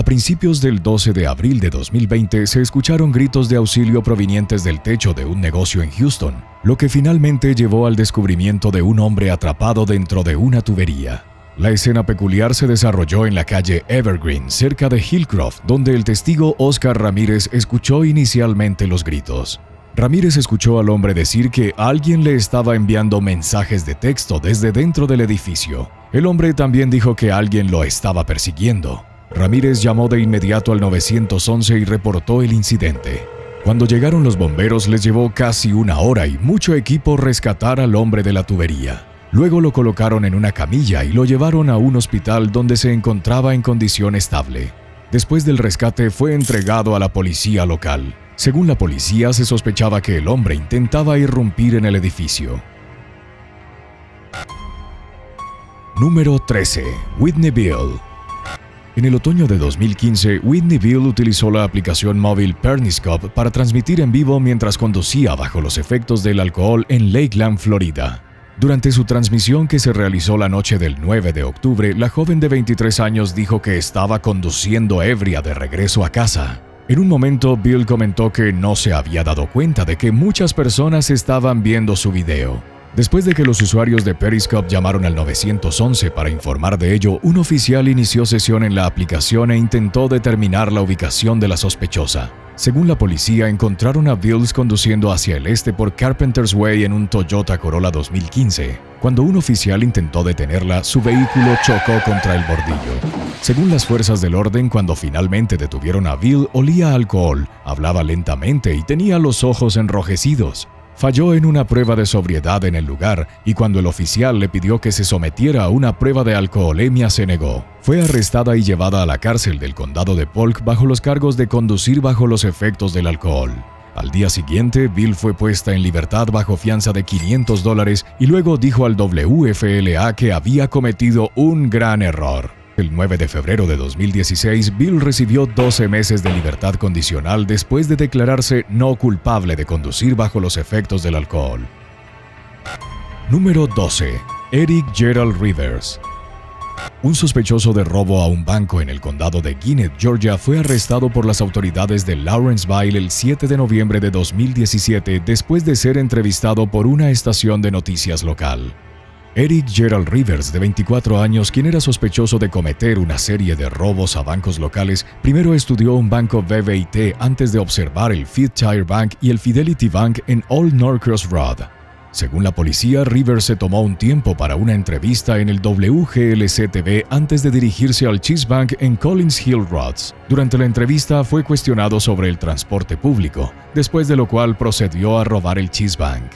principios del 12 de abril de 2020 se escucharon gritos de auxilio provenientes del techo de un negocio en Houston, lo que finalmente llevó al descubrimiento de un hombre atrapado dentro de una tubería. La escena peculiar se desarrolló en la calle Evergreen, cerca de Hillcroft, donde el testigo Oscar Ramírez escuchó inicialmente los gritos. Ramírez escuchó al hombre decir que alguien le estaba enviando mensajes de texto desde dentro del edificio. El hombre también dijo que alguien lo estaba persiguiendo. Ramírez llamó de inmediato al 911 y reportó el incidente. Cuando llegaron los bomberos les llevó casi una hora y mucho equipo rescatar al hombre de la tubería. Luego lo colocaron en una camilla y lo llevaron a un hospital donde se encontraba en condición estable. Después del rescate fue entregado a la policía local. Según la policía, se sospechaba que el hombre intentaba irrumpir en el edificio. Número 13. Whitneyville. En el otoño de 2015, Whitneyville utilizó la aplicación móvil Periscope para transmitir en vivo mientras conducía bajo los efectos del alcohol en Lakeland, Florida. Durante su transmisión que se realizó la noche del 9 de octubre, la joven de 23 años dijo que estaba conduciendo ebria de regreso a casa. En un momento, Bill comentó que no se había dado cuenta de que muchas personas estaban viendo su video. Después de que los usuarios de Periscope llamaron al 911 para informar de ello, un oficial inició sesión en la aplicación e intentó determinar la ubicación de la sospechosa. Según la policía, encontraron a Bills conduciendo hacia el este por Carpenter's Way en un Toyota Corolla 2015. Cuando un oficial intentó detenerla, su vehículo chocó contra el bordillo. Según las fuerzas del orden, cuando finalmente detuvieron a Bill, olía a alcohol, hablaba lentamente y tenía los ojos enrojecidos. Falló en una prueba de sobriedad en el lugar y cuando el oficial le pidió que se sometiera a una prueba de alcoholemia se negó. Fue arrestada y llevada a la cárcel del condado de Polk bajo los cargos de conducir bajo los efectos del alcohol. Al día siguiente, Bill fue puesta en libertad bajo fianza de $500 y luego dijo al WFLA que había cometido un gran error. El 9 de febrero de 2016, Bill recibió 12 meses de libertad condicional después de declararse no culpable de conducir bajo los efectos del alcohol. Número 12. Eric Gerald Rivers. Un sospechoso de robo a un banco en el condado de Gwinnett, Georgia, fue arrestado por las autoridades de Lawrenceville el 7 de noviembre de 2017 después de ser entrevistado por una estación de noticias local. Eric Gerald Rivers, de 24 años, quien era sospechoso de cometer una serie de robos a bancos locales, primero estudió un banco BB&T antes de observar el Fifth Third Bank y el Fidelity Bank en Old Norcross Road. Según la policía, Rivers se tomó un tiempo para una entrevista en el WGLC-TV antes de dirigirse al Chase Bank en Collins Hill Roads. Durante la entrevista fue cuestionado sobre el transporte público, después de lo cual procedió a robar el Chase Bank.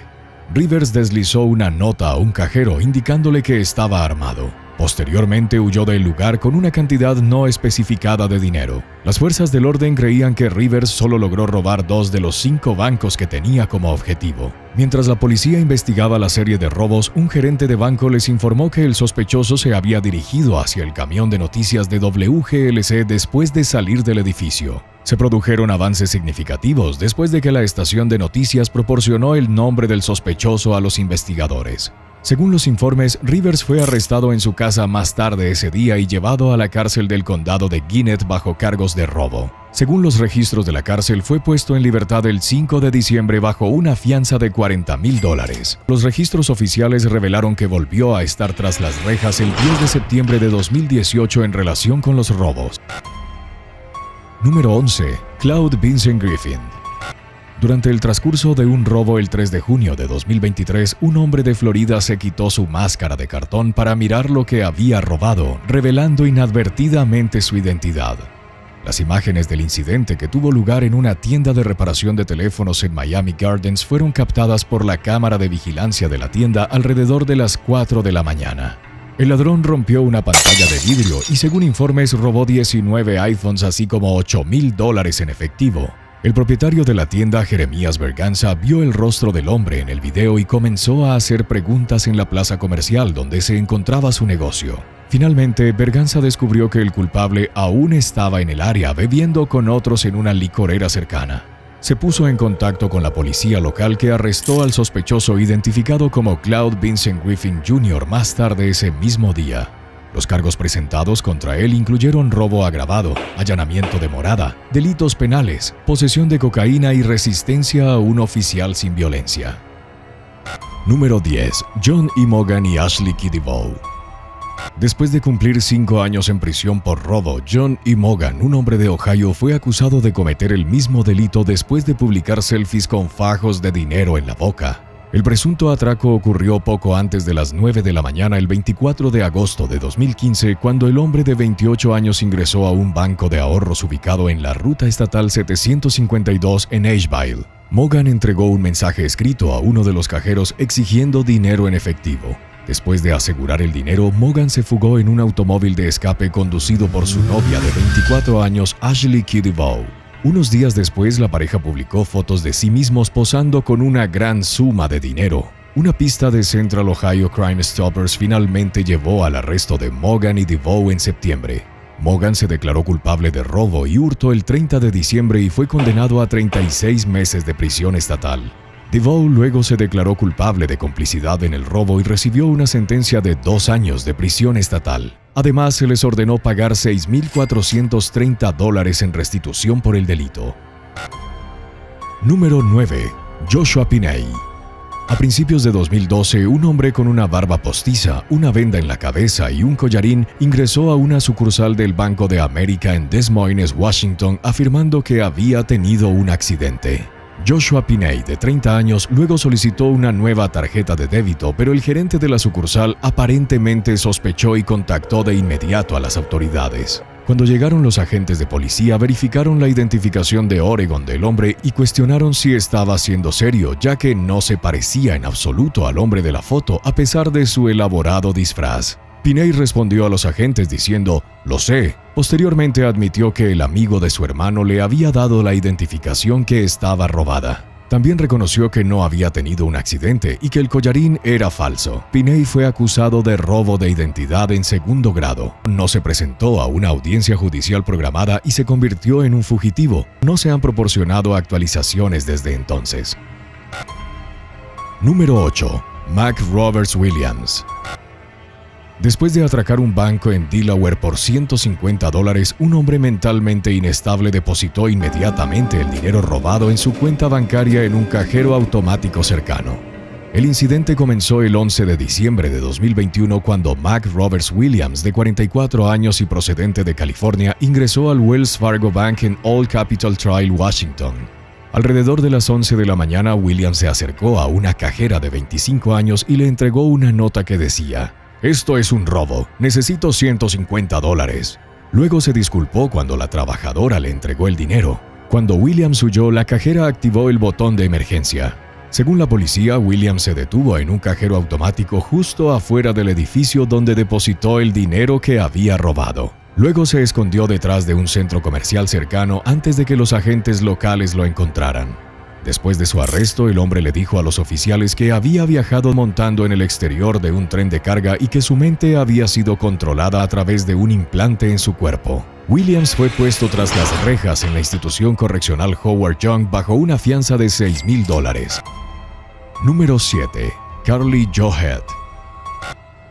Rivers deslizó una nota a un cajero indicándole que estaba armado. Posteriormente huyó del lugar con una cantidad no especificada de dinero. Las fuerzas del orden creían que Rivers solo logró robar 2 de los 5 bancos que tenía como objetivo. Mientras la policía investigaba la serie de robos, un gerente de banco les informó que el sospechoso se había dirigido hacia el camión de noticias de WGLC después de salir del edificio. Se produjeron avances significativos después de que la estación de noticias proporcionó el nombre del sospechoso a los investigadores. Según los informes, Rivers fue arrestado en su casa más tarde ese día y llevado a la cárcel del condado de Gwinnett bajo cargos de robo. Según los registros de la cárcel, fue puesto en libertad el 5 de diciembre bajo una fianza de $40,000. Los registros oficiales revelaron que volvió a estar tras las rejas el 10 de septiembre de 2018 en relación con los robos. Número 11. Claude Vincent Griffin. Durante el transcurso de un robo el 3 de junio de 2023, un hombre de Florida se quitó su máscara de cartón para mirar lo que había robado, revelando inadvertidamente su identidad. Las imágenes del incidente que tuvo lugar en una tienda de reparación de teléfonos en Miami Gardens fueron captadas por la cámara de vigilancia de la tienda alrededor de las 4 de la mañana. El ladrón rompió una pantalla de vidrio y, según informes, robó 19 iPhones así como $8,000 en efectivo. El propietario de la tienda, Jeremías Berganza, vio el rostro del hombre en el video y comenzó a hacer preguntas en la plaza comercial donde se encontraba su negocio. Finalmente, Berganza descubrió que el culpable aún estaba en el área bebiendo con otros en una licorera cercana. Se puso en contacto con la policía local que arrestó al sospechoso identificado como Claude Vincent Griffin Jr. más tarde ese mismo día. Los cargos presentados contra él incluyeron robo agravado, allanamiento de morada, delitos penales, posesión de cocaína y resistencia a un oficial sin violencia. Número 10. John E. Mogan y Ashley DeVoe. Después de cumplir 5 años en prisión por robo, John E. Mogan, un hombre de Ohio, fue acusado de cometer el mismo delito después de publicar selfies con fajos de dinero en la boca. El presunto atraco ocurrió poco antes de las 9 de la mañana el 24 de agosto de 2015, cuando el hombre de 28 años ingresó a un banco de ahorros ubicado en la Ruta Estatal 752 en Asheville. Mogan entregó un mensaje escrito a uno de los cajeros exigiendo dinero en efectivo. Después de asegurar el dinero, Mogan se fugó en un automóvil de escape conducido por su novia de 24 años, Ashley DeVoe. Unos días después, la pareja publicó fotos de sí mismos posando con una gran suma de dinero. Una pista de Central Ohio Crime Stoppers finalmente llevó al arresto de Mogan y DeVoe en septiembre. Mogan se declaró culpable de robo y hurto el 30 de diciembre y fue condenado a 36 meses de prisión estatal. DeVoe luego se declaró culpable de complicidad en el robo y recibió una sentencia de 2 años de prisión estatal. Además, se les ordenó pagar $6,430 en restitución por el delito. Número 9. Joshua Pinney. A principios de 2012, un hombre con una barba postiza, una venda en la cabeza y un collarín ingresó a una sucursal del Banco de América en Des Moines, Washington, afirmando que había tenido un accidente. Joshua Pinney, de 30 años, luego solicitó una nueva tarjeta de débito, pero el gerente de la sucursal aparentemente sospechó y contactó de inmediato a las autoridades. Cuando llegaron los agentes de policía, verificaron la identificación de Oregon del hombre y cuestionaron si estaba siendo serio, ya que no se parecía en absoluto al hombre de la foto a pesar de su elaborado disfraz. Pinney respondió a los agentes diciendo, «Lo sé». Posteriormente admitió que el amigo de su hermano le había dado la identificación que estaba robada. También reconoció que no había tenido un accidente y que el collarín era falso. Pinney fue acusado de robo de identidad en segundo grado. No se presentó a una audiencia judicial programada y se convirtió en un fugitivo. No se han proporcionado actualizaciones desde entonces. Número 8. Mac Roberts Williams. Después de atracar un banco en Delaware por $150, un hombre mentalmente inestable depositó inmediatamente el dinero robado en su cuenta bancaria en un cajero automático cercano. El incidente comenzó el 11 de diciembre de 2021 cuando Mac Roberts Williams, de 44 años y procedente de California, ingresó al Wells Fargo Bank en Old Capitol Trail, Washington. Alrededor de las 11 de la mañana, Williams se acercó a una cajera de 25 años y le entregó una nota que decía: «Esto es un robo, necesito $150. Luego se disculpó cuando la trabajadora le entregó el dinero. Cuando Williams huyó, la cajera activó el botón de emergencia. Según la policía, Williams se detuvo en un cajero automático justo afuera del edificio donde depositó el dinero que había robado. Luego se escondió detrás de un centro comercial cercano antes de que los agentes locales lo encontraran. Después de su arresto, el hombre le dijo a los oficiales que había viajado montando en el exterior de un tren de carga y que su mente había sido controlada a través de un implante en su cuerpo. Williams fue puesto tras las rejas en la institución correccional Howard Young bajo una fianza de $6,000. Número 7. Carly Jo Head.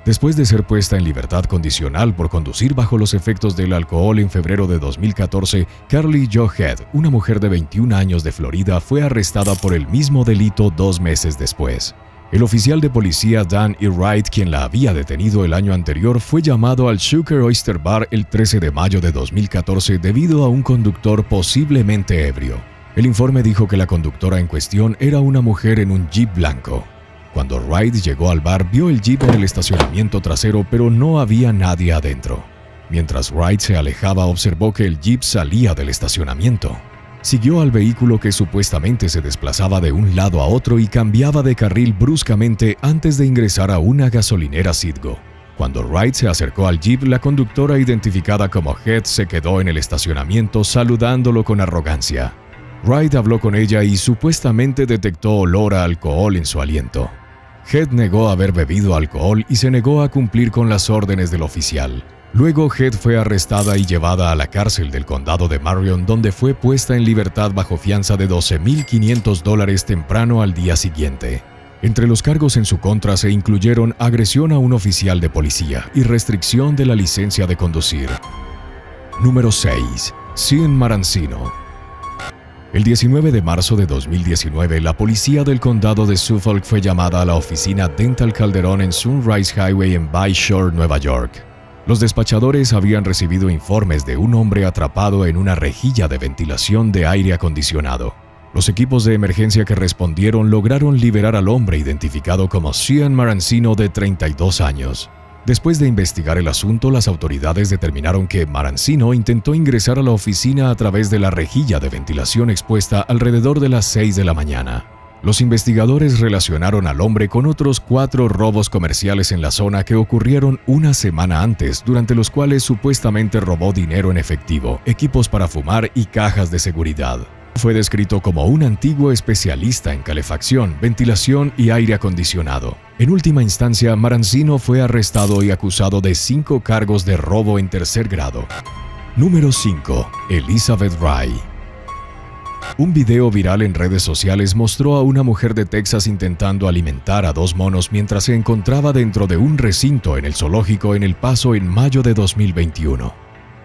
Después de ser puesta en libertad condicional por conducir bajo los efectos del alcohol en febrero de 2014, Carly Jo Head, una mujer de 21 años de Florida, fue arrestada por el mismo delito 2 meses después. El oficial de policía Dan E. Wright, quien la había detenido el año anterior, fue llamado al Sugar Oyster Bar el 13 de mayo de 2014 debido a un conductor posiblemente ebrio. El informe dijo que la conductora en cuestión era una mujer en un Jeep blanco. Cuando Wright llegó al bar, vio el Jeep en el estacionamiento trasero, pero no había nadie adentro. Mientras Wright se alejaba, observó que el Jeep salía del estacionamiento. Siguió al vehículo que supuestamente se desplazaba de un lado a otro y cambiaba de carril bruscamente antes de ingresar a una gasolinera Citgo. Cuando Wright se acercó al Jeep, la conductora identificada como Head se quedó en el estacionamiento saludándolo con arrogancia. Wright habló con ella y supuestamente detectó olor a alcohol en su aliento. Head negó haber bebido alcohol y se negó a cumplir con las órdenes del oficial. Luego, Head fue arrestada y llevada a la cárcel del condado de Marion, donde fue puesta en libertad bajo fianza de $12,500 temprano al día siguiente. Entre los cargos en su contra se incluyeron agresión a un oficial de policía y restricción de la licencia de conducir. Número 6. Sean Marancino. El 19 de marzo de 2019, la policía del condado de Suffolk fue llamada a la oficina Dental Calderón en Sunrise Highway en Bayshore, Nueva York. Los despachadores habían recibido informes de un hombre atrapado en una rejilla de ventilación de aire acondicionado. Los equipos de emergencia que respondieron lograron liberar al hombre identificado como Sean Marancino, de 32 años. Después de investigar el asunto, las autoridades determinaron que Marancino intentó ingresar a la oficina a través de la rejilla de ventilación expuesta alrededor de las 6 de la mañana. Los investigadores relacionaron al hombre con otros 4 robos comerciales en la zona que ocurrieron una semana antes, durante los cuales supuestamente robó dinero en efectivo, equipos para fumar y cajas de seguridad. Fue descrito como un antiguo especialista en calefacción, ventilación y aire acondicionado. En última instancia, Marancino fue arrestado y acusado de 5 cargos de robo en tercer grado. Número 5. Elizabeth Ray. Un video viral en redes sociales mostró a una mujer de Texas intentando alimentar a 2 monos mientras se encontraba dentro de un recinto en el zoológico en El Paso en mayo de 2021.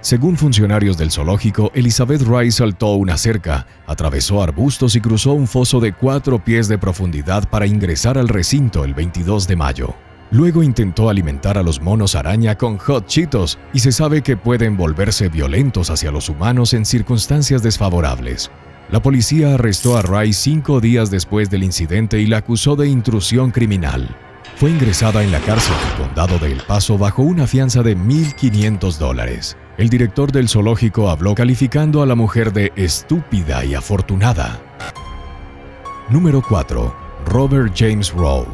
Según funcionarios del zoológico, Elizabeth Ray saltó una cerca, atravesó arbustos y cruzó un foso de 4 pies de profundidad para ingresar al recinto el 22 de mayo. Luego intentó alimentar a los monos araña con Hot Cheetos y se sabe que pueden volverse violentos hacia los humanos en circunstancias desfavorables. La policía arrestó a Ray 5 días después del incidente y la acusó de intrusión criminal. Fue ingresada en la cárcel del condado de El Paso bajo una fianza de $1,500. El director del zoológico habló calificando a la mujer de estúpida y afortunada. Número 4. Robert James Rowe.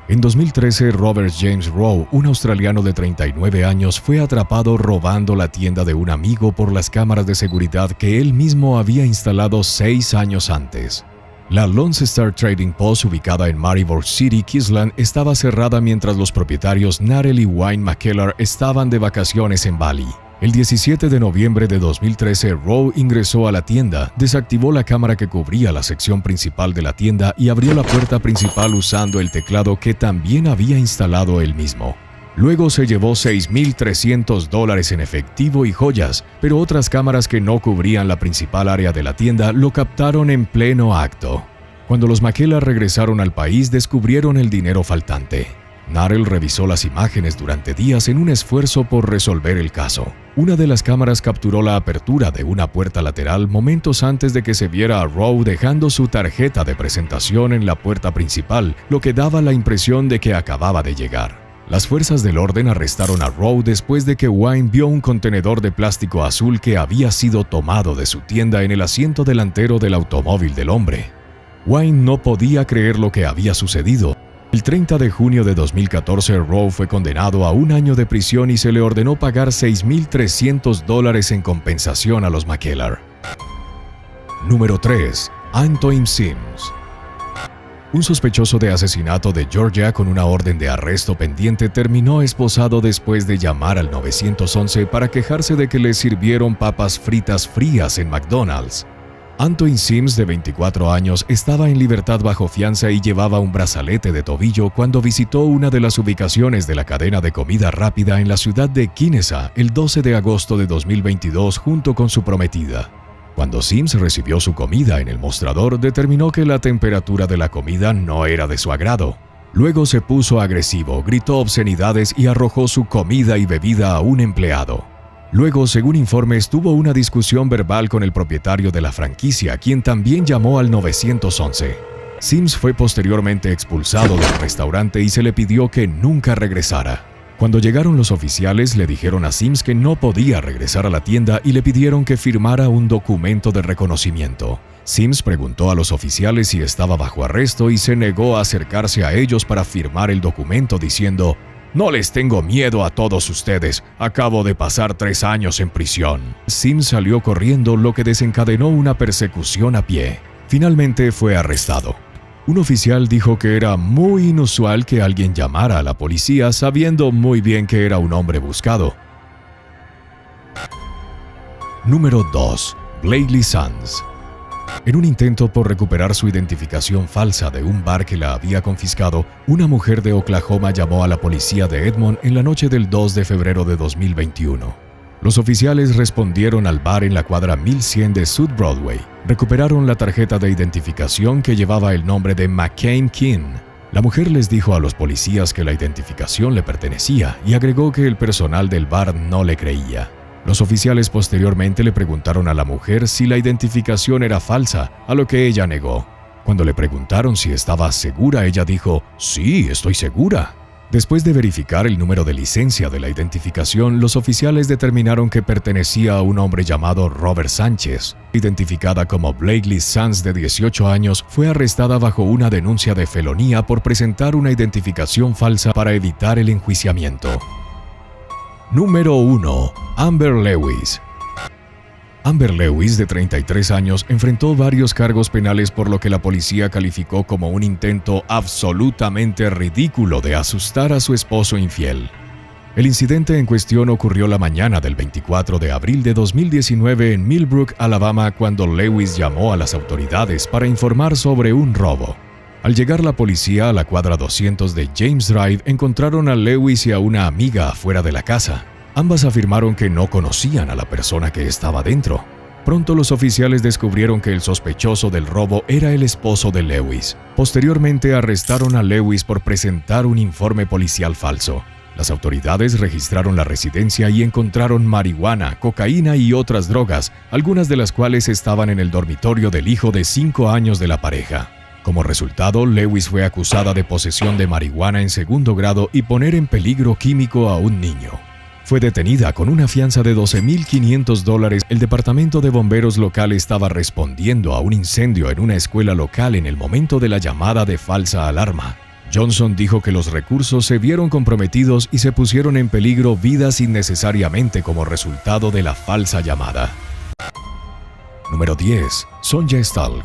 En 2013, Robert James Rowe, un australiano de 39 años, fue atrapado robando la tienda de un amigo por las cámaras de seguridad que él mismo había instalado 6 años antes. La Lone Star Trading Post, ubicada en Maribor City, Queensland, estaba cerrada mientras los propietarios Narelle y Wayne McKellar estaban de vacaciones en Bali. El 17 de noviembre de 2013, Rowe ingresó a la tienda, desactivó la cámara que cubría la sección principal de la tienda y abrió la puerta principal usando el teclado que también había instalado él mismo. Luego se llevó $6,300 en efectivo y joyas, pero otras cámaras que no cubrían la principal área de la tienda lo captaron en pleno acto. Cuando los McKellar regresaron al país, descubrieron el dinero faltante. Narelle revisó las imágenes durante días en un esfuerzo por resolver el caso. Una de las cámaras capturó la apertura de una puerta lateral momentos antes de que se viera a Rowe dejando su tarjeta de presentación en la puerta principal, lo que daba la impresión de que acababa de llegar. Las fuerzas del orden arrestaron a Rowe después de que Wayne vio un contenedor de plástico azul que había sido tomado de su tienda en el asiento delantero del automóvil del hombre. Wayne no podía creer lo que había sucedido. El 30 de junio de 2014, Rowe fue condenado a 1 año de prisión y se le ordenó pagar $6,300 en compensación a los McKellar. Número 3. Antoine Sims. Un sospechoso de asesinato de Georgia con una orden de arresto pendiente terminó esposado después de llamar al 911 para quejarse de que le sirvieron papas fritas frías en McDonald's. Antoine Sims, de 24 años, estaba en libertad bajo fianza y llevaba un brazalete de tobillo cuando visitó una de las ubicaciones de la cadena de comida rápida en la ciudad de Kenesaw el 12 de agosto de 2022 junto con su prometida. Cuando Sims recibió su comida en el mostrador, determinó que la temperatura de la comida no era de su agrado. Luego se puso agresivo, gritó obscenidades y arrojó su comida y bebida a un empleado. Luego, según informes, tuvo una discusión verbal con el propietario de la franquicia, quien también llamó al 911. Sims fue posteriormente expulsado del restaurante y se le pidió que nunca regresara. Cuando llegaron los oficiales, le dijeron a Sims que no podía regresar a la tienda y le pidieron que firmara un documento de reconocimiento. Sims preguntó a los oficiales si estaba bajo arresto y se negó a acercarse a ellos para firmar el documento diciendo: «No les tengo miedo a todos ustedes, acabo de pasar 3 años en prisión». Sims salió corriendo, lo que desencadenó una persecución a pie. Finalmente fue arrestado. Un oficial dijo que era muy inusual que alguien llamara a la policía sabiendo muy bien que era un hombre buscado. Número 2. Blakely Sands. En un intento por recuperar su identificación falsa de un bar que la había confiscado, una mujer de Oklahoma llamó a la policía de Edmond en la noche del 2 de febrero de 2021. Los oficiales respondieron al bar en la cuadra 1100 de South Broadway. Recuperaron la tarjeta de identificación que llevaba el nombre de McCain King. La mujer les dijo a los policías que la identificación le pertenecía y agregó que el personal del bar no le creía. Los oficiales posteriormente le preguntaron a la mujer si la identificación era falsa, a lo que ella negó. Cuando le preguntaron si estaba segura, ella dijo, «Sí, estoy segura». Después de verificar el número de licencia de la identificación, los oficiales determinaron que pertenecía a un hombre llamado Robert Sánchez. Identificada como Blakely Sands, de 18 años, fue arrestada bajo una denuncia de felonía por presentar una identificación falsa para evitar el enjuiciamiento. Número 1. Amber Lewis. Amber Lewis, de 33 años, enfrentó varios cargos penales por lo que la policía calificó como un intento absolutamente ridículo de asustar a su esposo infiel. El incidente en cuestión ocurrió la mañana del 24 de abril de 2019 en Millbrook, Alabama, cuando Lewis llamó a las autoridades para informar sobre un robo. Al llegar la policía a la cuadra 200 de James Drive, encontraron a Lewis y a una amiga afuera de la casa. Ambas afirmaron que no conocían a la persona que estaba dentro. Pronto los oficiales descubrieron que el sospechoso del robo era el esposo de Lewis. Posteriormente arrestaron a Lewis por presentar un informe policial falso. Las autoridades registraron la residencia y encontraron marihuana, cocaína y otras drogas, algunas de las cuales estaban en el dormitorio del hijo de 5 años de la pareja. Como resultado, Lewis fue acusada de posesión de marihuana en segundo grado y poner en peligro químico a un niño. Fue detenida con una fianza de $12,500. El departamento de bomberos local estaba respondiendo a un incendio en una escuela local en el momento de la llamada de falsa alarma. Johnson dijo que los recursos se vieron comprometidos y se pusieron en peligro vidas innecesariamente como resultado de la falsa llamada. Número 10. Sonja Stalg.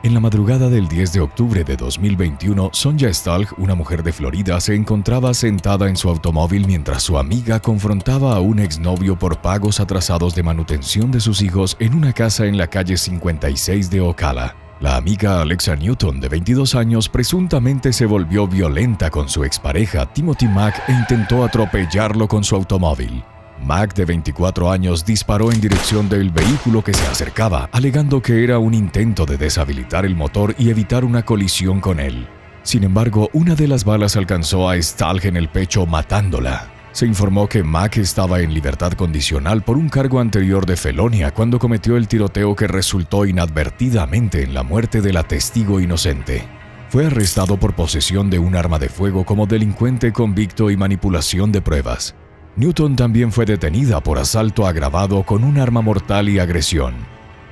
En la madrugada del 10 de octubre de 2021, Sonja Stalg, una mujer de Florida, se encontraba sentada en su automóvil mientras su amiga confrontaba a un exnovio por pagos atrasados de manutención de sus hijos en una casa en la calle 56 de Ocala. La amiga Alexa Newton, de 22 años, presuntamente se volvió violenta con su expareja Timothy Mack e intentó atropellarlo con su automóvil. Mack, de 24 años, disparó en dirección del vehículo que se acercaba, alegando que era un intento de deshabilitar el motor y evitar una colisión con él. Sin embargo, una de las balas alcanzó a Stalg en el pecho, matándola. Se informó que Mack estaba en libertad condicional por un cargo anterior de felonía cuando cometió el tiroteo que resultó inadvertidamente en la muerte de la testigo inocente. Fue arrestado por posesión de un arma de fuego como delincuente convicto y manipulación de pruebas. Newton también fue detenida por asalto agravado con un arma mortal y agresión.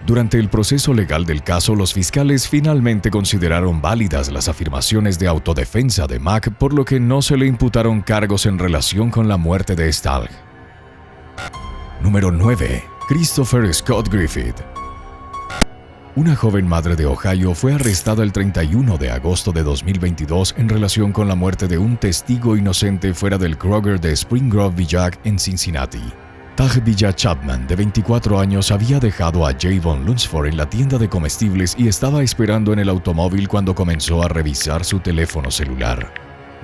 Durante el proceso legal del caso, los fiscales finalmente consideraron válidas las afirmaciones de autodefensa de Mack, por lo que no se le imputaron cargos en relación con la muerte de Stalg. Número 9. Christopher Scott Griffith. Una joven madre de Ohio fue arrestada el 31 de agosto de 2022 en relación con la muerte de un testigo inocente fuera del Kroger de Spring Grove Village en Cincinnati. Taj Villa Chapman, de 24 años, había dejado a Javon Lunsford en la tienda de comestibles y estaba esperando en el automóvil cuando comenzó a revisar su teléfono celular.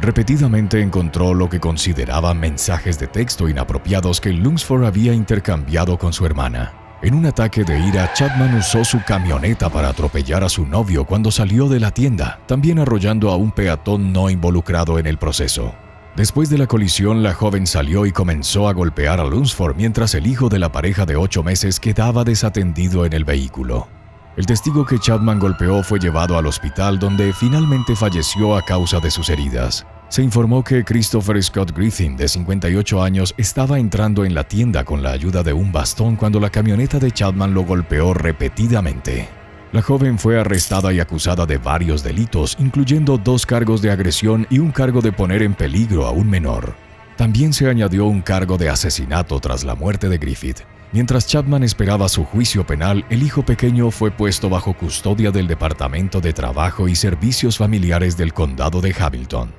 Repetidamente encontró lo que consideraba mensajes de texto inapropiados que Lunsford había intercambiado con su hermana. En un ataque de ira, Chapman usó su camioneta para atropellar a su novio cuando salió de la tienda, también arrollando a un peatón no involucrado en el proceso. Después de la colisión, la joven salió y comenzó a golpear a Lunsford mientras el hijo de la pareja de 8 meses quedaba desatendido en el vehículo. El testigo que Chapman golpeó fue llevado al hospital, donde finalmente falleció a causa de sus heridas. Se informó que Christopher Scott Griffith, de 58 años, estaba entrando en la tienda con la ayuda de un bastón cuando la camioneta de Chapman lo golpeó repetidamente. La joven fue arrestada y acusada de varios delitos, incluyendo 2 cargos de agresión y un cargo de poner en peligro a un menor. También se añadió un cargo de asesinato tras la muerte de Griffith. Mientras Chapman esperaba su juicio penal, el hijo pequeño fue puesto bajo custodia del Departamento de Trabajo y Servicios Familiares del Condado de Hamilton.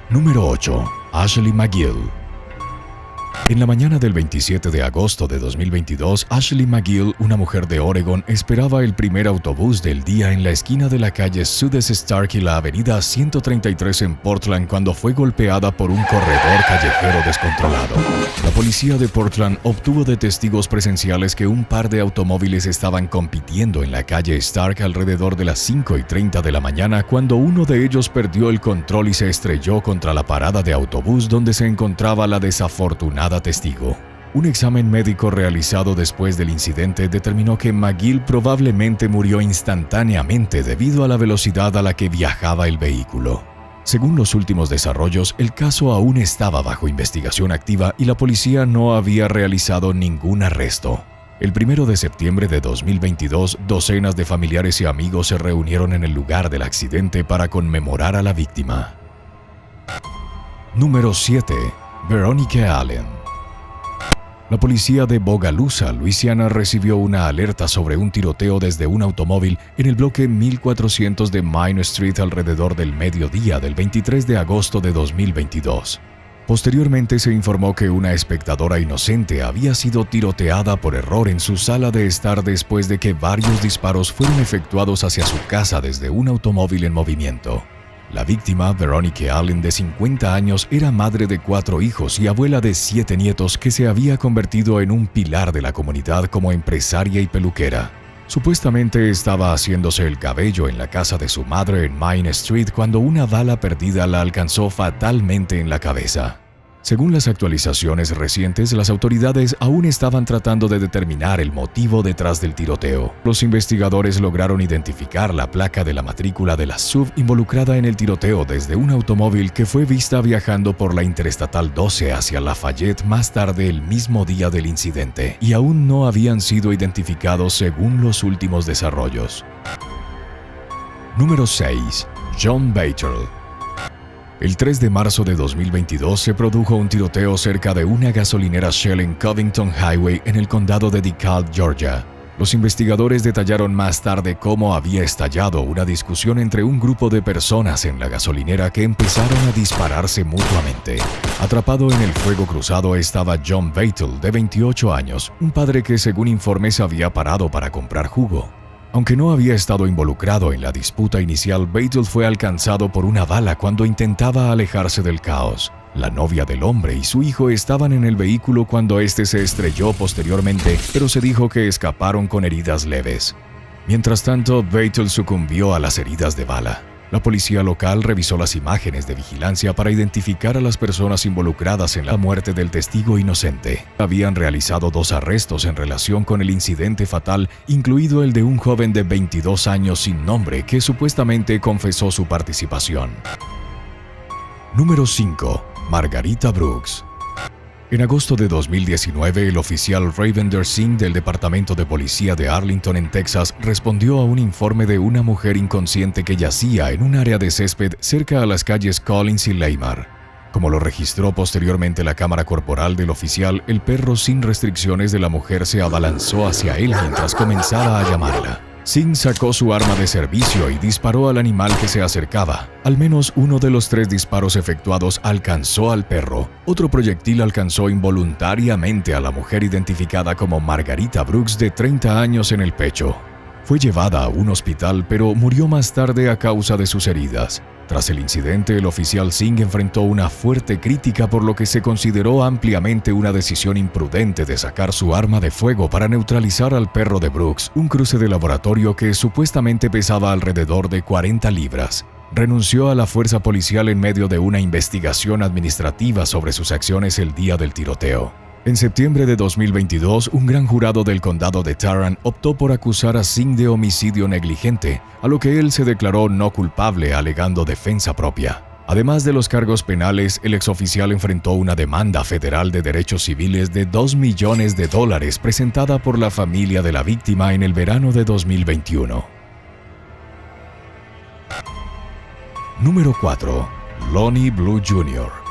Número 8. Ashley McGill. En la mañana del 27 de agosto de 2022, Ashley McGill, una mujer de Oregon, esperaba el primer autobús del día en la esquina de la calle Suddes Stark y la avenida 133 en Portland cuando fue golpeada por un corredor callejero descontrolado. La policía de Portland obtuvo de testigos presenciales que un par de automóviles estaban compitiendo en la calle Stark alrededor de las 5:30 de la mañana cuando uno de ellos perdió el control y se estrelló contra la parada de autobús donde se encontraba la desafortunada testigo. Un examen médico realizado después del incidente determinó que McGill probablemente murió instantáneamente debido a la velocidad a la que viajaba el vehículo. Según los últimos desarrollos, el caso aún estaba bajo investigación activa y la policía no había realizado ningún arresto. El 1 de septiembre de 2022, docenas de familiares y amigos se reunieron en el lugar del accidente para conmemorar a la víctima. Número 7. Veronica Allen. La policía de Bogalusa, Luisiana, recibió una alerta sobre un tiroteo desde un automóvil en el bloque 1400 de Main Street alrededor del mediodía del 23 de agosto de 2022. Posteriormente se informó que una espectadora inocente había sido tiroteada por error en su sala de estar después de que varios disparos fueron efectuados hacia su casa desde un automóvil en movimiento. La víctima, Veronica Allen, de 50 años, era madre de 4 hijos y abuela de 7 nietos que se había convertido en un pilar de la comunidad como empresaria y peluquera. Supuestamente estaba haciéndose el cabello en la casa de su madre en Main Street cuando una bala perdida la alcanzó fatalmente en la cabeza. Según las actualizaciones recientes, las autoridades aún estaban tratando de determinar el motivo detrás del tiroteo. Los investigadores lograron identificar la placa de la matrícula de la SUV involucrada en el tiroteo desde un automóvil que fue vista viajando por la Interestatal 12 hacia Lafayette más tarde el mismo día del incidente, y aún no habían sido identificados según los últimos desarrollos. Número 6. John Batel. El 3 de marzo de 2022 se produjo un tiroteo cerca de una gasolinera Shell en Covington Highway en el condado de DeKalb, Georgia. Los investigadores detallaron más tarde cómo había estallado una discusión entre un grupo de personas en la gasolinera que empezaron a dispararse mutuamente. Atrapado en el fuego cruzado estaba John Batel, de 28 años, un padre que según informes había parado para comprar jugo. Aunque no había estado involucrado en la disputa inicial, Batel fue alcanzado por una bala cuando intentaba alejarse del caos. La novia del hombre y su hijo estaban en el vehículo cuando este se estrelló posteriormente, pero se dijo que escaparon con heridas leves. Mientras tanto, Batel sucumbió a las heridas de bala. La policía local revisó las imágenes de vigilancia para identificar a las personas involucradas en la muerte del testigo inocente. Habían realizado 2 arrestos en relación con el incidente fatal, incluido el de un joven de 22 años sin nombre que supuestamente confesó su participación. Número 5. Margarita Brooks. En agosto de 2019, el oficial Ravender Singh del Departamento de Policía de Arlington, en Texas, respondió a un informe de una mujer inconsciente que yacía en un área de césped cerca a las calles Collins y Leymar. Como lo registró posteriormente la cámara corporal del oficial, el perro sin restricciones de la mujer se abalanzó hacia él mientras comenzaba a llamarla. Singh sacó su arma de servicio y disparó al animal que se acercaba. Al menos uno de los 3 disparos efectuados alcanzó al perro. Otro proyectil alcanzó involuntariamente a la mujer identificada como Margarita Brooks, de 30 años, en el pecho. Fue llevada a un hospital, pero murió más tarde a causa de sus heridas. Tras el incidente, el oficial Singh enfrentó una fuerte crítica por lo que se consideró ampliamente una decisión imprudente de sacar su arma de fuego para neutralizar al perro de Brooks, un cruce de laboratorio que supuestamente pesaba alrededor de 40 libras. Renunció a la fuerza policial en medio de una investigación administrativa sobre sus acciones el día del tiroteo. En septiembre de 2022, un gran jurado del condado de Tarrant optó por acusar a Singh de homicidio negligente, a lo que él se declaró no culpable alegando defensa propia. Además de los cargos penales, el exoficial enfrentó una demanda federal de derechos civiles de $2 millones presentada por la familia de la víctima en el verano de 2021. Número 4. Lonnie Blue Jr.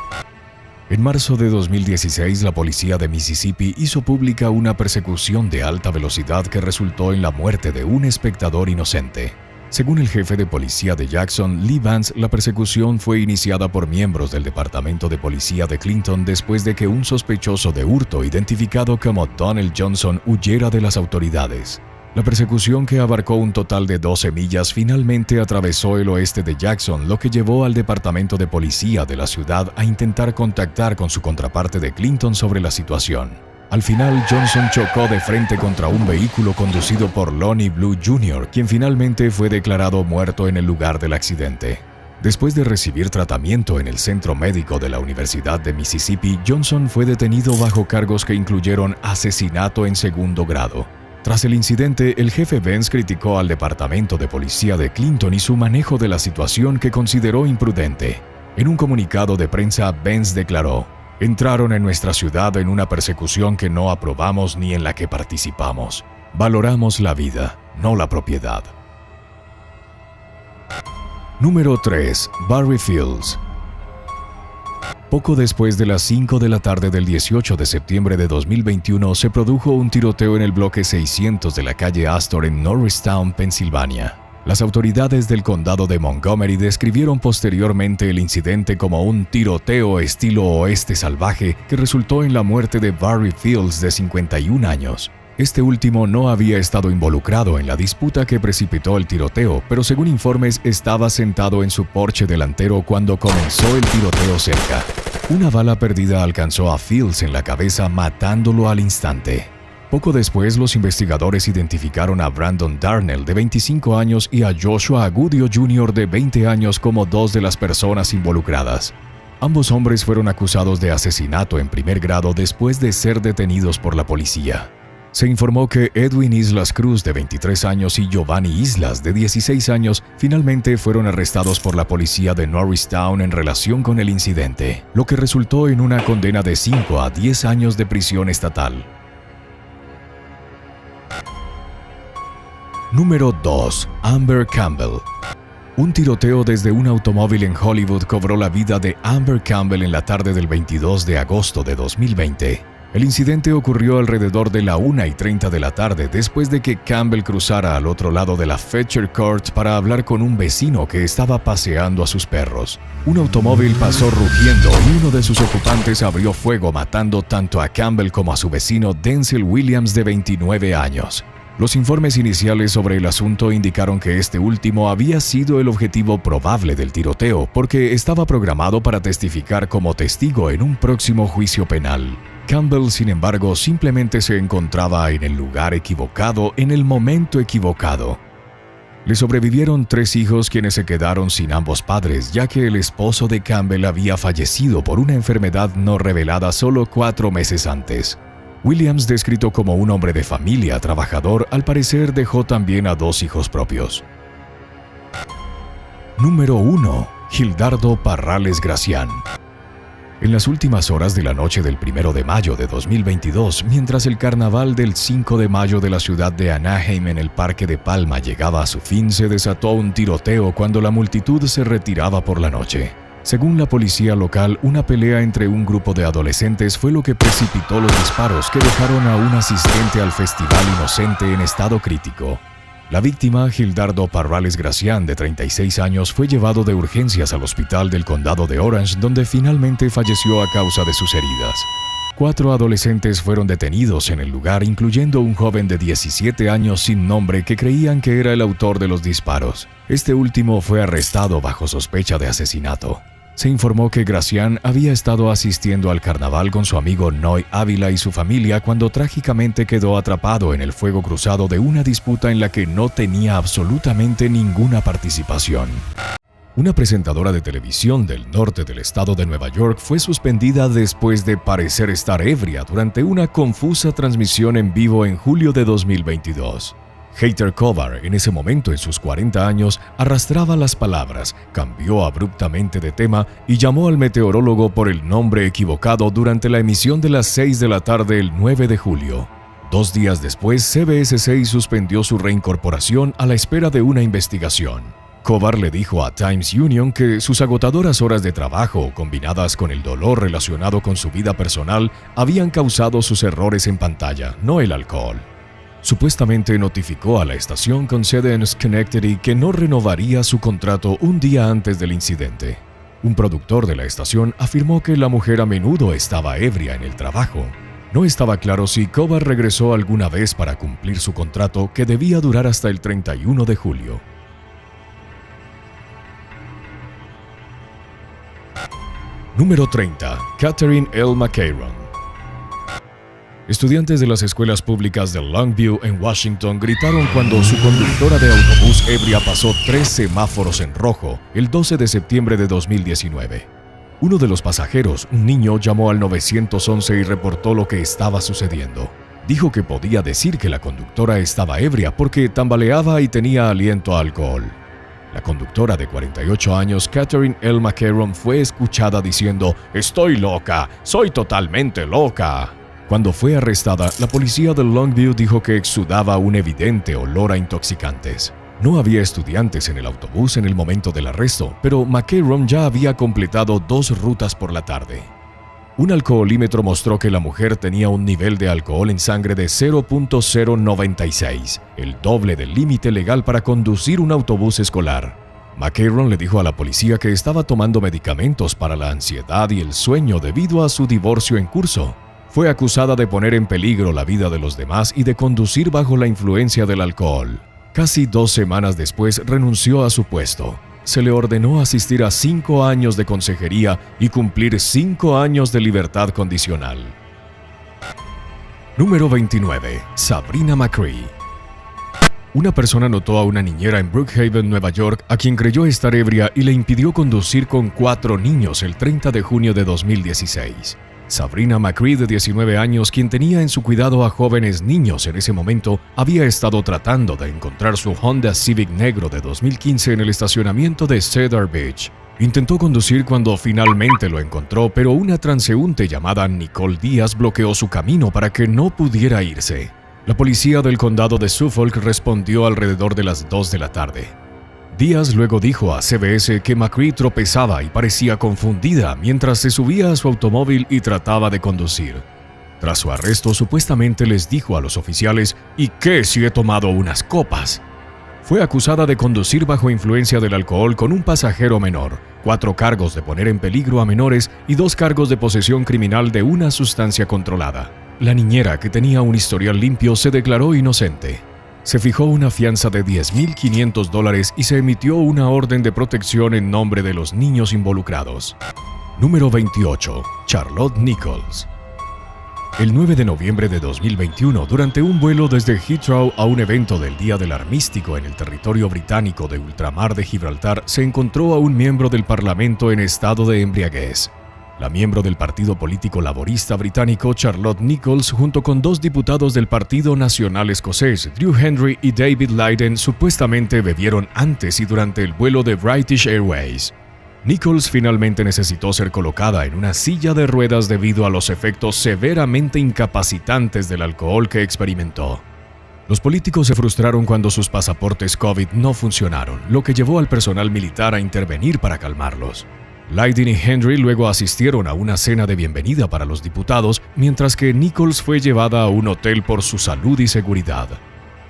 En marzo de 2016, la policía de Mississippi hizo pública una persecución de alta velocidad que resultó en la muerte de un espectador inocente. Según el jefe de policía de Jackson, Lee Vance, la persecución fue iniciada por miembros del Departamento de Policía de Clinton después de que un sospechoso de hurto identificado como Donald Johnson huyera de las autoridades. La persecución, que abarcó un total de 12 millas, finalmente atravesó el oeste de Jackson, lo que llevó al Departamento de Policía de la ciudad a intentar contactar con su contraparte de Clinton sobre la situación. Al final, Johnson chocó de frente contra un vehículo conducido por Lonnie Blue Jr., quien finalmente fue declarado muerto en el lugar del accidente. Después de recibir tratamiento en el centro médico de la Universidad de Mississippi, Johnson fue detenido bajo cargos que incluyeron asesinato en segundo grado. Tras el incidente, el jefe Vance criticó al Departamento de Policía de Clinton y su manejo de la situación, que consideró imprudente. En un comunicado de prensa, Vance declaró: "Entraron en nuestra ciudad en una persecución que no aprobamos ni en la que participamos. Valoramos la vida, no la propiedad". Número 3. Barry Fields. Poco después de las 5 de la tarde del 18 de septiembre de 2021, se produjo un tiroteo en el bloque 600 de la calle Astor en Norristown, Pensilvania. Las autoridades del condado de Montgomery describieron posteriormente el incidente como un tiroteo estilo oeste salvaje que resultó en la muerte de Barry Fields, de 51 años. Este último no había estado involucrado en la disputa que precipitó el tiroteo, pero según informes estaba sentado en su porche delantero cuando comenzó el tiroteo cerca. Una bala perdida alcanzó a Fields en la cabeza, matándolo al instante. Poco después, los investigadores identificaron a Brandon Darnell, de 25 años, y a Joshua Agudio Jr., de 20 años, como dos de las personas involucradas. Ambos hombres fueron acusados de asesinato en primer grado después de ser detenidos por la policía. Se informó que Edwin Islas Cruz, de 23 años, y Giovanni Islas, de 16 años, finalmente fueron arrestados por la policía de Norristown en relación con el incidente, lo que resultó en una condena de 5 a 10 años de prisión estatal. Número 2. Amber Campbell. Un tiroteo desde un automóvil en Hollywood cobró la vida de Amber Campbell en la tarde del 22 de agosto de 2020. El incidente ocurrió alrededor de la 1:30 de la tarde, después de que Campbell cruzara al otro lado de la Fletcher Court para hablar con un vecino que estaba paseando a sus perros. Un automóvil pasó rugiendo y uno de sus ocupantes abrió fuego, matando tanto a Campbell como a su vecino Denzel Williams, de 29 años. Los informes iniciales sobre el asunto indicaron que este último había sido el objetivo probable del tiroteo, porque estaba programado para testificar como testigo en un próximo juicio penal. Campbell, sin embargo, simplemente se encontraba en el lugar equivocado en el momento equivocado. Le sobrevivieron 3 hijos, quienes se quedaron sin ambos padres, ya que el esposo de Campbell había fallecido por una enfermedad no revelada solo 4 meses antes. Williams, descrito como un hombre de familia trabajador, al parecer dejó también a 2 hijos propios. Número 1. Gildardo Parrales Gracián. En las últimas horas de la noche del 1 de mayo de 2022, mientras el carnaval del 5 de mayo de la ciudad de Anaheim en el Parque de Palma llegaba a su fin, se desató un tiroteo cuando la multitud se retiraba por la noche. Según la policía local, una pelea entre un grupo de adolescentes fue lo que precipitó los disparos que dejaron a un asistente al festival inocente en estado crítico. La víctima, Gildardo Parrales Gracián, de 36 años, fue llevado de urgencias al hospital del condado de Orange, donde finalmente falleció a causa de sus heridas. 4 adolescentes fueron detenidos en el lugar, incluyendo un joven de 17 años sin nombre que creían que era el autor de los disparos. Este último fue arrestado bajo sospecha de asesinato. Se informó que Gracián había estado asistiendo al carnaval con su amigo Noy Ávila y su familia cuando trágicamente quedó atrapado en el fuego cruzado de una disputa en la que no tenía absolutamente ninguna participación. Una presentadora de televisión del norte del estado de Nueva York fue suspendida después de parecer estar ebria durante una confusa transmisión en vivo en julio de 2022. Heather Kovar, en ese momento en sus 40 años, arrastraba las palabras, cambió abruptamente de tema y llamó al meteorólogo por el nombre equivocado durante la emisión de las 6 de la tarde el 9 de julio. 2 días después, CBS 6 suspendió su reincorporación a la espera de una investigación. Kovar le dijo a Times Union que sus agotadoras horas de trabajo, combinadas con el dolor relacionado con su vida personal, habían causado sus errores en pantalla, no el alcohol. Supuestamente notificó a la estación con sede en Schenectady que no renovaría su contrato un día antes del incidente. Un productor de la estación afirmó que la mujer a menudo estaba ebria en el trabajo. No estaba claro si Kovar regresó alguna vez para cumplir su contrato, que debía durar hasta el 31 de julio. Número 30. Catherine L. McCarron. Estudiantes de las escuelas públicas de Longview en Washington gritaron cuando su conductora de autobús ebria pasó 3 semáforos en rojo el 12 de septiembre de 2019. Uno de los pasajeros, un niño, llamó al 911 y reportó lo que estaba sucediendo. Dijo que podía decir que la conductora estaba ebria porque tambaleaba y tenía aliento a alcohol. La conductora de 48 años, Catherine L. McCarron, fue escuchada diciendo: «Estoy loca, soy totalmente loca». Cuando fue arrestada, la policía de Longview dijo que exudaba un evidente olor a intoxicantes. No había estudiantes en el autobús en el momento del arresto, pero McCarron ya había completado 2 rutas por la tarde. Un alcoholímetro mostró que la mujer tenía un nivel de alcohol en sangre de 0.096, el doble del límite legal para conducir un autobús escolar. McCarron le dijo a la policía que estaba tomando medicamentos para la ansiedad y el sueño debido a su divorcio en curso. Fue acusada de poner en peligro la vida de los demás y de conducir bajo la influencia del alcohol. Casi 2 semanas después renunció a su puesto. Se le ordenó asistir a 5 años de consejería y cumplir 5 años de libertad condicional. Número 29. Sabrina McCree. Una persona notó a una niñera en Brookhaven, Nueva York, a quien creyó estar ebria y le impidió conducir con 4 niños el 30 de junio de 2016. Sabrina McCree, de 19 años, quien tenía en su cuidado a jóvenes niños en ese momento, había estado tratando de encontrar su Honda Civic negro de 2015 en el estacionamiento de Cedar Beach. Intentó conducir cuando finalmente lo encontró, pero una transeúnte llamada Nicole Díaz bloqueó su camino para que no pudiera irse. La policía del condado de Suffolk respondió alrededor de las 2 de la tarde. Díaz luego dijo a CBS que McCree tropezaba y parecía confundida mientras se subía a su automóvil y trataba de conducir. Tras su arresto, supuestamente les dijo a los oficiales: «¿Y qué si he tomado unas copas?». Fue acusada de conducir bajo influencia del alcohol con un pasajero menor, 4 cargos de poner en peligro a menores y 2 cargos de posesión criminal de una sustancia controlada. La niñera, que tenía un historial limpio, se declaró inocente. Se fijó una fianza de $10,500 y se emitió una orden de protección en nombre de los niños involucrados. Número 28. Charlotte Nichols. El 9 de noviembre de 2021, durante un vuelo desde Heathrow a un evento del Día del Armístico en el territorio británico de ultramar de Gibraltar, se encontró a un miembro del Parlamento en estado de embriaguez. La miembro del Partido Político Laborista británico, Charlotte Nichols, junto con 2 diputados del Partido Nacional Escocés, Drew Hendry y David Lydon, supuestamente bebieron antes y durante el vuelo de British Airways. Nichols finalmente necesitó ser colocada en una silla de ruedas debido a los efectos severamente incapacitantes del alcohol que experimentó. Los políticos se frustraron cuando sus pasaportes COVID no funcionaron, lo que llevó al personal militar a intervenir para calmarlos. Lydon y Hendry luego asistieron a una cena de bienvenida para los diputados, mientras que Nichols fue llevada a un hotel por su salud y seguridad.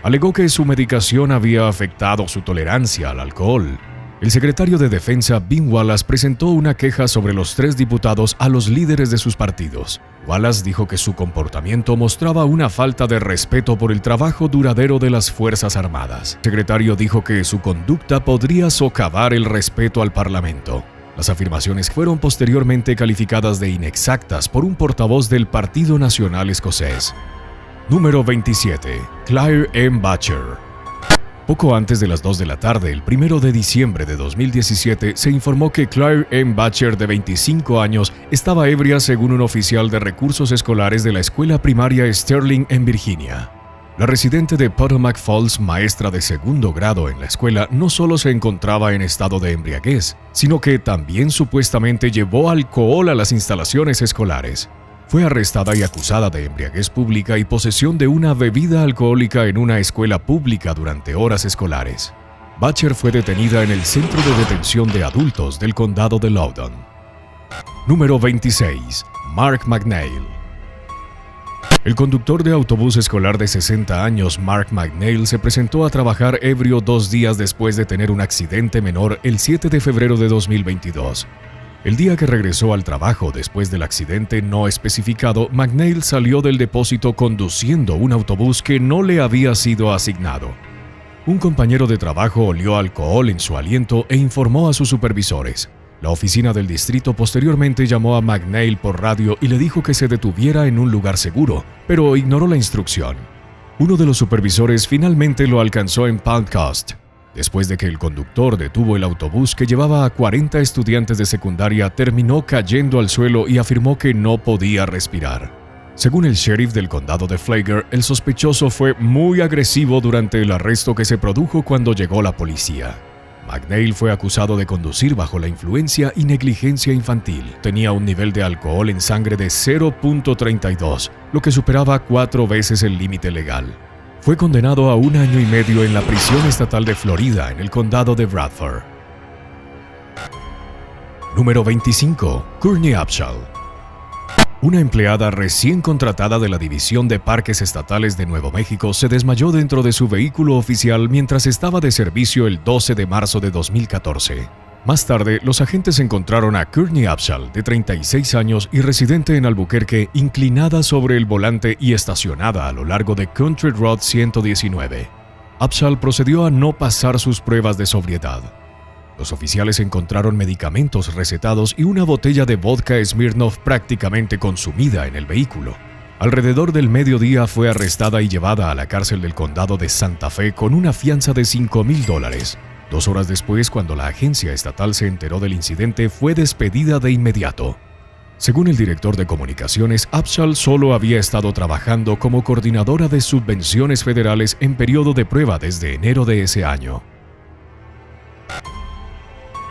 Alegó que su medicación había afectado su tolerancia al alcohol. El secretario de Defensa, Ben Wallace, presentó una queja sobre los 3 diputados a los líderes de sus partidos. Wallace dijo que su comportamiento mostraba una falta de respeto por el trabajo duradero de las Fuerzas Armadas. El secretario dijo que su conducta podría socavar el respeto al Parlamento. Las afirmaciones fueron posteriormente calificadas de inexactas por un portavoz del Partido Nacional Escocés. Número 27. Claire M. Butcher. Poco antes de las 2 de la tarde, el 1 de diciembre de 2017, se informó que Claire M. Butcher, de 25 años, estaba ebria según un oficial de recursos escolares de la escuela primaria Sterling en Virginia. La residente de Potomac Falls, maestra de 2º grado en la escuela, no solo se encontraba en estado de embriaguez, sino que también supuestamente llevó alcohol a las instalaciones escolares. Fue arrestada y acusada de embriaguez pública y posesión de una bebida alcohólica en una escuela pública durante horas escolares. Butcher fue detenida en el Centro de Detención de Adultos del Condado de Loudoun. Número 26. Mark McNeil. El conductor de autobús escolar de 60 años, Mark McNeil, se presentó a trabajar ebrio 2 días después de tener un accidente menor el 7 de febrero de 2022. El día que regresó al trabajo después del accidente no especificado, McNeil salió del depósito conduciendo un autobús que no le había sido asignado. Un compañero de trabajo olió alcohol en su aliento e informó a sus supervisores. La oficina del distrito posteriormente llamó a McNeil por radio y le dijo que se detuviera en un lugar seguro, pero ignoró la instrucción. Uno de los supervisores finalmente lo alcanzó en Palm Coast. Después de que el conductor detuvo el autobús que llevaba a 40 estudiantes de secundaria, terminó cayendo al suelo y afirmó que no podía respirar. Según el sheriff del condado de Flagler, el sospechoso fue muy agresivo durante el arresto que se produjo cuando llegó la policía. McNeil fue acusado de conducir bajo la influencia y negligencia infantil. Tenía un nivel de alcohol en sangre de 0.32, lo que superaba 4 veces el límite legal. Fue condenado a 1 año y medio en la prisión estatal de Florida, en el condado de Bradford. Número 25. Courtney Upshall. Una empleada recién contratada de la División de Parques Estatales de Nuevo México se desmayó dentro de su vehículo oficial mientras estaba de servicio el 12 de marzo de 2014. Más tarde, los agentes encontraron a Courtney Upshall, de 36 años y residente en Albuquerque, inclinada sobre el volante y estacionada a lo largo de Country Road 119. Upshall procedió a no pasar sus pruebas de sobriedad. Los oficiales encontraron medicamentos recetados y una botella de vodka Smirnoff prácticamente consumida en el vehículo. Alrededor del mediodía fue arrestada y llevada a la cárcel del condado de Santa Fe con una fianza de $5,000. 2 horas después, cuando la agencia estatal se enteró del incidente, fue despedida de inmediato. Según el director de comunicaciones, Upshall solo había estado trabajando como coordinadora de subvenciones federales en periodo de prueba desde enero de ese año.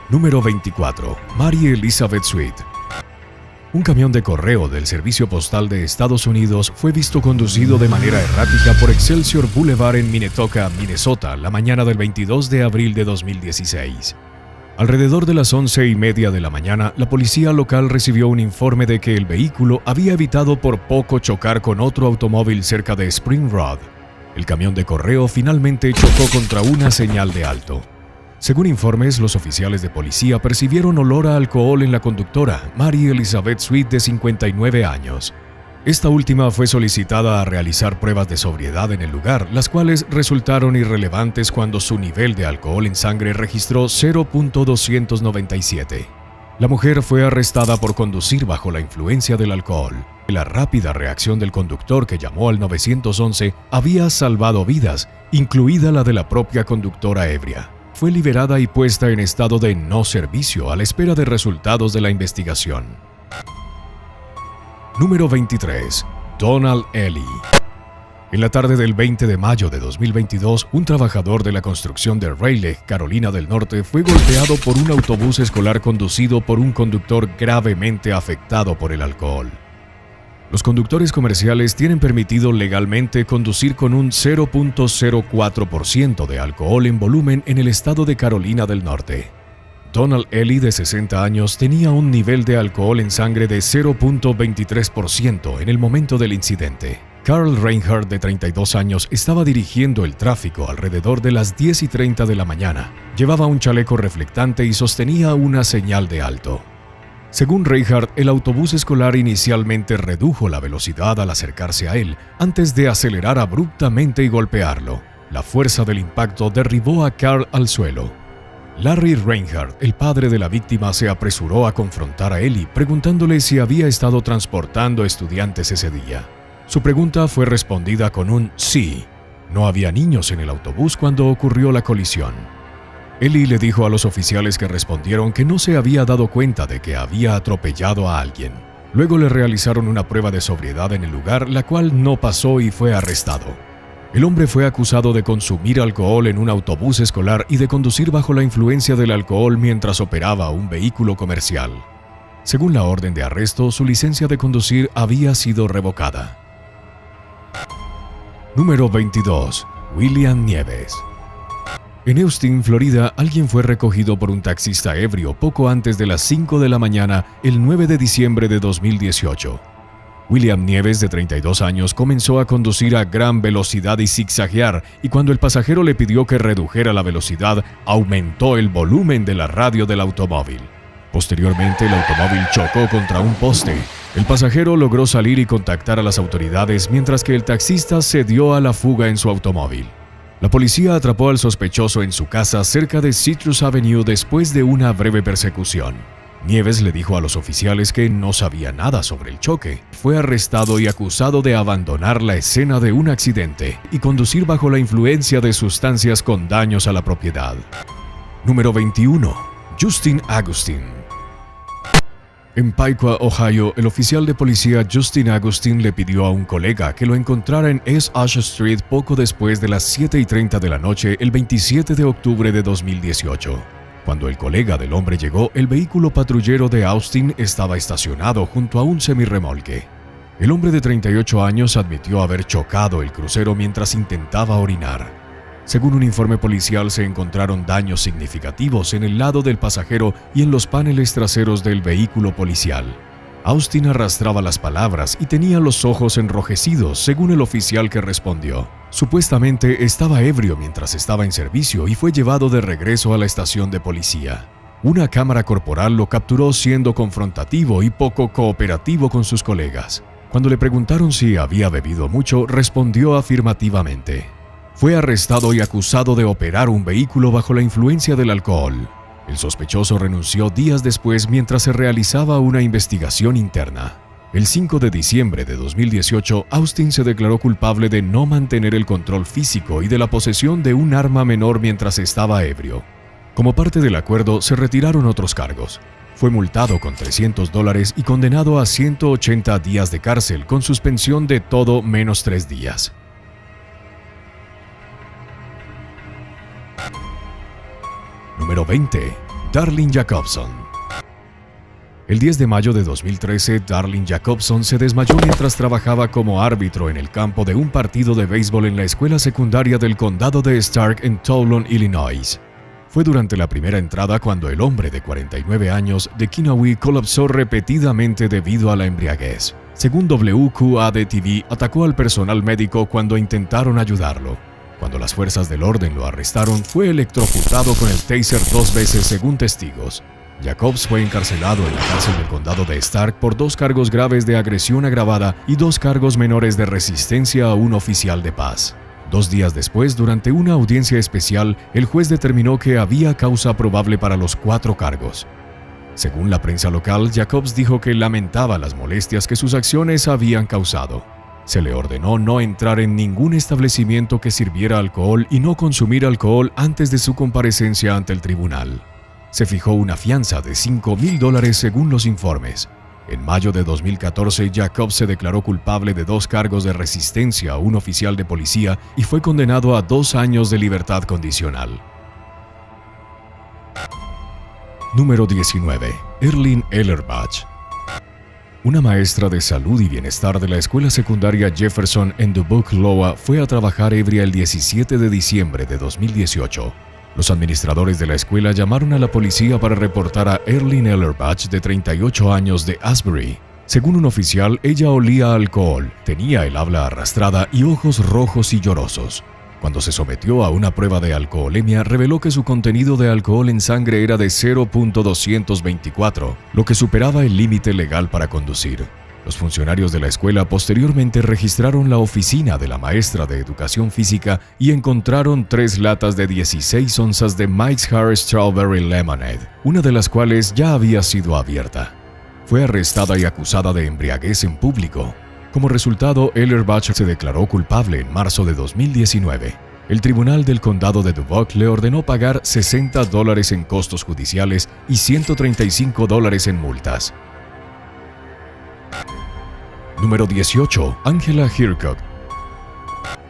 Número 24. Mary Elizabeth Sweet. Un camión de correo del Servicio Postal de Estados Unidos fue visto conducido de manera errática por Excelsior Boulevard en Minnetonka, Minnesota, la mañana del 22 de abril de 2016. Alrededor de las 11:30 de la mañana, la policía local recibió un informe de que el vehículo había evitado por poco chocar con otro automóvil cerca de Spring Road. El camión de correo finalmente chocó contra una señal de alto. Según informes, los oficiales de policía percibieron olor a alcohol en la conductora, Mary Elizabeth Sweet, de 59 años. Esta última fue solicitada a realizar pruebas de sobriedad en el lugar, las cuales resultaron irrelevantes cuando su nivel de alcohol en sangre registró 0.297. La mujer fue arrestada por conducir bajo la influencia del alcohol. La rápida reacción del conductor, que llamó al 911, había salvado vidas, incluida la de la propia conductora ebria. Fue liberada y puesta en estado de no servicio a la espera de resultados de la investigación. Número 23. Donald Ely. En la tarde del 20 de mayo de 2022, un trabajador de la construcción de Raleigh, Carolina del Norte, fue golpeado por un autobús escolar conducido por un conductor gravemente afectado por el alcohol. Los conductores comerciales tienen permitido legalmente conducir con un 0.04% de alcohol en volumen en el estado de Carolina del Norte. Donald Ely, de 60 años, tenía un nivel de alcohol en sangre de 0.23% en el momento del incidente. Carl Reinhardt, de 32 años, estaba dirigiendo el tráfico alrededor de las 10:30 de la mañana. Llevaba un chaleco reflectante y sostenía una señal de alto. Según Reinhardt, el autobús escolar inicialmente redujo la velocidad al acercarse a él, antes de acelerar abruptamente y golpearlo. La fuerza del impacto derribó a Carl al suelo. Larry Reinhardt, el padre de la víctima, se apresuró a confrontar a Ely, preguntándole si había estado transportando estudiantes ese día. Su pregunta fue respondida con un sí. No había niños en el autobús cuando ocurrió la colisión. Ely le dijo a los oficiales que respondieron que no se había dado cuenta de que había atropellado a alguien. Luego le realizaron una prueba de sobriedad en el lugar, la cual no pasó y fue arrestado. El hombre fue acusado de consumir alcohol en un autobús escolar y de conducir bajo la influencia del alcohol mientras operaba un vehículo comercial. Según la orden de arresto, su licencia de conducir había sido revocada. Número 22. William Nieves. En Austin, Florida, alguien fue recogido por un taxista ebrio poco antes de las 5 de la mañana el 9 de diciembre de 2018. William Nieves, de 32 años, comenzó a conducir a gran velocidad y zigzaguear, y cuando el pasajero le pidió que redujera la velocidad, aumentó el volumen de la radio del automóvil. Posteriormente, el automóvil chocó contra un poste. El pasajero logró salir y contactar a las autoridades, mientras que el taxista se dio a la fuga en su automóvil. La policía atrapó al sospechoso en su casa cerca de Citrus Avenue después de una breve persecución. Nieves le dijo a los oficiales que no sabía nada sobre el choque. Fue arrestado y acusado de abandonar la escena de un accidente y conducir bajo la influencia de sustancias con daños a la propiedad. Número 21. Justin Agustin. En Piqua, Ohio, el oficial de policía Justin Agustin le pidió a un colega que lo encontrara en East Ash Street poco después de las 7:30 de la noche el 27 de octubre de 2018. Cuando el colega del hombre llegó, el vehículo patrullero de Austin estaba estacionado junto a un semirremolque. El hombre de 38 años admitió haber chocado el crucero mientras intentaba orinar. Según un informe policial, se encontraron daños significativos en el lado del pasajero y en los paneles traseros del vehículo policial. Austin arrastraba las palabras y tenía los ojos enrojecidos, según el oficial que respondió. Supuestamente estaba ebrio mientras estaba en servicio y fue llevado de regreso a la estación de policía. Una cámara corporal lo capturó siendo confrontativo y poco cooperativo con sus colegas. Cuando le preguntaron si había bebido mucho, respondió afirmativamente. Fue arrestado y acusado de operar un vehículo bajo la influencia del alcohol. El sospechoso renunció días después mientras se realizaba una investigación interna. El 5 de diciembre de 2018, Austin se declaró culpable de no mantener el control físico y de la posesión de un arma menor mientras estaba ebrio. Como parte del acuerdo, se retiraron otros cargos. Fue multado con $300 y condenado a 180 días de cárcel con suspensión de todo menos 3 días. Número 20. Darlene Jacobson. El 10 de mayo de 2013, Darlene Jacobson se desmayó mientras trabajaba como árbitro en el campo de un partido de béisbol en la escuela secundaria del condado de Stark en Toulon, Illinois. Fue durante la primera entrada cuando el hombre de 49 años de Kinawi colapsó repetidamente debido a la embriaguez. Según WQAD-TV, atacó al personal médico cuando intentaron ayudarlo. Cuando las fuerzas del orden lo arrestaron, fue electrocutado con el taser 2 veces según testigos. Jacobs fue encarcelado en la cárcel del condado de Stark por 2 cargos graves de agresión agravada y 2 cargos menores de resistencia a un oficial de paz. 2 días después, durante una audiencia especial, el juez determinó que había causa probable para los 4 cargos. Según la prensa local, Jacobs dijo que lamentaba las molestias que sus acciones habían causado. Se le ordenó no entrar en ningún establecimiento que sirviera alcohol y no consumir alcohol antes de su comparecencia ante el tribunal. Se fijó una fianza de $5,000 según los informes. En mayo de 2014, Jacobs se declaró culpable de 2 cargos de resistencia a un oficial de policía y fue condenado a 2 años de libertad condicional. Número 19. Erlyn Ellerbach. Una maestra de salud y bienestar de la escuela secundaria Jefferson en Dubuque, Iowa, fue a trabajar ebria el 17 de diciembre de 2018. Los administradores de la escuela llamaron a la policía para reportar a Erlyn Ellerbach, de 38 años, de Asbury. Según un oficial, ella olía a alcohol, tenía el habla arrastrada y ojos rojos y llorosos. Cuando se sometió a una prueba de alcoholemia, reveló que su contenido de alcohol en sangre era de 0.224, lo que superaba el límite legal para conducir. Los funcionarios de la escuela posteriormente registraron la oficina de la maestra de educación física y encontraron 3 latas de 16 onzas de Mike's Hard Strawberry Lemonade, una de las cuales ya había sido abierta. Fue arrestada y acusada de embriaguez en público. Como resultado, Ellerbach se declaró culpable en marzo de 2019. El tribunal del condado de Dubuque le ordenó pagar $60 en costos judiciales y $135 en multas. Número 18. Angela Hircock.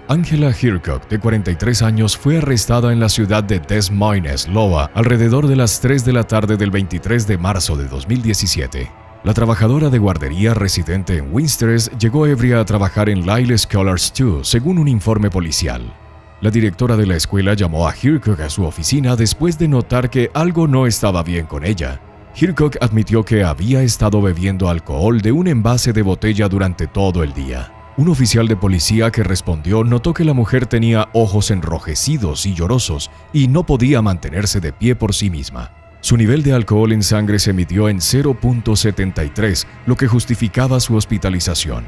Angela Hircock, de 43 años, fue arrestada en la ciudad de Des Moines, Iowa, alrededor de las 3 de la tarde del 23 de marzo de 2017. La trabajadora de guardería residente en Winsteres llegó ebria a trabajar en Lyle Scholars II, según un informe policial. La directora de la escuela llamó a Hircock a su oficina después de notar que algo no estaba bien con ella. Hircock admitió que había estado bebiendo alcohol de un envase de botella durante todo el día. Un oficial de policía que respondió notó que la mujer tenía ojos enrojecidos y llorosos y no podía mantenerse de pie por sí misma. Su nivel de alcohol en sangre se midió en 0.73, lo que justificaba su hospitalización.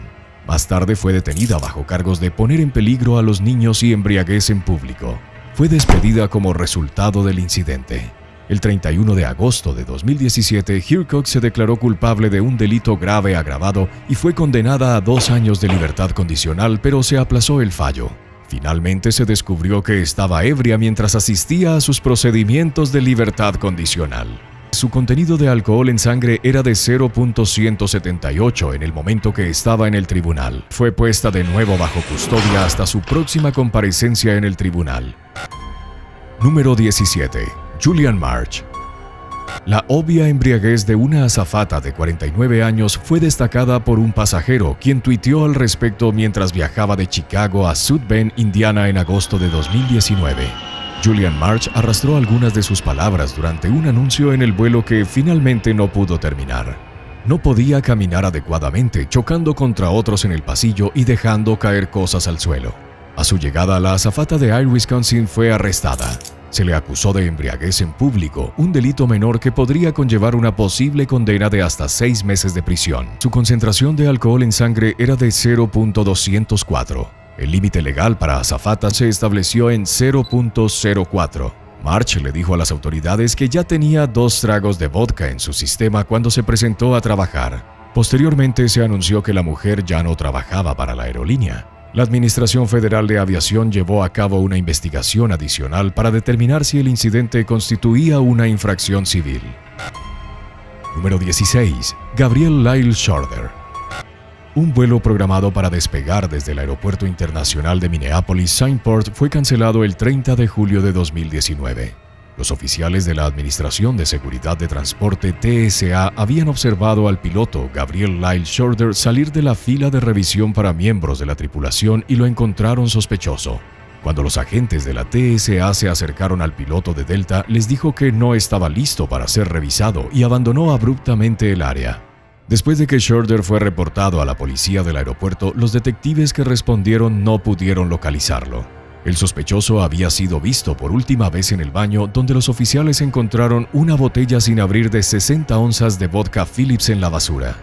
Más tarde fue detenida bajo cargos de poner en peligro a los niños y embriaguez en público. Fue despedida como resultado del incidente. El 31 de agosto de 2017, Hircock se declaró culpable de un delito grave agravado y fue condenada a 2 años de libertad condicional, pero se aplazó el fallo. Finalmente se descubrió que estaba ebria mientras asistía a sus procedimientos de libertad condicional. Su contenido de alcohol en sangre era de 0.178 en el momento que estaba en el tribunal. Fue puesta de nuevo bajo custodia hasta su próxima comparecencia en el tribunal. Número 17. Julian March. La obvia embriaguez de una azafata de 49 años fue destacada por un pasajero, quien tuiteó al respecto mientras viajaba de Chicago a South Bend, Indiana, en agosto de 2019. Julian March arrastró algunas de sus palabras durante un anuncio en el vuelo que finalmente no pudo terminar. No podía caminar adecuadamente, chocando contra otros en el pasillo y dejando caer cosas al suelo. A su llegada, la azafata de Air Wisconsin fue arrestada. Se le acusó de embriaguez en público, un delito menor que podría conllevar una posible condena de hasta 6 meses de prisión. Su concentración de alcohol en sangre era de 0.204. El límite legal para azafatas se estableció en 0.04. March le dijo a las autoridades que ya tenía 2 tragos de vodka en su sistema cuando se presentó a trabajar. Posteriormente se anunció que la mujer ya no trabajaba para la aerolínea. La Administración Federal de Aviación llevó a cabo una investigación adicional para determinar si el incidente constituía una infracción civil. Número 16. Gabriel Lyle Shorter. Un vuelo programado para despegar desde el Aeropuerto Internacional de Minneapolis-Saint Port fue cancelado el 30 de julio de 2019. Los oficiales de la Administración de Seguridad de Transporte TSA habían observado al piloto Gabriel Lyle Shorter salir de la fila de revisión para miembros de la tripulación y lo encontraron sospechoso. Cuando los agentes de la TSA se acercaron al piloto de Delta, les dijo que no estaba listo para ser revisado y abandonó abruptamente el área. Después de que Shorter fue reportado a la policía del aeropuerto, los detectives que respondieron no pudieron localizarlo. El sospechoso había sido visto por última vez en el baño, donde los oficiales encontraron una botella sin abrir de 60 onzas de vodka Phillips en la basura.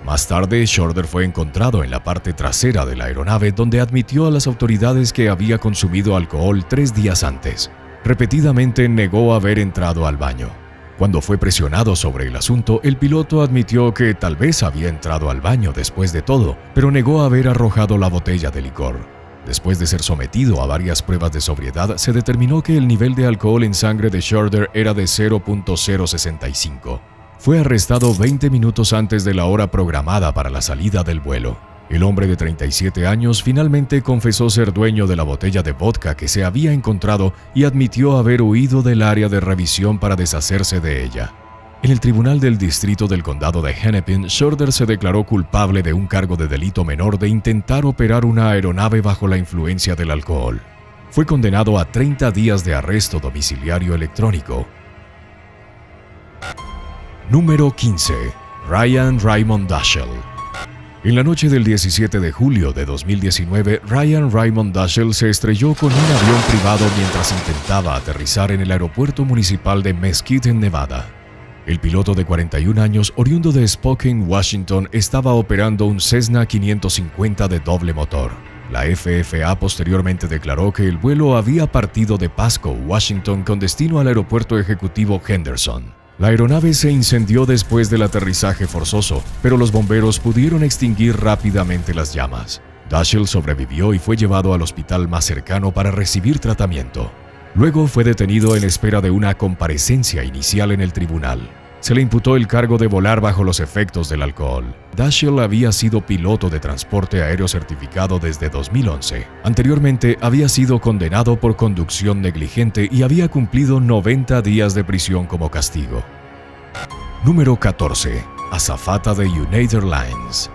Más tarde, Shorter fue encontrado en la parte trasera de la aeronave, donde admitió a las autoridades que había consumido alcohol 3 días antes. Repetidamente negó haber entrado al baño. Cuando fue presionado sobre el asunto, el piloto admitió que tal vez había entrado al baño después de todo, pero negó haber arrojado la botella de licor. Después de ser sometido a varias pruebas de sobriedad, se determinó que el nivel de alcohol en sangre de Shorter era de 0.065. Fue arrestado 20 minutos antes de la hora programada para la salida del vuelo. El hombre de 37 años finalmente confesó ser dueño de la botella de vodka que se había encontrado y admitió haber huido del área de revisión para deshacerse de ella. En el Tribunal del Distrito del Condado de Hennepin, Shorter se declaró culpable de un cargo de delito menor de intentar operar una aeronave bajo la influencia del alcohol. Fue condenado a 30 días de arresto domiciliario electrónico. Número 15. Ryan Raymond Daschle. En la noche del 17 de julio de 2019, Ryan Raymond Daschle se estrelló con un avión privado mientras intentaba aterrizar en el aeropuerto municipal de Mesquite, en Nevada. El piloto de 41 años, oriundo de Spokane, Washington, estaba operando un Cessna 550 de doble motor. La FFA posteriormente declaró que el vuelo había partido de Pasco, Washington, con destino al aeropuerto ejecutivo Henderson. La aeronave se incendió después del aterrizaje forzoso, pero los bomberos pudieron extinguir rápidamente las llamas. Daschle sobrevivió y fue llevado al hospital más cercano para recibir tratamiento. Luego fue detenido en espera de una comparecencia inicial en el tribunal. Se le imputó el cargo de volar bajo los efectos del alcohol. Daschle había sido piloto de transporte aéreo certificado desde 2011. Anteriormente había sido condenado por conducción negligente y había cumplido 90 días de prisión como castigo. Número 14. Azafata de United Airlines.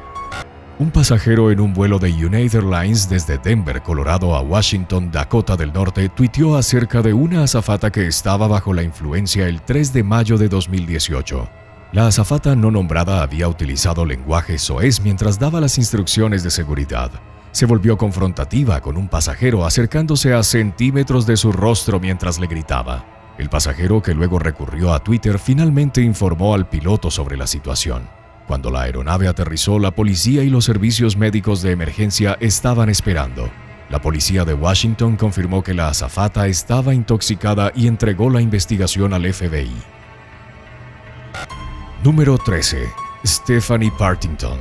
Un pasajero en un vuelo de United Airlines desde Denver, Colorado a Washington, Dakota del Norte, tuiteó acerca de una azafata que estaba bajo la influencia el 3 de mayo de 2018. La azafata no nombrada había utilizado lenguaje soez mientras daba las instrucciones de seguridad. Se volvió confrontativa con un pasajero acercándose a centímetros de su rostro mientras le gritaba. El pasajero, que luego recurrió a Twitter, finalmente informó al piloto sobre la situación. Cuando la aeronave aterrizó, la policía y los servicios médicos de emergencia estaban esperando. La policía de Washington confirmó que la azafata estaba intoxicada y entregó la investigación al FBI. Número 13. Stephanie Partington.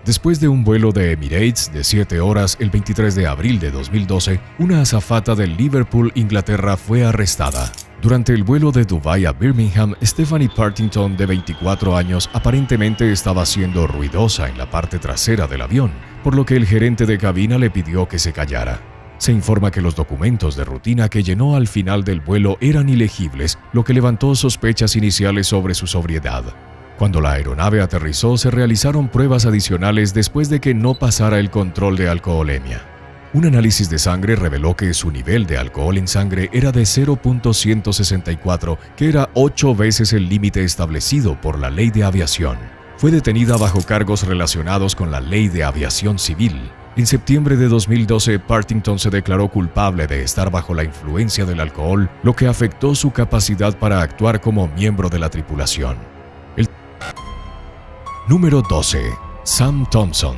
Después de un vuelo de Emirates de 7 horas el 23 de abril de 2012, una azafata de Liverpool, Inglaterra, fue arrestada. Durante el vuelo de Dubái a Birmingham, Stephanie Partington, de 24 años, aparentemente estaba siendo ruidosa en la parte trasera del avión, por lo que el gerente de cabina le pidió que se callara. Se informa que los documentos de rutina que llenó al final del vuelo eran ilegibles, lo que levantó sospechas iniciales sobre su sobriedad. Cuando la aeronave aterrizó, se realizaron pruebas adicionales después de que no pasara el control de alcoholemia. Un análisis de sangre reveló que su nivel de alcohol en sangre era de 0.164, que era 8 veces el límite establecido por la Ley de Aviación. Fue detenida bajo cargos relacionados con la Ley de Aviación Civil. En septiembre de 2012, Partington se declaró culpable de estar bajo la influencia del alcohol, lo que afectó su capacidad para actuar como miembro de la tripulación. Número 12. Sam Thompson.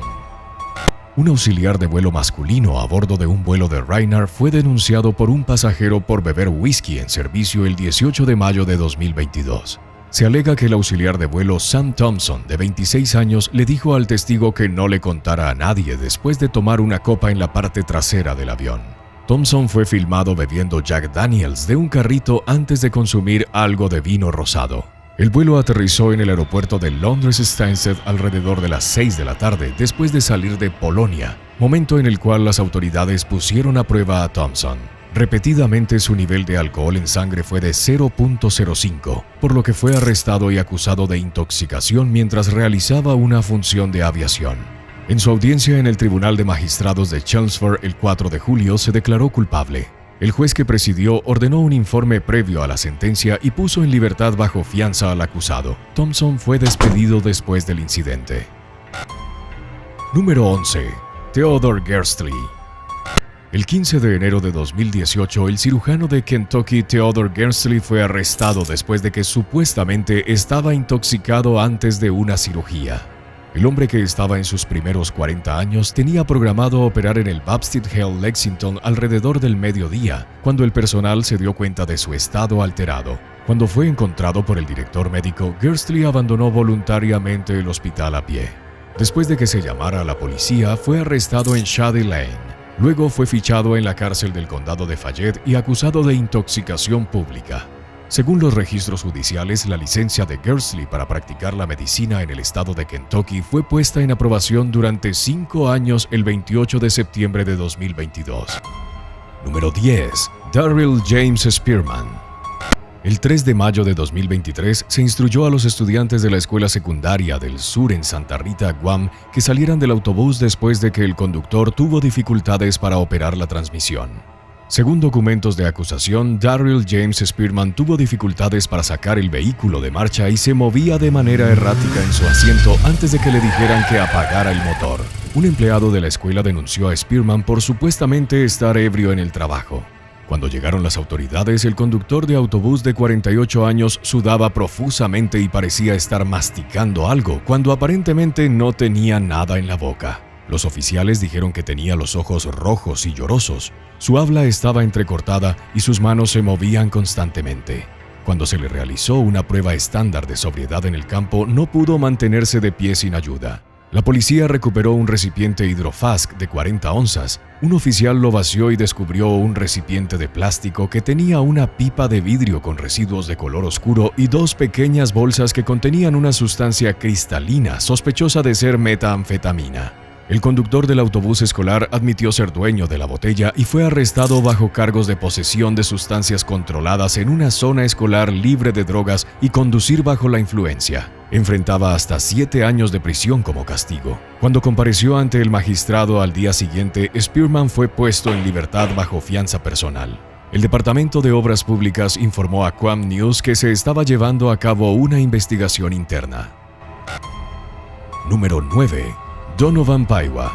Un auxiliar de vuelo masculino a bordo de un vuelo de Ryanair fue denunciado por un pasajero por beber whisky en servicio el 18 de mayo de 2022. Se alega que el auxiliar de vuelo Sam Thompson, de 26 años, le dijo al testigo que no le contara a nadie después de tomar una copa en la parte trasera del avión. Thompson fue filmado bebiendo Jack Daniels de un carrito antes de consumir algo de vino rosado. El vuelo aterrizó en el aeropuerto de Londres Stansted alrededor de las 6 de la tarde después de salir de Polonia, momento en el cual las autoridades pusieron a prueba a Thompson. Repetidamente su nivel de alcohol en sangre fue de 0.05, por lo que fue arrestado y acusado de intoxicación mientras realizaba una función de aviación. En su audiencia en el Tribunal de Magistrados de Chelmsford el 4 de julio se declaró culpable. El juez que presidió ordenó un informe previo a la sentencia y puso en libertad bajo fianza al acusado. Thompson fue despedido después del incidente. Número 11. Theodore Gerstley. El 15 de enero de 2018, el cirujano de Kentucky Theodore Gerstley fue arrestado después de que supuestamente estaba intoxicado antes de una cirugía. El hombre, que estaba en sus primeros 40 años, tenía programado operar en el Baptist Health Lexington alrededor del mediodía, cuando el personal se dio cuenta de su estado alterado. Cuando fue encontrado por el director médico, Gerstley abandonó voluntariamente el hospital a pie. Después de que se llamara a la policía, fue arrestado en Shady Lane. Luego fue fichado en la cárcel del condado de Fayette y acusado de intoxicación pública. Según los registros judiciales, la licencia de Gerstley para practicar la medicina en el estado de Kentucky fue puesta en aprobación durante 5 años el 28 de septiembre de 2022. Número 10. Darryl James Spearman. El 3 de mayo de 2023 se instruyó a los estudiantes de la escuela secundaria del sur en Santa Rita, Guam, que salieran del autobús después de que el conductor tuvo dificultades para operar la transmisión. Según documentos de acusación, Darryl James Spearman tuvo dificultades para sacar el vehículo de marcha y se movía de manera errática en su asiento antes de que le dijeran que apagara el motor. Un empleado de la escuela denunció a Spearman por supuestamente estar ebrio en el trabajo. Cuando llegaron las autoridades, el conductor de autobús de 48 años sudaba profusamente y parecía estar masticando algo, cuando aparentemente no tenía nada en la boca. Los oficiales dijeron que tenía los ojos rojos y llorosos, su habla estaba entrecortada y sus manos se movían constantemente. Cuando se le realizó una prueba estándar de sobriedad en el campo, no pudo mantenerse de pie sin ayuda. La policía recuperó un recipiente Hydro-Flask de 40 onzas. Un oficial lo vació y descubrió un recipiente de plástico que tenía una pipa de vidrio con residuos de color oscuro y 2 pequeñas bolsas que contenían una sustancia cristalina sospechosa de ser metanfetamina. El conductor del autobús escolar admitió ser dueño de la botella y fue arrestado bajo cargos de posesión de sustancias controladas en una zona escolar libre de drogas y conducir bajo la influencia. Enfrentaba hasta 7 años de prisión como castigo. Cuando compareció ante el magistrado al día siguiente, Spearman fue puesto en libertad bajo fianza personal. El Departamento de Obras Públicas informó a QAM News que se estaba llevando a cabo una investigación interna. Número 9. Donovan Paiwa.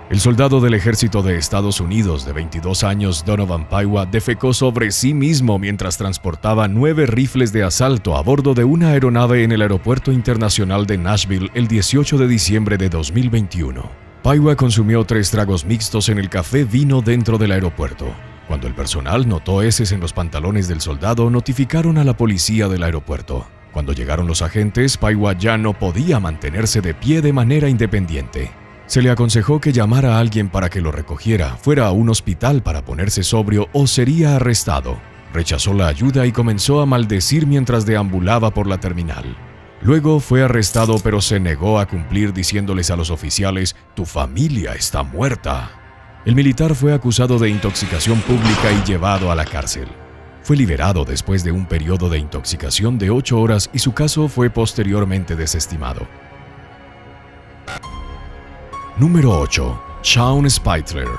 El soldado del ejército de Estados Unidos de 22 años, Donovan Paiwa, defecó sobre sí mismo mientras transportaba 9 rifles de asalto a bordo de una aeronave en el Aeropuerto Internacional de Nashville el 18 de diciembre de 2021. Paiwa consumió 3 tragos mixtos en el café vino dentro del aeropuerto. Cuando el personal notó heces en los pantalones del soldado, notificaron a la policía del aeropuerto. Cuando llegaron los agentes, Paiwa ya no podía mantenerse de pie de manera independiente. Se le aconsejó que llamara a alguien para que lo recogiera, fuera a un hospital para ponerse sobrio o sería arrestado. Rechazó la ayuda y comenzó a maldecir mientras deambulaba por la terminal. Luego fue arrestado, pero se negó a cumplir diciéndoles a los oficiales: «Tu familia está muerta». El militar fue acusado de intoxicación pública y llevado a la cárcel. Fue liberado después de un periodo de intoxicación de 8 horas y su caso fue posteriormente desestimado. Número 8. Shaun Spitler.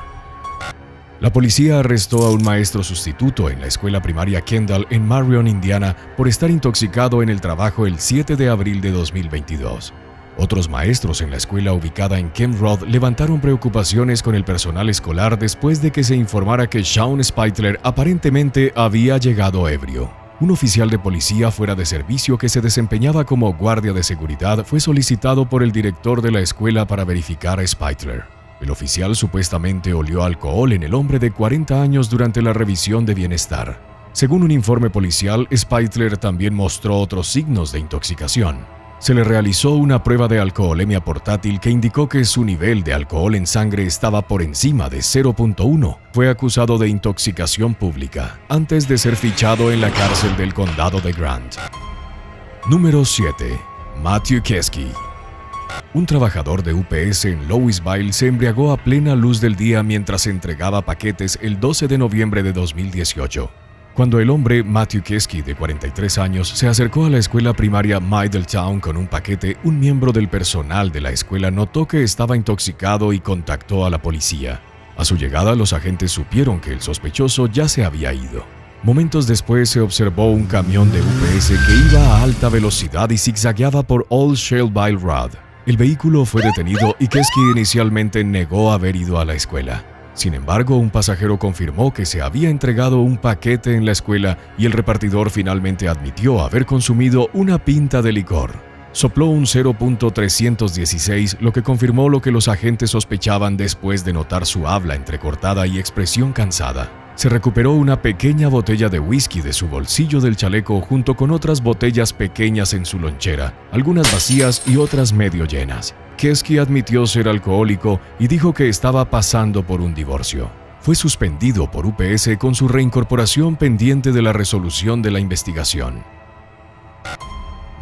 La policía arrestó a un maestro sustituto en la escuela primaria Kendall en Marion, Indiana, por estar intoxicado en el trabajo el 7 de abril de 2022. Otros maestros en la escuela ubicada en Kemp-Roth levantaron preocupaciones con el personal escolar después de que se informara que Shaun Spitler aparentemente había llegado ebrio. Un oficial de policía fuera de servicio que se desempeñaba como guardia de seguridad fue solicitado por el director de la escuela para verificar a Spitler. El oficial supuestamente olió alcohol en el hombre de 40 años durante la revisión de bienestar. Según un informe policial, Spitler también mostró otros signos de intoxicación. Se le realizó una prueba de alcoholemia portátil que indicó que su nivel de alcohol en sangre estaba por encima de 0.1. Fue acusado de intoxicación pública antes de ser fichado en la cárcel del condado de Grant. Número 7. Matthew Keski. Un trabajador de UPS en Louisville se embriagó a plena luz del día mientras entregaba paquetes el 12 de noviembre de 2018. Cuando el hombre Matthew Keski, de 43 años, se acercó a la escuela primaria Middletown con un paquete, un miembro del personal de la escuela notó que estaba intoxicado y contactó a la policía. A su llegada, los agentes supieron que el sospechoso ya se había ido. Momentos después se observó un camión de UPS que iba a alta velocidad y zigzagueaba por Old Shelbyville Road. El vehículo fue detenido y Keski inicialmente negó haber ido a la escuela. Sin embargo, un pasajero confirmó que se había entregado un paquete en la escuela y el repartidor finalmente admitió haber consumido una pinta de licor. Sopló un 0.316, lo que confirmó lo que los agentes sospechaban después de notar su habla entrecortada y expresión cansada. Se recuperó una pequeña botella de whisky de su bolsillo del chaleco junto con otras botellas pequeñas en su lonchera, algunas vacías y otras medio llenas. Keski admitió ser alcohólico y dijo que estaba pasando por un divorcio. Fue suspendido por UPS con su reincorporación pendiente de la resolución de la investigación.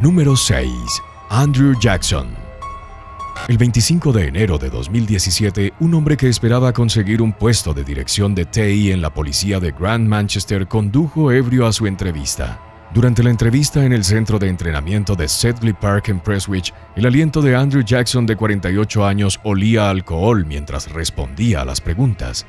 Número 6. Andrew Jackson. El 25 de enero de 2017, un hombre que esperaba conseguir un puesto de dirección de TI en la policía de Grand Manchester condujo ebrio a su entrevista. Durante la entrevista en el centro de entrenamiento de Sedgley Park en Prestwich, el aliento de Andrew Jackson, de 48 años, olía a alcohol mientras respondía a las preguntas.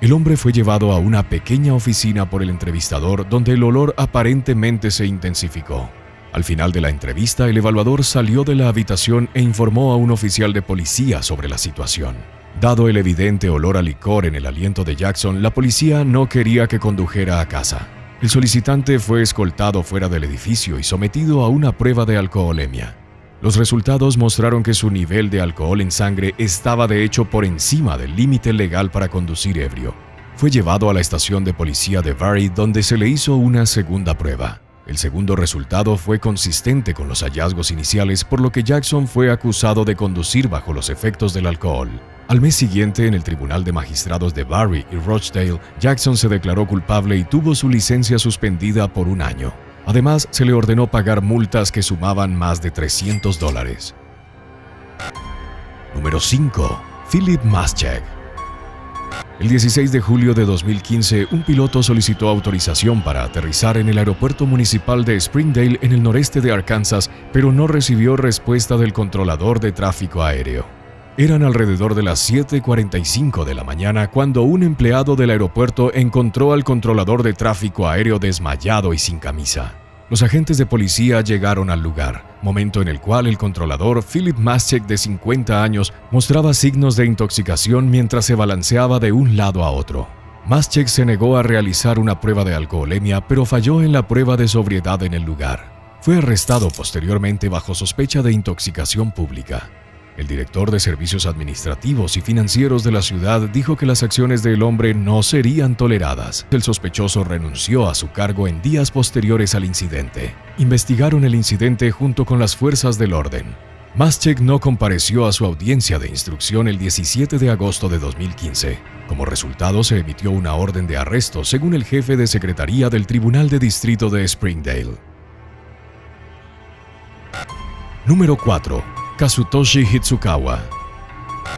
El hombre fue llevado a una pequeña oficina por el entrevistador donde el olor aparentemente se intensificó. Al final de la entrevista, el evaluador salió de la habitación e informó a un oficial de policía sobre la situación. Dado el evidente olor a licor en el aliento de Jackson, la policía no quería que condujera a casa. El solicitante fue escoltado fuera del edificio y sometido a una prueba de alcoholemia. Los resultados mostraron que su nivel de alcohol en sangre estaba de hecho por encima del límite legal para conducir ebrio. Fue llevado a la estación de policía de Barry, donde se le hizo una segunda prueba. El segundo resultado fue consistente con los hallazgos iniciales, por lo que Jackson fue acusado de conducir bajo los efectos del alcohol. Al mes siguiente, en el Tribunal de Magistrados de Barry y Rochdale, Jackson se declaró culpable y tuvo su licencia suspendida por 1 año. Además, se le ordenó pagar multas que sumaban más de $300. Número 5. Philip Maschek. El 16 de julio de 2015, un piloto solicitó autorización para aterrizar en el aeropuerto municipal de Springdale en el noreste de Arkansas, pero no recibió respuesta del controlador de tráfico aéreo. Eran alrededor de las 7:45 de la mañana cuando un empleado del aeropuerto encontró al controlador de tráfico aéreo desmayado y sin camisa. Los agentes de policía llegaron al lugar, momento en el cual el controlador Philip Maschek, de 50 años, mostraba signos de intoxicación mientras se balanceaba de un lado a otro. Maschek se negó a realizar una prueba de alcoholemia, pero falló en la prueba de sobriedad en el lugar. Fue arrestado posteriormente bajo sospecha de intoxicación pública. El director de Servicios Administrativos y Financieros de la ciudad dijo que las acciones del hombre no serían toleradas. El sospechoso renunció a su cargo en días posteriores al incidente. Investigaron el incidente junto con las fuerzas del orden. Maschek no compareció a su audiencia de instrucción el 17 de agosto de 2015. Como resultado, se emitió una orden de arresto, según el jefe de secretaría del Tribunal de Distrito de Springdale. Número 4. Kazutoshi Hitsukawa.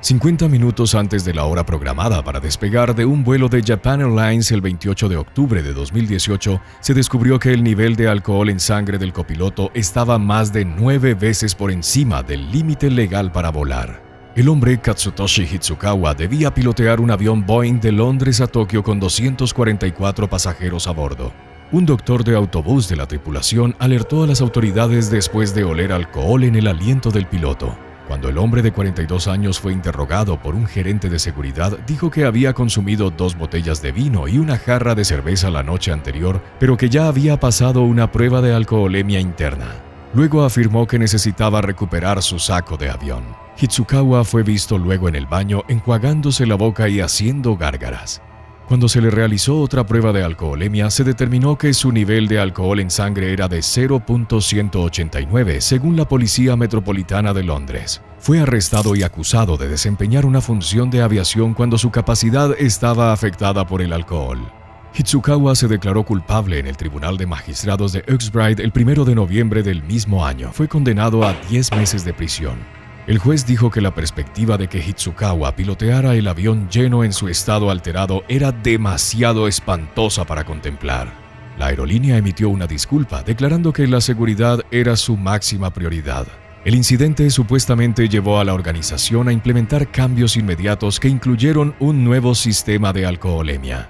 50 minutos antes de la hora programada para despegar de un vuelo de Japan Airlines el 28 de octubre de 2018, se descubrió que el nivel de alcohol en sangre del copiloto estaba más de 9 veces por encima del límite legal para volar. El hombre, Kazutoshi Hitsukawa, debía pilotear un avión Boeing de Londres a Tokio con 244 pasajeros a bordo. Un doctor de autobús de la tripulación alertó a las autoridades después de oler alcohol en el aliento del piloto. Cuando el hombre de 42 años fue interrogado por un gerente de seguridad, dijo que había consumido 2 botellas de vino y una jarra de cerveza la noche anterior, pero que ya había pasado una prueba de alcoholemia interna. Luego afirmó que necesitaba recuperar su saco de avión. Hitsukawa fue visto luego en el baño enjuagándose la boca y haciendo gárgaras. Cuando se le realizó otra prueba de alcoholemia, se determinó que su nivel de alcohol en sangre era de 0.189, según la Policía Metropolitana de Londres. Fue arrestado y acusado de desempeñar una función de aviación cuando su capacidad estaba afectada por el alcohol. Hitsukawa se declaró culpable en el Tribunal de Magistrados de Uxbridge el 1 de noviembre del mismo año. Fue condenado a 10 meses de prisión. El juez dijo que la perspectiva de que Hitsukawa piloteara el avión lleno en su estado alterado era demasiado espantosa para contemplar. La aerolínea emitió una disculpa, declarando que la seguridad era su máxima prioridad. El incidente supuestamente llevó a la organización a implementar cambios inmediatos que incluyeron un nuevo sistema de alcoholemia.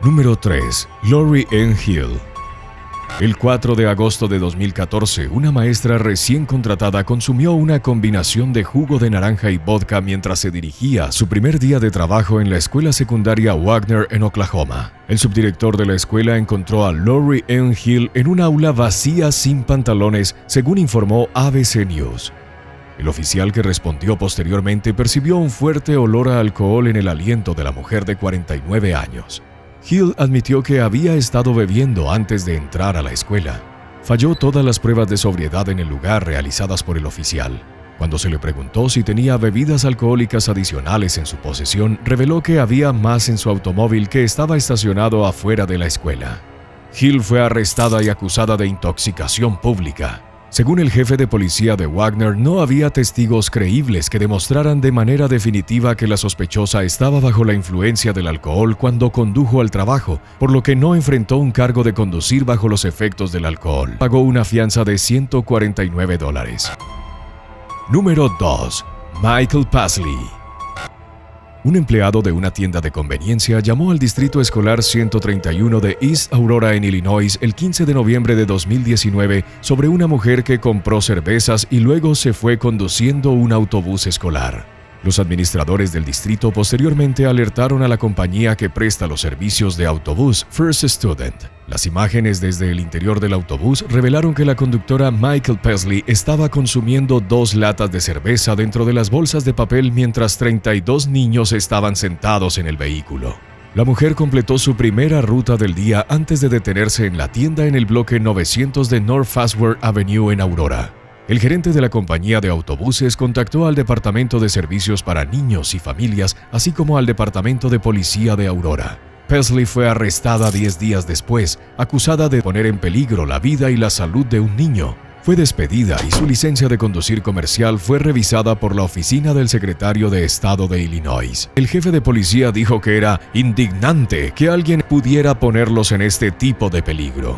Número 3. Lori N. Hill. El 4 de agosto de 2014, una maestra recién contratada consumió una combinación de jugo de naranja y vodka mientras se dirigía a su primer día de trabajo en la escuela secundaria Wagner en Oklahoma. El subdirector de la escuela encontró a Lori N. Hill en un aula vacía sin pantalones, según informó ABC News. El oficial que respondió posteriormente percibió un fuerte olor a alcohol en el aliento de la mujer de 49 años. Hill admitió que había estado bebiendo antes de entrar a la escuela. Falló todas las pruebas de sobriedad en el lugar realizadas por el oficial. Cuando se le preguntó si tenía bebidas alcohólicas adicionales en su posesión, reveló que había más en su automóvil que estaba estacionado afuera de la escuela. Hill fue arrestada y acusada de intoxicación pública. Según el jefe de policía de Wagner, no había testigos creíbles que demostraran de manera definitiva que la sospechosa estaba bajo la influencia del alcohol cuando condujo al trabajo, por lo que no enfrentó un cargo de conducir bajo los efectos del alcohol. Pagó una fianza de $149. Número 2. Michael Pasley. Un empleado de una tienda de conveniencia llamó al Distrito Escolar 131 de East Aurora en Illinois el 15 de noviembre de 2019 sobre una mujer que compró cervezas y luego se fue conduciendo un autobús escolar. Los administradores del distrito posteriormente alertaron a la compañía que presta los servicios de autobús First Student. Las imágenes desde el interior del autobús revelaron que la conductora Michael Pasley estaba consumiendo 2 latas de cerveza dentro de las bolsas de papel mientras 32 niños estaban sentados en el vehículo. La mujer completó su primera ruta del día antes de detenerse en la tienda en el bloque 900 de North Fastward Avenue en Aurora. El gerente de la compañía de autobuses contactó al Departamento de Servicios para Niños y Familias, así como al Departamento de Policía de Aurora. Pasley fue arrestada 10 días después, acusada de poner en peligro la vida y la salud de un niño. Fue despedida y su licencia de conducir comercial fue revisada por la oficina del secretario de Estado de Illinois. El jefe de policía dijo que era indignante que alguien pudiera ponerlos en este tipo de peligro.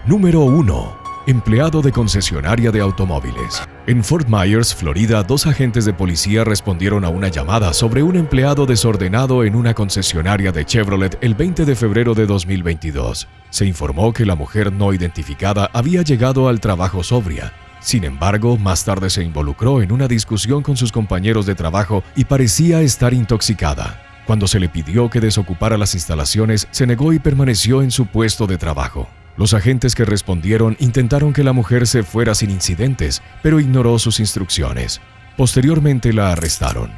Número 1. empleado de concesionaria de automóviles. En Fort Myers, Florida, 2 agentes de policía respondieron a una llamada sobre un empleado desordenado en una concesionaria de Chevrolet el 20 de febrero de 2022. Se informó que la mujer no identificada había llegado al trabajo sobria. Sin embargo, más tarde se involucró en una discusión con sus compañeros de trabajo y parecía estar intoxicada. Cuando se le pidió que desocupara las instalaciones, se negó y permaneció en su puesto de trabajo. Los agentes que respondieron intentaron que la mujer se fuera sin incidentes, pero ignoró sus instrucciones. Posteriormente la arrestaron.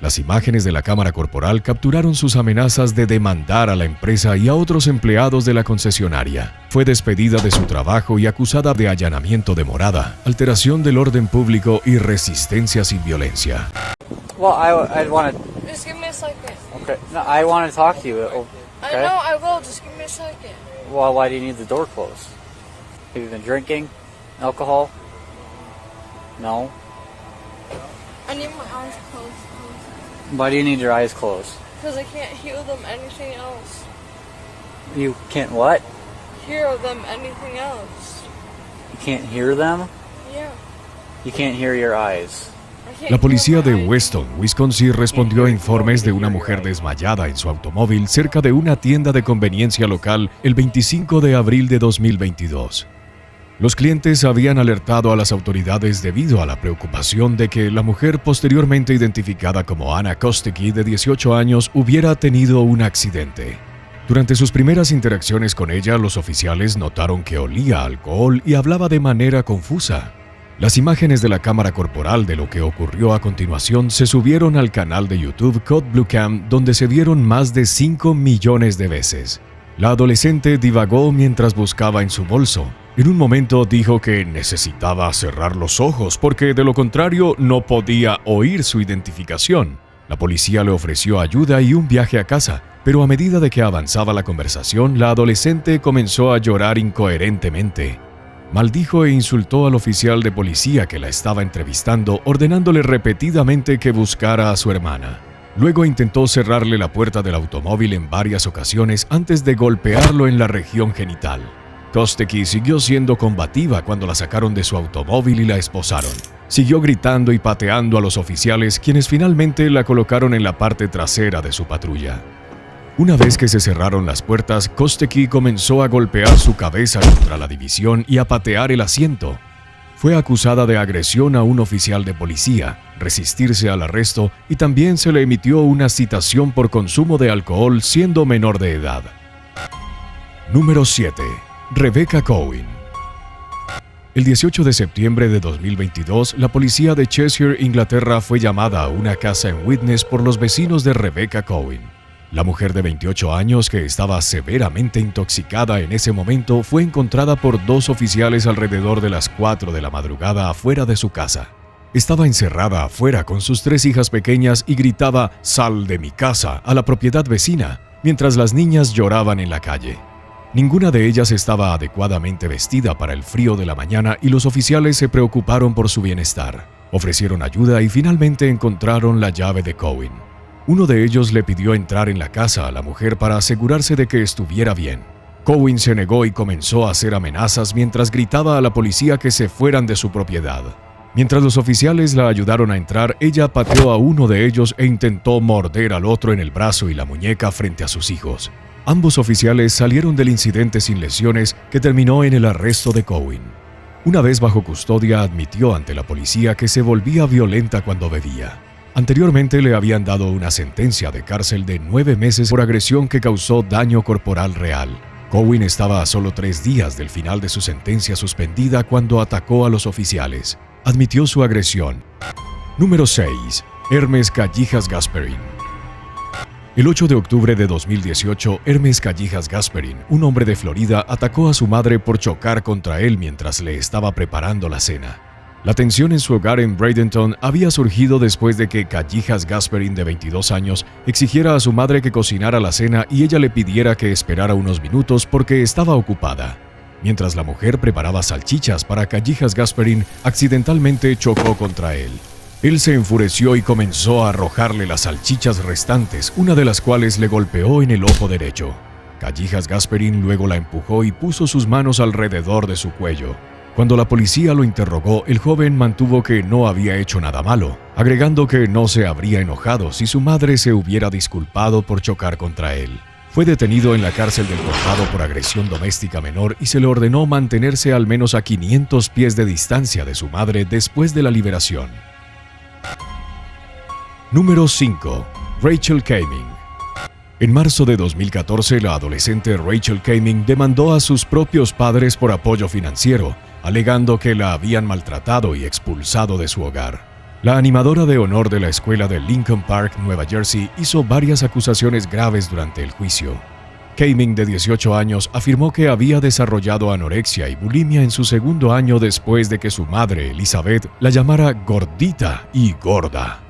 Las imágenes de la cámara corporal capturaron sus amenazas de demandar a la empresa y a otros empleados de la concesionaria. Fue despedida de su trabajo y acusada de allanamiento de morada, alteración del orden público y resistencia sin violencia. Well, I want to... Just give me a second. Okay. No, I want to talk to you. Okay? I know I will. Just give me a second. Well, why do you need the door closed? Have you been drinking alcohol? No. I need my eyes closed. Why do you need your eyes closed? Because I can't hear them anything else. You can't what? Hear them anything else. You can't hear them? Yeah. You can't hear your eyes. La policía de Weston, Wisconsin, respondió a informes de una mujer desmayada en su automóvil cerca de una tienda de conveniencia local el 25 de abril de 2022. Los clientes habían alertado a las autoridades debido a la preocupación de que la mujer posteriormente identificada como Anna Kostecki, de 18 años, hubiera tenido un accidente. Durante sus primeras interacciones con ella, los oficiales notaron que olía a alcohol y hablaba de manera confusa. Las imágenes de la cámara corporal de lo que ocurrió a continuación se subieron al canal de YouTube Code Blue Cam, donde se vieron más de 5 millones de veces. La adolescente divagó mientras buscaba en su bolso. En un momento dijo que necesitaba cerrar los ojos porque de lo contrario no podía oír su identificación. La policía le ofreció ayuda y un viaje a casa, pero a medida de que avanzaba la conversación, la adolescente comenzó a llorar incoherentemente. Maldijo e insultó al oficial de policía que la estaba entrevistando, ordenándole repetidamente que buscara a su hermana. Luego intentó cerrarle la puerta del automóvil en varias ocasiones antes de golpearlo en la región genital. Kostecki siguió siendo combativa cuando la sacaron de su automóvil y la esposaron. Siguió gritando y pateando a los oficiales, quienes finalmente la colocaron en la parte trasera de su patrulla. Una vez que se cerraron las puertas, Kostecki comenzó a golpear su cabeza contra la división y a patear el asiento. Fue acusada de agresión a un oficial de policía, resistirse al arresto y también se le emitió una citación por consumo de alcohol siendo menor de edad. Número 7. Rebecca Cohen. El 18 de septiembre de 2022, la policía de Cheshire, Inglaterra, fue llamada a una casa en Widnes por los vecinos de Rebecca Cohen. La mujer de 28 años, que estaba severamente intoxicada en ese momento, fue encontrada por 2 oficiales alrededor de las 4 de la madrugada afuera de su casa. Estaba encerrada afuera con sus 3 hijas pequeñas y gritaba «¡Sal de mi casa!» a la propiedad vecina, mientras las niñas lloraban en la calle. Ninguna de ellas estaba adecuadamente vestida para el frío de la mañana y los oficiales se preocuparon por su bienestar. Ofrecieron ayuda y finalmente encontraron la llave de Cohen. Uno de ellos le pidió entrar en la casa a la mujer para asegurarse de que estuviera bien. Cohen se negó y comenzó a hacer amenazas mientras gritaba a la policía que se fueran de su propiedad. Mientras los oficiales la ayudaron a entrar, ella pateó a uno de ellos e intentó morder al otro en el brazo y la muñeca frente a sus hijos. Ambos oficiales salieron del incidente sin lesiones, que terminó en el arresto de Cohen. Una vez bajo custodia, admitió ante la policía que se volvía violenta cuando bebía. Anteriormente le habían dado una sentencia de cárcel de 9 meses por agresión que causó daño corporal real. Cohen estaba a solo 3 días del final de su sentencia suspendida cuando atacó a los oficiales. Admitió su agresión. Número 6. Hermes Callejas Gasperin. El 8 de octubre de 2018, Hermes Callejas Gasperin, un hombre de Florida, atacó a su madre por chocar contra él mientras le estaba preparando la cena. La tensión en su hogar en Bradenton había surgido después de que Callejas Gasperin, de 22 años, exigiera a su madre que cocinara la cena y ella le pidiera que esperara unos minutos porque estaba ocupada. Mientras la mujer preparaba salchichas para Callejas Gasperin, accidentalmente chocó contra él. Él se enfureció y comenzó a arrojarle las salchichas restantes, una de las cuales le golpeó en el ojo derecho. Callejas Gasperin luego la empujó y puso sus manos alrededor de su cuello. Cuando la policía lo interrogó, el joven mantuvo que no había hecho nada malo, agregando que no se habría enojado si su madre se hubiera disculpado por chocar contra él. Fue detenido en la cárcel del condado por agresión doméstica menor y se le ordenó mantenerse al menos a 500 pies de distancia de su madre después de la liberación. Número 5. Rachel Kaeming. En marzo de 2014, la adolescente Rachel Kaeming demandó a sus propios padres por apoyo financiero, alegando que la habían maltratado y expulsado de su hogar. La animadora de honor de la escuela de Lincoln Park, Nueva Jersey, hizo varias acusaciones graves durante el juicio. Kaeming, de 18 años, afirmó que había desarrollado anorexia y bulimia en su segundo año después de que su madre, Elizabeth, la llamara gordita y gorda.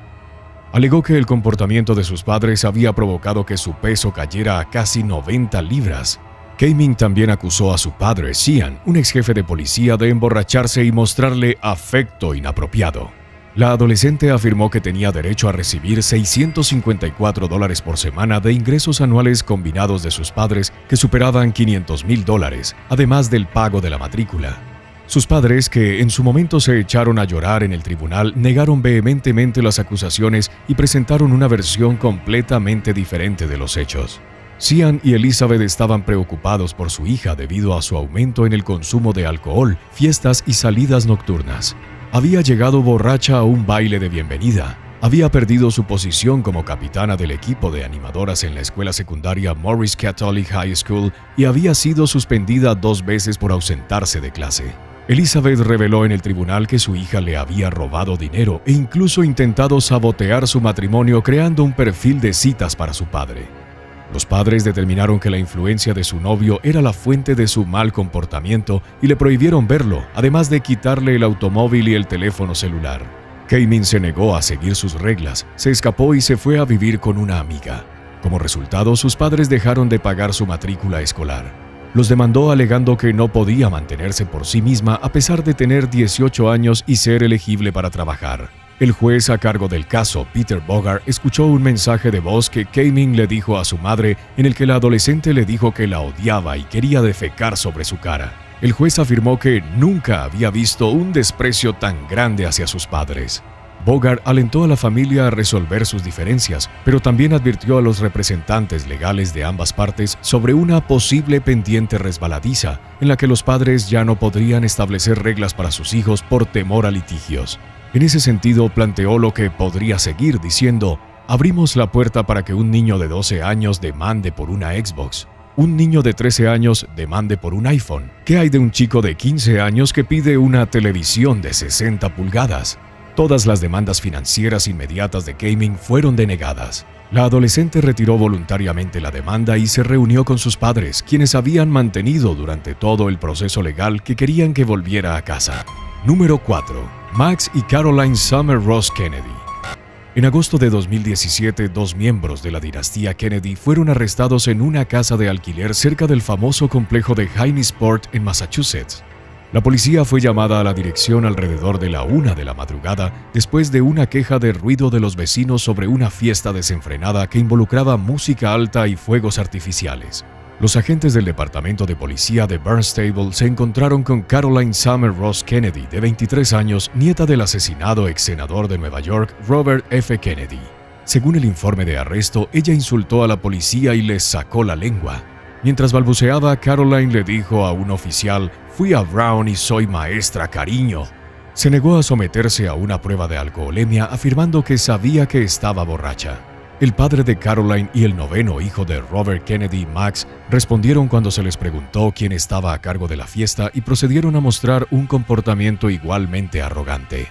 Alegó que el comportamiento de sus padres había provocado que su peso cayera a casi 90 libras. Kaeming también acusó a su padre, Sean, un ex jefe de policía, de emborracharse y mostrarle afecto inapropiado. La adolescente afirmó que tenía derecho a recibir $654 por semana de ingresos anuales combinados de sus padres que superaban $500,000, además del pago de la matrícula. Sus padres, que en su momento se echaron a llorar en el tribunal, negaron vehementemente las acusaciones y presentaron una versión completamente diferente de los hechos. Sean y Elizabeth estaban preocupados por su hija debido a su aumento en el consumo de alcohol, fiestas y salidas nocturnas. Había llegado borracha a un baile de bienvenida. Había perdido su posición como capitana del equipo de animadoras en la escuela secundaria Morris Catholic High School y había sido suspendida 2 veces por ausentarse de clase. Elizabeth reveló en el tribunal que su hija le había robado dinero e incluso intentado sabotear su matrimonio creando un perfil de citas para su padre. Los padres determinaron que la influencia de su novio era la fuente de su mal comportamiento y le prohibieron verlo, además de quitarle el automóvil y el teléfono celular. Kaeming se negó a seguir sus reglas, se escapó y se fue a vivir con una amiga. Como resultado, sus padres dejaron de pagar su matrícula escolar. Los demandó alegando que no podía mantenerse por sí misma a pesar de tener 18 años y ser elegible para trabajar. El juez a cargo del caso, Peter Bogart, escuchó un mensaje de voz que Kaeming le dijo a su madre en el que la adolescente le dijo que la odiaba y quería defecar sobre su cara. El juez afirmó que nunca había visto un desprecio tan grande hacia sus padres. Bogart alentó a la familia a resolver sus diferencias, pero también advirtió a los representantes legales de ambas partes sobre una posible pendiente resbaladiza en la que los padres ya no podrían establecer reglas para sus hijos por temor a litigios. En ese sentido, planteó lo que podría seguir diciendo: abrimos la puerta para que un niño de 12 años demande por una Xbox, un niño de 13 años demande por un iPhone. ¿Qué hay de un chico de 15 años que pide una televisión de 60 pulgadas? Todas las demandas financieras inmediatas de Kaeming fueron denegadas. La adolescente retiró voluntariamente la demanda y se reunió con sus padres, quienes habían mantenido durante todo el proceso legal que querían que volviera a casa. Número 4. Max y Caroline Summer Ross Kennedy. En agosto de 2017, 2 miembros de la dinastía Kennedy fueron arrestados en una casa de alquiler cerca del famoso complejo de Hyannisport en Massachusetts. La policía fue llamada a la dirección alrededor de la 1 de la madrugada después de una queja de ruido de los vecinos sobre una fiesta desenfrenada que involucraba música alta y fuegos artificiales. Los agentes del departamento de policía de Barnstable se encontraron con Caroline Summer Ross Kennedy, de 23 años, nieta del asesinado ex senador de Nueva York, Robert F. Kennedy. Según el informe de arresto, ella insultó a la policía y les sacó la lengua. Mientras balbuceaba, Caroline le dijo a un oficial: «Fui a Brown y soy maestra, cariño». Se negó a someterse a una prueba de alcoholemia, afirmando que sabía que estaba borracha. El padre de Caroline y el 9º hijo de Robert Kennedy, Max, respondieron cuando se les preguntó quién estaba a cargo de la fiesta y procedieron a mostrar un comportamiento igualmente arrogante.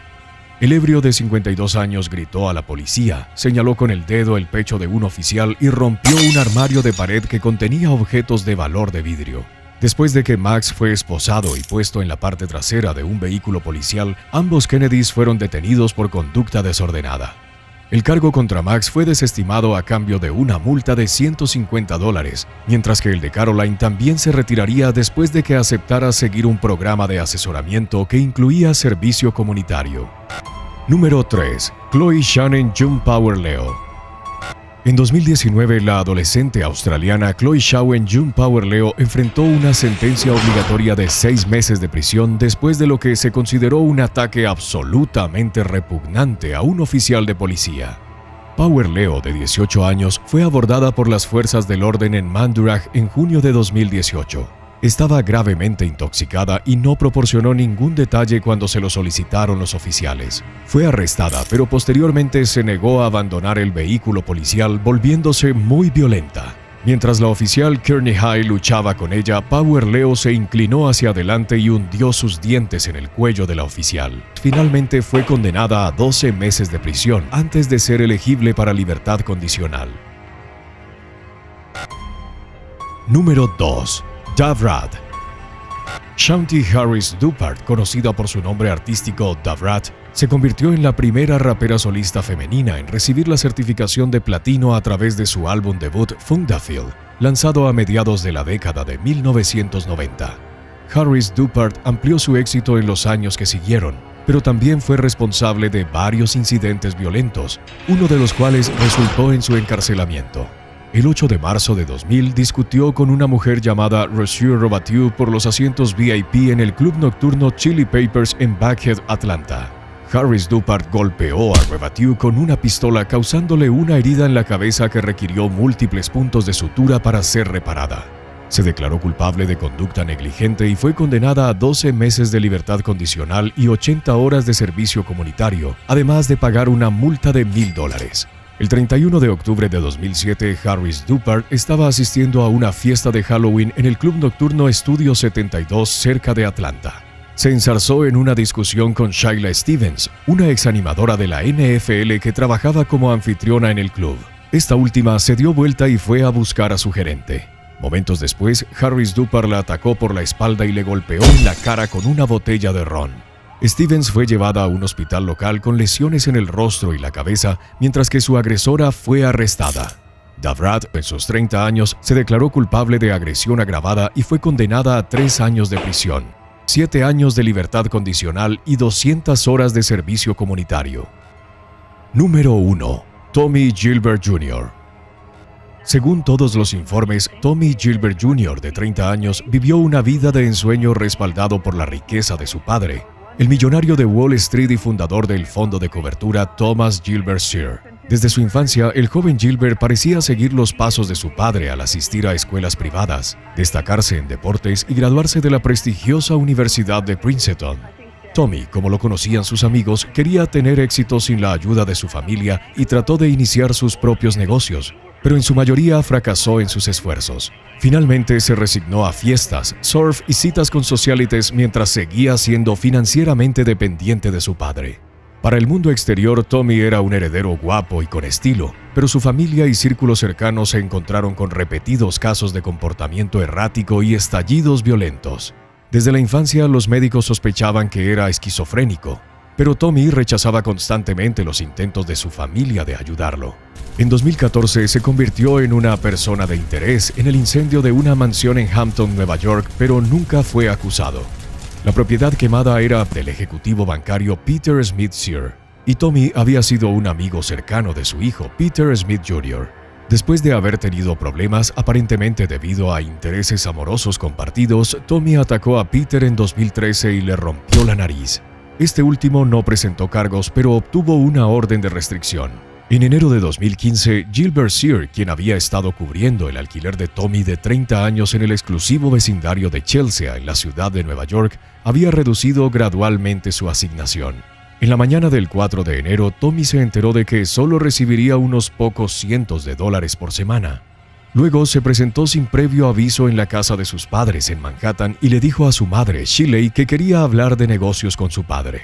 El ebrio de 52 años gritó a la policía, señaló con el dedo el pecho de un oficial y rompió un armario de pared que contenía objetos de valor de vidrio. Después de que Max fue esposado y puesto en la parte trasera de un vehículo policial, ambos Kennedys fueron detenidos por conducta desordenada. El cargo contra Max fue desestimado a cambio de una multa de $150, mientras que el de Caroline también se retiraría después de que aceptara seguir un programa de asesoramiento que incluía servicio comunitario. Número 3. Chloe Shannon June Power Leo. En 2019, la adolescente australiana Chloe Shawen June Power Leo enfrentó una sentencia obligatoria de 6 meses de prisión después de lo que se consideró un ataque absolutamente repugnante a un oficial de policía. Power Leo, de 18 años, fue abordada por las fuerzas del orden en Mandurah en junio de 2018. Estaba gravemente intoxicada y no proporcionó ningún detalle cuando se lo solicitaron los oficiales. Fue arrestada, pero posteriormente se negó a abandonar el vehículo policial, volviéndose muy violenta. Mientras la oficial Kearney High luchaba con ella, Power Leo se inclinó hacia adelante y hundió sus dientes en el cuello de la oficial. Finalmente fue condenada a 12 meses de prisión antes de ser elegible para libertad condicional. Número 2. Davrat. Shawnti Harris Duppart, conocida por su nombre artístico Davrat, se convirtió en la primera rapera solista femenina en recibir la certificación de platino a través de su álbum debut Thunderfield, lanzado a mediados de la década de 1990. Harris Duppart amplió su éxito en los años que siguieron, pero también fue responsable de varios incidentes violentos, uno de los cuales resultó en su encarcelamiento. El 8 de marzo de 2000 discutió con una mujer llamada Rocio Robatiu por los asientos VIP en el club nocturno Chili Peppers en Buckhead, Atlanta. Harris Duppart golpeó a Robatiu con una pistola, causándole una herida en la cabeza que requirió múltiples puntos de sutura para ser reparada. Se declaró culpable de conducta negligente y fue condenada a 12 meses de libertad condicional y 80 horas de servicio comunitario, además de pagar una multa de $1,000. El 31 de octubre de 2007, Harris Duppart estaba asistiendo a una fiesta de Halloween en el club nocturno Studio 72 cerca de Atlanta. Se enzarzó en una discusión con Shayla Stevens, una exanimadora de la NFL que trabajaba como anfitriona en el club. Esta última se dio vuelta y fue a buscar a su gerente. Momentos después, Harris Duppart la atacó por la espalda y le golpeó en la cara con una botella de ron. Stevens fue llevada a un hospital local con lesiones en el rostro y la cabeza, mientras que su agresora fue arrestada. Davrat, en sus 30 años, se declaró culpable de agresión agravada y fue condenada a 3 años de prisión, 7 años de libertad condicional y 200 horas de servicio comunitario. Número 1. Tommy Gilbert Jr. Según todos los informes, Tommy Gilbert Jr., de 30 años, vivió una vida de ensueño respaldado por la riqueza de su padre, el millonario de Wall Street y fundador del fondo de cobertura Thomas Gilbert Shear. Desde su infancia, el joven Gilbert parecía seguir los pasos de su padre al asistir a escuelas privadas, destacarse en deportes y graduarse de la prestigiosa Universidad de Princeton. Tommy, como lo conocían sus amigos, quería tener éxito sin la ayuda de su familia y trató de iniciar sus propios negocios, pero en su mayoría fracasó en sus esfuerzos. Finalmente se resignó a fiestas, surf y citas con socialites mientras seguía siendo financieramente dependiente de su padre. Para el mundo exterior, Tommy era un heredero guapo y con estilo, pero su familia y círculos cercanos se encontraron con repetidos casos de comportamiento errático y estallidos violentos. Desde la infancia, los médicos sospechaban que era esquizofrénico, pero Tommy rechazaba constantemente los intentos de su familia de ayudarlo. En 2014 se convirtió en una persona de interés en el incendio de una mansión en Hampton, Nueva York, pero nunca fue acusado. La propiedad quemada era del ejecutivo bancario Peter Smith Shear, y Tommy había sido un amigo cercano de su hijo, Peter Smith Jr. Después de haber tenido problemas, aparentemente debido a intereses amorosos compartidos, Tommy atacó a Peter en 2013 y le rompió la nariz. Este último no presentó cargos, pero obtuvo una orden de restricción. En enero de 2015, Gilbert Shear, quien había estado cubriendo el alquiler de Tommy de 30 años en el exclusivo vecindario de Chelsea, en la ciudad de Nueva York, había reducido gradualmente su asignación. En la mañana del 4 de enero, Tommy se enteró de que solo recibiría unos pocos cientos de dólares por semana. Luego se presentó sin previo aviso en la casa de sus padres en Manhattan y le dijo a su madre, Shirley, que quería hablar de negocios con su padre.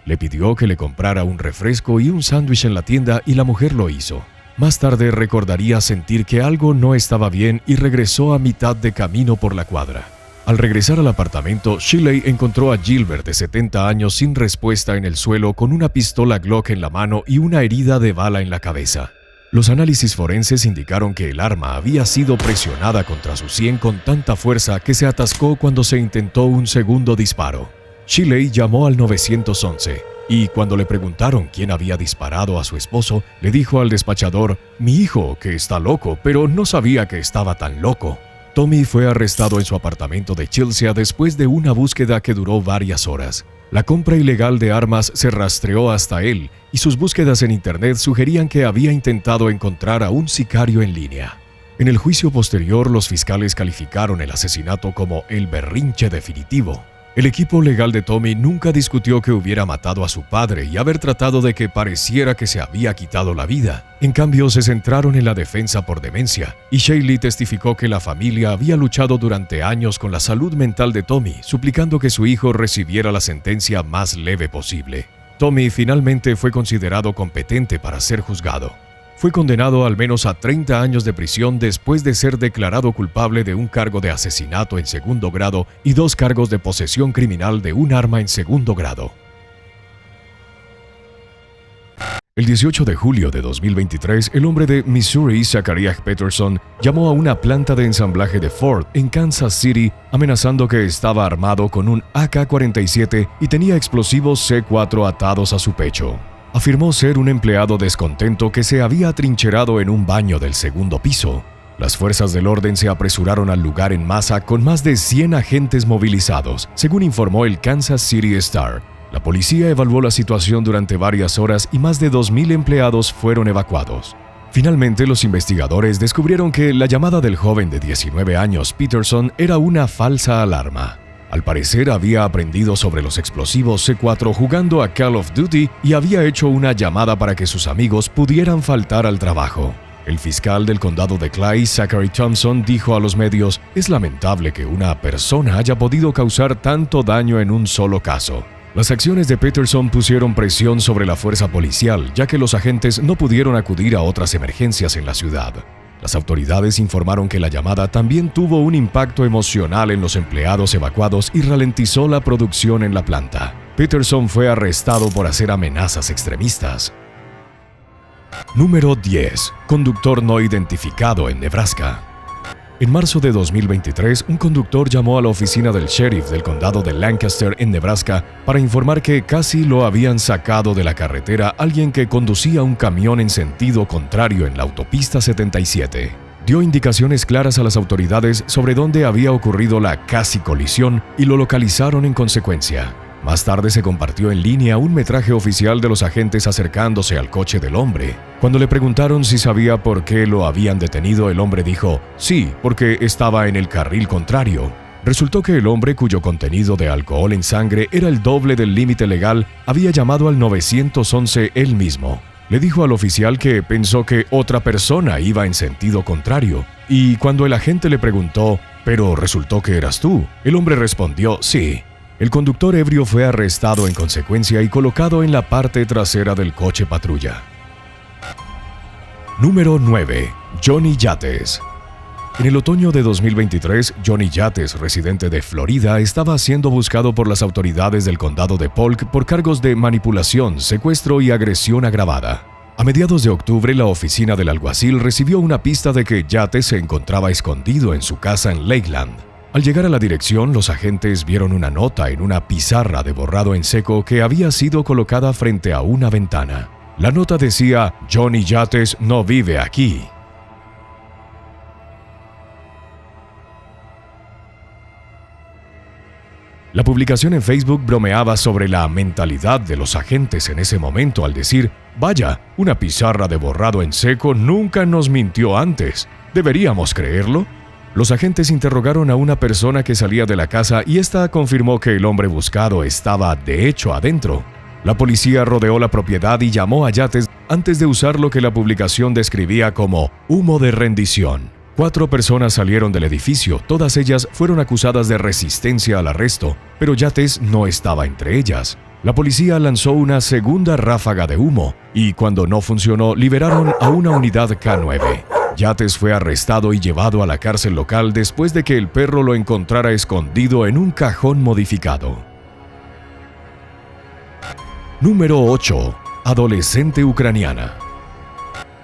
Le pidió que le comprara un refresco y un sándwich en la tienda y la mujer lo hizo. Más tarde recordaría sentir que algo no estaba bien y regresó a mitad de camino por la cuadra. Al regresar al apartamento, Shirley encontró a Gilbert, de 70 años, sin respuesta en el suelo con una pistola Glock en la mano y una herida de bala en la cabeza. Los análisis forenses indicaron que el arma había sido presionada contra su sien con tanta fuerza que se atascó cuando se intentó un segundo disparo. Shirley llamó al 911. y cuando le preguntaron quién había disparado a su esposo, le dijo al despachador: «Mi hijo, que está loco, pero no sabía que estaba tan loco». Tommy fue arrestado en su apartamento de Chelsea después de una búsqueda que duró varias horas. La compra ilegal de armas se rastreó hasta él y sus búsquedas en internet sugerían que había intentado encontrar a un sicario en línea. En el juicio posterior, los fiscales calificaron el asesinato como el berrinche definitivo. El equipo legal de Tommy nunca discutió que hubiera matado a su padre y haber tratado de que pareciera que se había quitado la vida. En cambio, se centraron en la defensa por demencia, y Shaylee testificó que la familia había luchado durante años con la salud mental de Tommy, suplicando que su hijo recibiera la sentencia más leve posible. Tommy finalmente fue considerado competente para ser juzgado. Fue condenado al menos a 30 años de prisión después de ser declarado culpable de un cargo de asesinato en segundo grado y 2 cargos de posesión criminal de un arma en segundo grado. El 18 de julio de 2023, el hombre de Missouri, Zachariah Peterson, llamó a una planta de ensamblaje de Ford en Kansas City, amenazando que estaba armado con un AK-47 y tenía explosivos C4 atados a su pecho. Afirmó ser un empleado descontento que se había atrincherado en un baño del segundo piso. Las fuerzas del orden se apresuraron al lugar en masa con más de 100 agentes movilizados, según informó el Kansas City Star. La policía evaluó la situación durante varias horas y más de 2,000 empleados fueron evacuados. Finalmente, los investigadores descubrieron que la llamada del joven de 19 años, Peterson, era una falsa alarma. Al parecer había aprendido sobre los explosivos C4 jugando a Call of Duty y había hecho una llamada para que sus amigos pudieran faltar al trabajo. El fiscal del condado de Clay, Zachary Thompson, dijo a los medios: «Es lamentable que una persona haya podido causar tanto daño en un solo caso». Las acciones de Peterson pusieron presión sobre la fuerza policial, ya que los agentes no pudieron acudir a otras emergencias en la ciudad. Las autoridades informaron que la llamada también tuvo un impacto emocional en los empleados evacuados y ralentizó la producción en la planta. Peterson fue arrestado por hacer amenazas extremistas. Número 10. Conductor no identificado en Nebraska. En marzo de 2023, un conductor llamó a la oficina del sheriff del condado de Lancaster en Nebraska para informar que casi lo habían sacado de la carretera alguien que conducía un camión en sentido contrario en la autopista 77. Dio indicaciones claras a las autoridades sobre dónde había ocurrido la casi colisión y lo localizaron en consecuencia. Más tarde se compartió en línea un metraje oficial de los agentes acercándose al coche del hombre. Cuando le preguntaron si sabía por qué lo habían detenido, el hombre dijo: «Sí, porque estaba en el carril contrario». Resultó que el hombre, cuyo contenido de alcohol en sangre era el doble del límite legal, había llamado al 911 él mismo. Le dijo al oficial que pensó que otra persona iba en sentido contrario, y cuando el agente le preguntó: «¿Pero resultó que eras tú?», el hombre respondió: «Sí». El conductor ebrio fue arrestado en consecuencia y colocado en la parte trasera del coche patrulla. Número 9. Johnny Yates. En el otoño de 2023, Johnny Yates, residente de Florida, estaba siendo buscado por las autoridades del condado de Polk por cargos de manipulación, secuestro y agresión agravada. A mediados de octubre, la oficina del alguacil recibió una pista de que Yates se encontraba escondido en su casa en Lakeland. Al llegar a la dirección, los agentes vieron una nota en una pizarra de borrado en seco que había sido colocada frente a una ventana. La nota decía: «Johnny Yates no vive aquí». La publicación en Facebook bromeaba sobre la mentalidad de los agentes en ese momento al decir: «Vaya, una pizarra de borrado en seco nunca nos mintió antes. ¿Deberíamos creerlo?». Los agentes interrogaron a una persona que salía de la casa y esta confirmó que el hombre buscado estaba de hecho adentro. La policía rodeó la propiedad y llamó a Yates antes de usar lo que la publicación describía como humo de rendición. 4 personas salieron del edificio, todas ellas fueron acusadas de resistencia al arresto, pero Yates no estaba entre ellas. La policía lanzó una segunda ráfaga de humo y cuando no funcionó, liberaron a una unidad K9. Yates fue arrestado y llevado a la cárcel local después de que el perro lo encontrara escondido en un cajón modificado. Número 8. Adolescente ucraniana.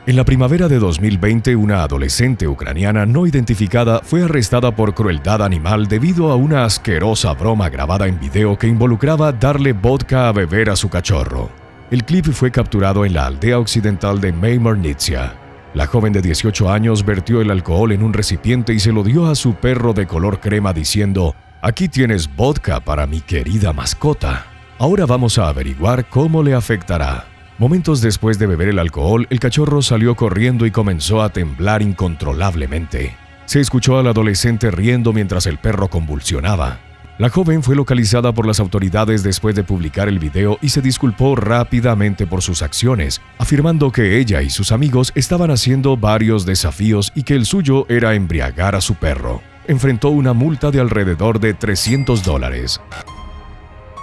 En la primavera de 2020, una adolescente ucraniana no identificada fue arrestada por crueldad animal debido a una asquerosa broma grabada en video que involucraba darle vodka a beber a su cachorro. El clip fue capturado en la aldea occidental de Meimarnitsia. La joven de 18 años vertió el alcohol en un recipiente y se lo dio a su perro de color crema diciendo: «Aquí tienes vodka para mi querida mascota. Ahora vamos a averiguar cómo le afectará». Momentos después de beber el alcohol, el cachorro salió corriendo y comenzó a temblar incontrolablemente. Se escuchó al adolescente riendo mientras el perro convulsionaba. La joven fue localizada por las autoridades después de publicar el video y se disculpó rápidamente por sus acciones, afirmando que ella y sus amigos estaban haciendo varios desafíos y que el suyo era embriagar a su perro. Enfrentó una multa de alrededor de $300.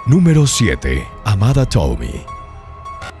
Número 7. Amada Toomey.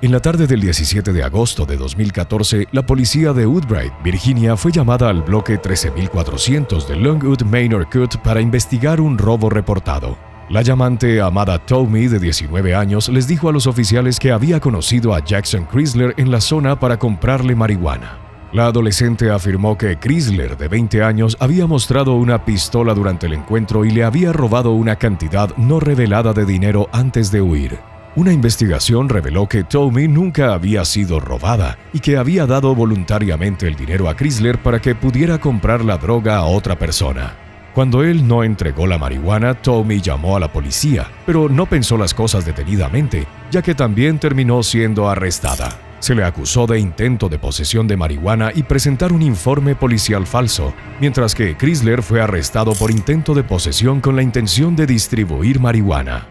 En la tarde del 17 de agosto de 2014, la policía de Woodbridge, Virginia, fue llamada al bloque 13400 de Longwood Manor Court para investigar un robo reportado. La llamante Amada Toomey, de 19 años, les dijo a los oficiales que había conocido a Jackson Chrysler en la zona para comprarle marihuana. La adolescente afirmó que Chrysler, de 20 años, había mostrado una pistola durante el encuentro y le había robado una cantidad no revelada de dinero antes de huir. Una investigación reveló que Toomey nunca había sido robada y que había dado voluntariamente el dinero a Chrysler para que pudiera comprar la droga a otra persona. Cuando él no entregó la marihuana, Toomey llamó a la policía, pero no pensó las cosas detenidamente, ya que también terminó siendo arrestada. Se le acusó de intento de posesión de marihuana y presentar un informe policial falso, mientras que Chrysler fue arrestado por intento de posesión con la intención de distribuir marihuana.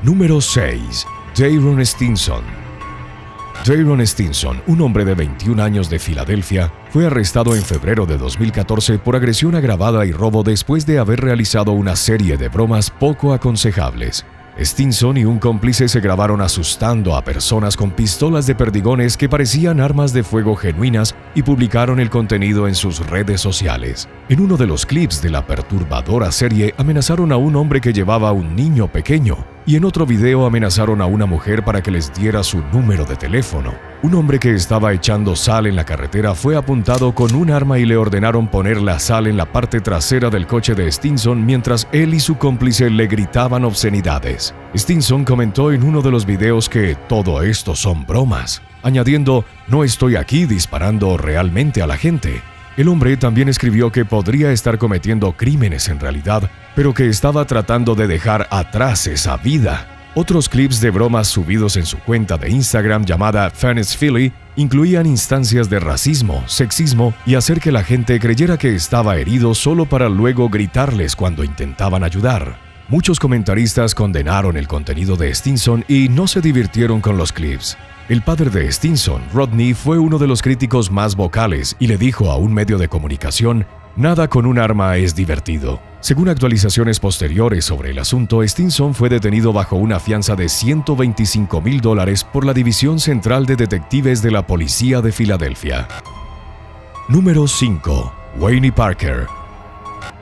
Número 6. Daron Stinson. Daron Stinson, un hombre de 21 años de Filadelfia, fue arrestado en febrero de 2014 por agresión agravada y robo después de haber realizado una serie de bromas poco aconsejables. Stinson y un cómplice se grabaron asustando a personas con pistolas de perdigones que parecían armas de fuego genuinas y publicaron el contenido en sus redes sociales. En uno de los clips de la perturbadora serie amenazaron a un hombre que llevaba a un niño pequeño y en otro video amenazaron a una mujer para que les diera su número de teléfono. Un hombre que estaba echando sal en la carretera fue apuntado con un arma y le ordenaron poner la sal en la parte trasera del coche de Stinson mientras él y su cómplice le gritaban obscenidades. Stinson comentó en uno de los videos que todo esto son bromas, añadiendo: «No estoy aquí disparando realmente a la gente». El hombre también escribió que podría estar cometiendo crímenes en realidad, pero que estaba tratando de dejar atrás esa vida. Otros clips de bromas subidos en su cuenta de Instagram llamada Fairness Philly incluían instancias de racismo, sexismo y hacer que la gente creyera que estaba herido solo para luego gritarles cuando intentaban ayudar. Muchos comentaristas condenaron el contenido de Stinson y no se divirtieron con los clips. El padre de Stinson, Rodney, fue uno de los críticos más vocales y le dijo a un medio de comunicación: «Nada con un arma es divertido». Según actualizaciones posteriores sobre el asunto, Stinson fue detenido bajo una fianza de $125,000 por la División Central de Detectives de la Policía de Filadelfia. Número 5. Wayne Parker.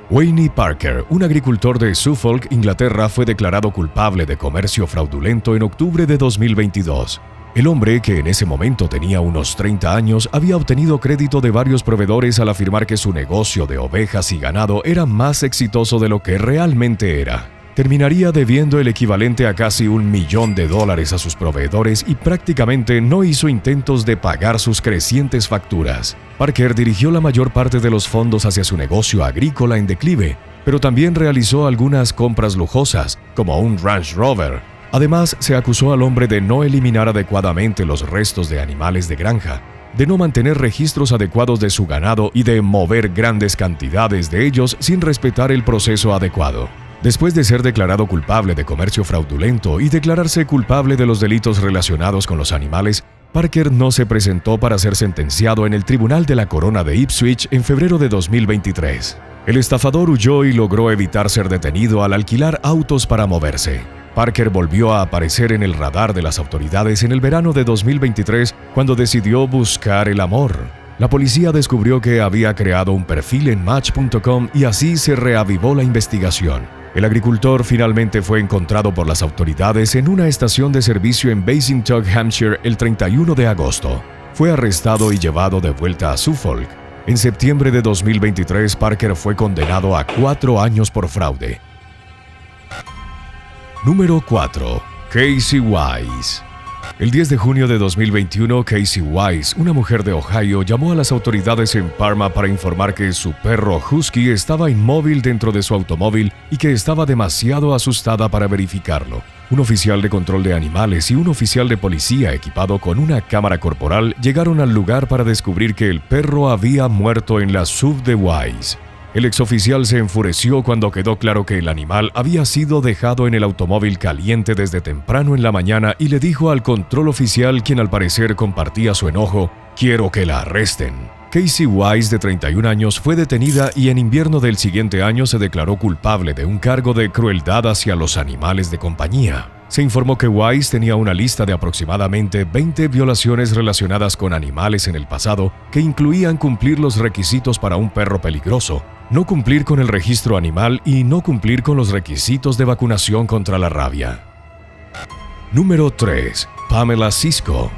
Wayne Parker, un agricultor de Suffolk, Inglaterra, fue declarado culpable de comercio fraudulento en octubre de 2022. El hombre, que en ese momento tenía unos 30 años, había obtenido crédito de varios proveedores al afirmar que su negocio de ovejas y ganado era más exitoso de lo que realmente era. Terminaría debiendo el equivalente a casi $1 millón a sus proveedores y prácticamente no hizo intentos de pagar sus crecientes facturas. Parker dirigió la mayor parte de los fondos hacia su negocio agrícola en declive, pero también realizó algunas compras lujosas, como un Range Rover. Además, se acusó al hombre de no eliminar adecuadamente los restos de animales de granja, de no mantener registros adecuados de su ganado y de mover grandes cantidades de ellos sin respetar el proceso adecuado. Después de ser declarado culpable de comercio fraudulento y declararse culpable de los delitos relacionados con los animales, Parker no se presentó para ser sentenciado en el Tribunal de la Corona de Ipswich en febrero de 2023. El estafador huyó y logró evitar ser detenido al alquilar autos para moverse. Parker volvió a aparecer en el radar de las autoridades en el verano de 2023 cuando decidió buscar el amor. La policía descubrió que había creado un perfil en Match.com y así se reavivó la investigación. El agricultor finalmente fue encontrado por las autoridades en una estación de servicio en Basingstoke, Hampshire, el 31 de agosto. fue arrestado y llevado de vuelta a Suffolk. En septiembre de 2023, Parker fue condenado a 4 años por fraude. Número 4. Casey Wise. El 10 de junio de 2021, Casey Wise, una mujer de Ohio, llamó a las autoridades en Parma para informar que su perro Husky estaba inmóvil dentro de su automóvil y que estaba demasiado asustada para verificarlo. Un oficial de control de animales y un oficial de policía equipado con una cámara corporal llegaron al lugar para descubrir que el perro había muerto en la SUV de Wise. El exoficial se enfureció cuando quedó claro que el animal había sido dejado en el automóvil caliente desde temprano en la mañana y le dijo al control oficial, quien al parecer compartía su enojo, «Quiero que la arresten». Casey Wise, de 31 años, fue detenida y en invierno del siguiente año se declaró culpable de un cargo de crueldad hacia los animales de compañía. Se informó que Wise tenía una lista de aproximadamente 20 violaciones relacionadas con animales en el pasado que incluían cumplir los requisitos para un perro peligroso, no cumplir con el registro animal y no cumplir con los requisitos de vacunación contra la rabia. Número 3. Pamela Cisco.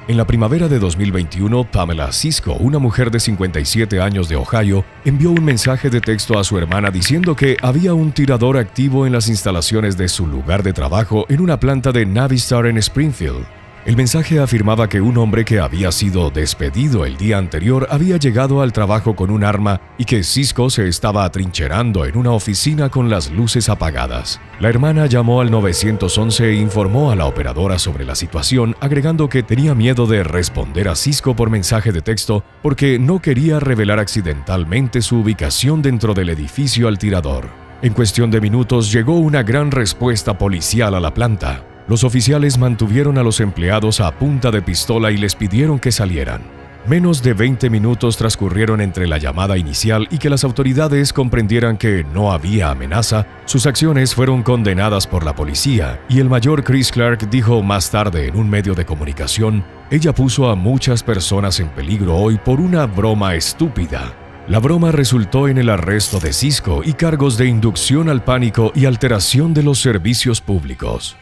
En la primavera de 2021, Pamela Cisco, una mujer de 57 años de Ohio, envió un mensaje de texto a su hermana diciendo que había un tirador activo en las instalaciones de su lugar de trabajo en una planta de Navistar en Springfield. El mensaje afirmaba que un hombre que había sido despedido el día anterior había llegado al trabajo con un arma y que Cisco se estaba atrincherando en una oficina con las luces apagadas. La hermana llamó al 911 e informó a la operadora sobre la situación, agregando que tenía miedo de responder a Cisco por mensaje de texto porque no quería revelar accidentalmente su ubicación dentro del edificio al tirador. En cuestión de minutos llegó una gran respuesta policial a la planta. Los oficiales mantuvieron a los empleados a punta de pistola y les pidieron que salieran. Menos de 20 minutos transcurrieron entre la llamada inicial y que las autoridades comprendieran que no había amenaza. Sus acciones fueron condenadas por la policía y el mayor Chris Clark dijo más tarde en un medio de comunicación: «Ella puso a muchas personas en peligro hoy por una broma estúpida». La broma resultó en el arresto de Cisco y cargos de inducción al pánico y alteración de los servicios públicos.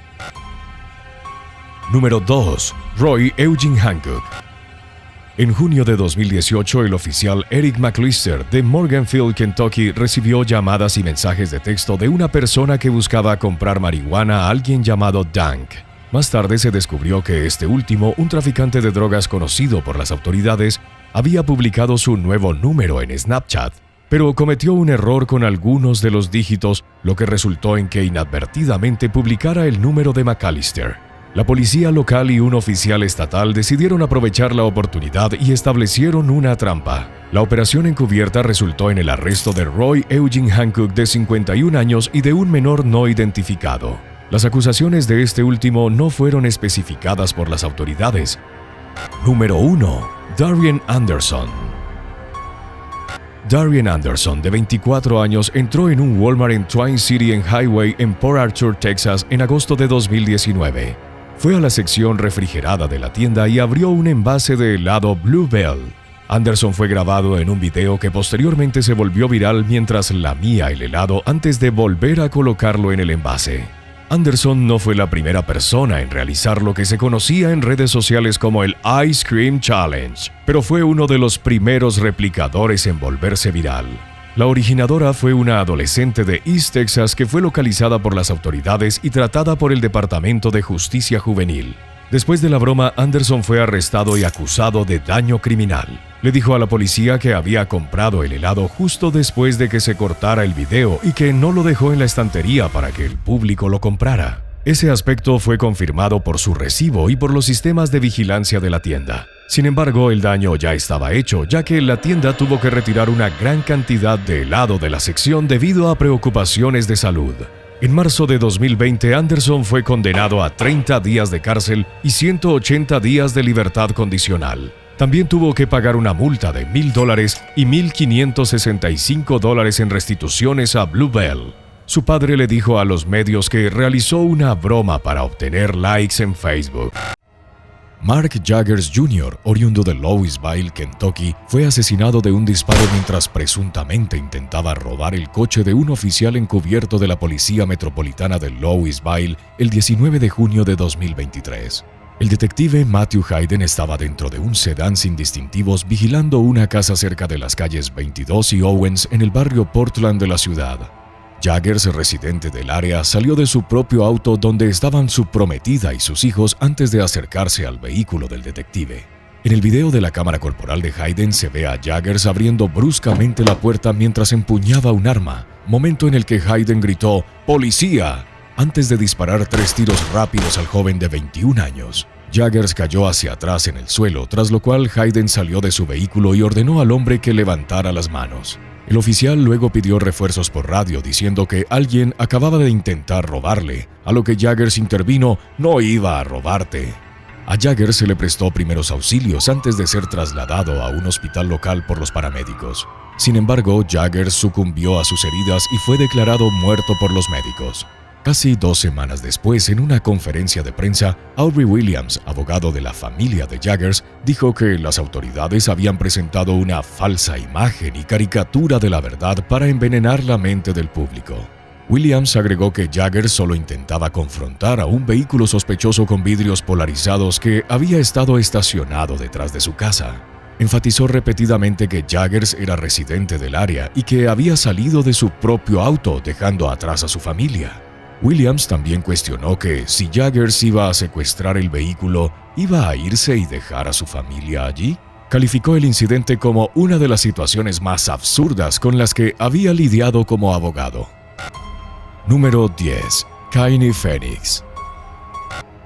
Número 2. Roy Eugene Hancock. En junio de 2018, el oficial Eric McLister de Morganfield, Kentucky, recibió llamadas y mensajes de texto de una persona que buscaba comprar marihuana a alguien llamado Dank. Más tarde se descubrió que este último, un traficante de drogas conocido por las autoridades, había publicado su nuevo número en Snapchat, pero cometió un error con algunos de los dígitos, lo que resultó en que inadvertidamente publicara el número de McAllister. La policía local y un oficial estatal decidieron aprovechar la oportunidad y establecieron una trampa. La operación encubierta resultó en el arresto de Roy Eugene Hancock, de 51 años, y de un menor no identificado. Las acusaciones de este último no fueron especificadas por las autoridades. Número 1. Darian Anderson. Darian Anderson, de 24 años, entró en un Walmart en Twin City en Highway en Port Arthur, Texas, en agosto de 2019. Fue a la sección refrigerada de la tienda y abrió un envase de helado Bluebell. Anderson fue grabado en un video que posteriormente se volvió viral mientras lamía el helado antes de volver a colocarlo en el envase. Anderson no fue la primera persona en realizar lo que se conocía en redes sociales como el Ice Cream Challenge, pero fue uno de los primeros replicadores en volverse viral. La originadora fue una adolescente de East Texas que fue localizada por las autoridades y tratada por el Departamento de Justicia Juvenil. Después de la broma, Anderson fue arrestado y acusado de daño criminal. Le dijo a la policía que había comprado el helado justo después de que se cortara el video y que no lo dejó en la estantería para que el público lo comprara. Ese aspecto fue confirmado por su recibo y por los sistemas de vigilancia de la tienda. Sin embargo, el daño ya estaba hecho, ya que la tienda tuvo que retirar una gran cantidad de helado de la sección debido a preocupaciones de salud. En marzo de 2020, Anderson fue condenado a 30 días de cárcel y 180 días de libertad condicional. También tuvo que pagar una multa de $1,000 y $1,565 en restituciones a Bluebell. Su padre le dijo a los medios que realizó una broma para obtener likes en Facebook. Mark Jaggers Jr., oriundo de Louisville, Kentucky, fue asesinado de un disparo mientras presuntamente intentaba robar el coche de un oficial encubierto de la Policía Metropolitana de Louisville el 19 de junio de 2023. El detective Matthew Hayden estaba dentro de un sedán sin distintivos vigilando una casa cerca de las calles 22 y Owens en el barrio Portland de la ciudad. Jaggers, residente del área, salió de su propio auto donde estaban su prometida y sus hijos antes de acercarse al vehículo del detective. En el video de la cámara corporal de Hayden se ve a Jaggers abriendo bruscamente la puerta mientras empuñaba un arma, momento en el que Hayden gritó «¡Policía!» antes de disparar 3 tiros rápidos al joven de 21 años. Jaggers cayó hacia atrás en el suelo, tras lo cual Hayden salió de su vehículo y ordenó al hombre que levantara las manos. El oficial luego pidió refuerzos por radio diciendo que alguien acababa de intentar robarle, a lo que Jaggers intervino: «No iba a robarte». A Jaggers se le prestó primeros auxilios antes de ser trasladado a un hospital local por los paramédicos. Sin embargo, Jaggers sucumbió a sus heridas y fue declarado muerto por los médicos. Casi 2 semanas después, en una conferencia de prensa, Aubrey Williams, abogado de la familia de Jaggers, dijo que las autoridades habían presentado una falsa imagen y caricatura de la verdad para envenenar la mente del público. Williams agregó que Jaggers solo intentaba confrontar a un vehículo sospechoso con vidrios polarizados que había estado estacionado detrás de su casa. Enfatizó repetidamente que Jaggers era residente del área y que había salido de su propio auto dejando atrás a su familia. Williams también cuestionó que si Jaggers iba a secuestrar el vehículo, ¿iba a irse y dejar a su familia allí? Calificó el incidente como una de las situaciones más absurdas con las que había lidiado como abogado. Número 10. Kayne Phoenix.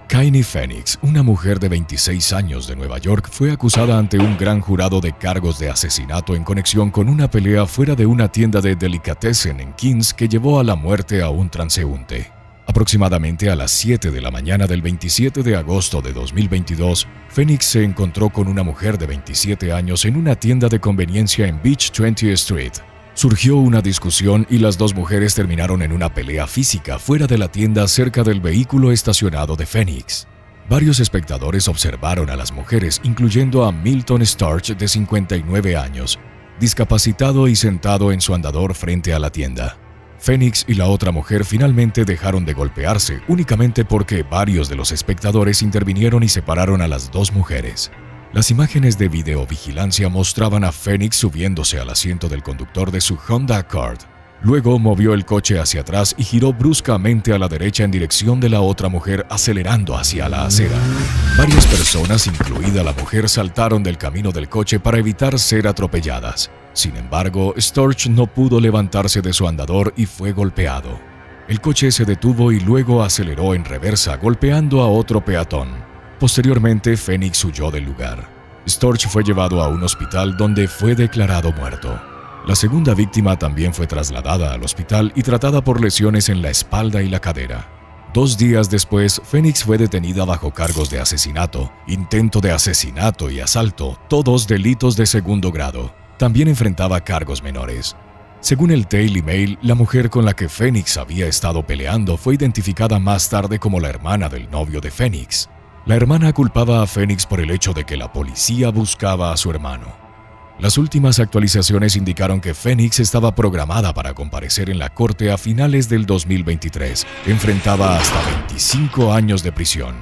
Kayne Phoenix, una mujer de 26 años de Nueva York, fue acusada ante un gran jurado de cargos de asesinato en conexión con una pelea fuera de una tienda de delicatessen en Queens que llevó a la muerte a un transeúnte. Aproximadamente a las 7 de la mañana del 27 de agosto de 2022, Phoenix se encontró con una mujer de 27 años en una tienda de conveniencia en Beach 20th Street. Surgió una discusión y las 2 mujeres terminaron en una pelea física fuera de la tienda cerca del vehículo estacionado de Phoenix. Varios espectadores observaron a las mujeres, incluyendo a Milton Starch, de 59 años, discapacitado y sentado en su andador frente a la tienda. Phoenix y la otra mujer finalmente dejaron de golpearse únicamente porque varios de los espectadores intervinieron y separaron a las 2 mujeres. Las imágenes de videovigilancia mostraban a Phoenix subiéndose al asiento del conductor de su Honda Accord. Luego movió el coche hacia atrás y giró bruscamente a la derecha en dirección de la otra mujer, acelerando hacia la acera. Varias personas, incluida la mujer, saltaron del camino del coche para evitar ser atropelladas. Sin embargo, Storch no pudo levantarse de su andador y fue golpeado. El coche se detuvo y luego aceleró en reversa, golpeando a otro peatón. Posteriormente, Phoenix huyó del lugar. Storch fue llevado a un hospital donde fue declarado muerto. La segunda víctima también fue trasladada al hospital y tratada por lesiones en la espalda y la cadera. 2 días después, Phoenix fue detenida bajo cargos de asesinato, intento de asesinato y asalto, todos delitos de segundo grado. También enfrentaba cargos menores. Según el Daily Mail, la mujer con la que Phoenix había estado peleando fue identificada más tarde como la hermana del novio de Phoenix. La hermana culpaba a Phoenix por el hecho de que la policía buscaba a su hermano. Las últimas actualizaciones indicaron que Phoenix estaba programada para comparecer en la corte a finales del 2023. Enfrentaba hasta 25 años de prisión.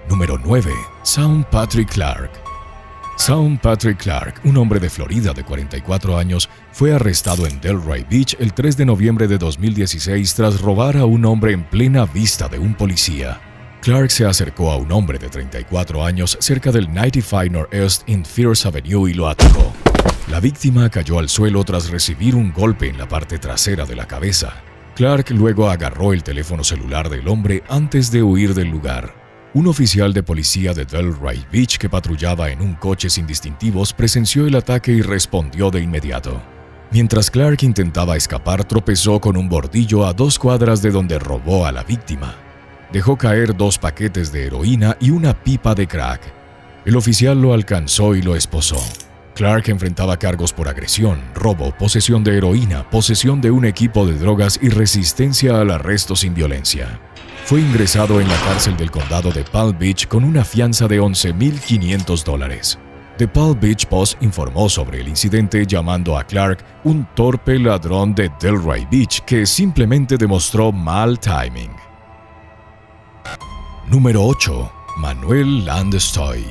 Número 9. Sean Patrick Clark. Sean Patrick Clark, un hombre de Florida de 44 años, fue arrestado en Delray Beach el 3 de noviembre de 2016 tras robar a un hombre en plena vista de un policía. Clark se acercó a un hombre de 34 años cerca del 95 Northeast en Fierce Avenue y lo atacó. La víctima cayó al suelo tras recibir un golpe en la parte trasera de la cabeza. Clark luego agarró el teléfono celular del hombre antes de huir del lugar. Un oficial de policía de Delray Beach que patrullaba en un coche sin distintivos presenció el ataque y respondió de inmediato. Mientras Clark intentaba escapar, tropezó con un bordillo a 2 cuadras de donde robó a la víctima. Dejó caer 2 paquetes de heroína y una pipa de crack. El oficial lo alcanzó y lo esposó. Clark enfrentaba cargos por agresión, robo, posesión de heroína, posesión de un equipo de drogas y resistencia al arresto sin violencia. Fue ingresado en la cárcel del condado de Palm Beach con una fianza de $11,500. The Palm Beach Post informó sobre el incidente llamando a Clark un torpe ladrón de Delray Beach que simplemente demostró mal timing. Número 8. Manuel Landestoy.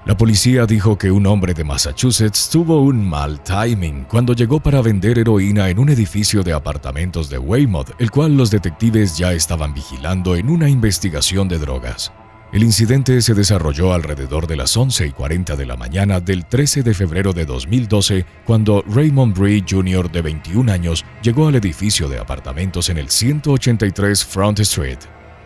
La policía dijo que un hombre de Massachusetts tuvo un mal timing cuando llegó para vender heroína en un edificio de apartamentos de Weymouth, el cual los detectives ya estaban vigilando en una investigación de drogas. El incidente se desarrolló alrededor de las 11:40 de la mañana del 13 de febrero de 2012, cuando Raymond Bree Jr., de 21 años, llegó al edificio de apartamentos en el 183 Front Street.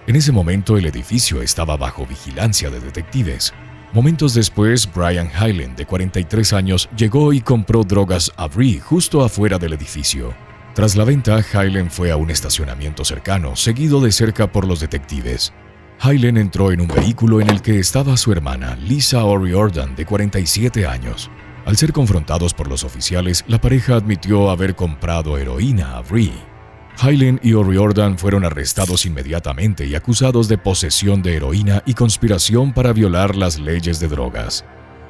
En ese momento, el edificio estaba bajo vigilancia de detectives. Momentos después, Brian Hyland, de 43 años, llegó y compró drogas a Bree justo afuera del edificio. Tras la venta, Hyland fue a un estacionamiento cercano, seguido de cerca por los detectives. Hyland entró en un vehículo en el que estaba su hermana, Lisa O'Riordan, de 47 años. Al ser confrontados por los oficiales, la pareja admitió haber comprado heroína a Bree. Hyland y O'Riordan fueron arrestados inmediatamente y acusados de posesión de heroína y conspiración para violar las leyes de drogas.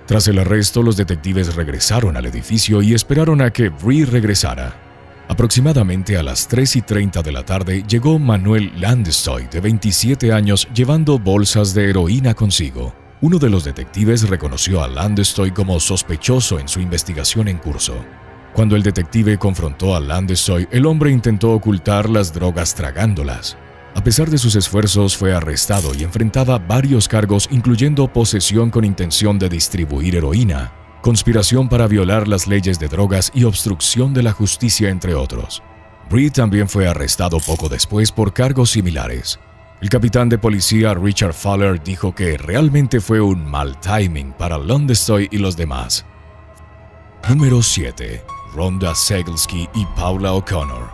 Tras el arresto, los detectives regresaron al edificio y esperaron a que Bree regresara. Aproximadamente a las 3:30 de la tarde llegó Manuel Landestoy, de 27 años, llevando bolsas de heroína consigo. Uno de los detectives reconoció a Landestoy como sospechoso en su investigación en curso. Cuando el detective confrontó a Landestoy, el hombre intentó ocultar las drogas tragándolas. A pesar de sus esfuerzos, fue arrestado y enfrentaba varios cargos, incluyendo posesión con intención de distribuir heroína, conspiración para violar las leyes de drogas y obstrucción de la justicia, entre otros. Bree también fue arrestado poco después por cargos similares. El capitán de policía Richard Fowler dijo que realmente fue un mal timing para Landestoy y los demás. Número 7. Rhonda Segelski y Paula O'Connor.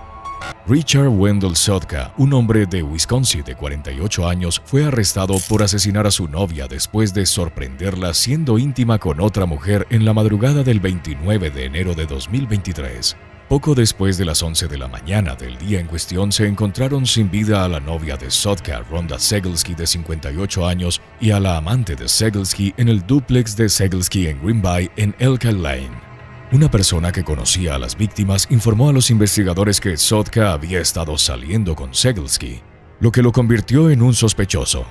Richard Wendell Sotka, un hombre de Wisconsin de 48 años, fue arrestado por asesinar a su novia después de sorprenderla siendo íntima con otra mujer en la madrugada del 29 de enero de 2023. Poco después de las 11 de la mañana del día en cuestión, se encontraron sin vida a la novia de Sotka, Rhonda Segelski, de 58 años, y a la amante de Segelski en el dúplex de Segelski en Greenby, en Elk Lane. Una persona que conocía a las víctimas informó a los investigadores que Sotka había estado saliendo con Segelski, lo que lo convirtió en un sospechoso.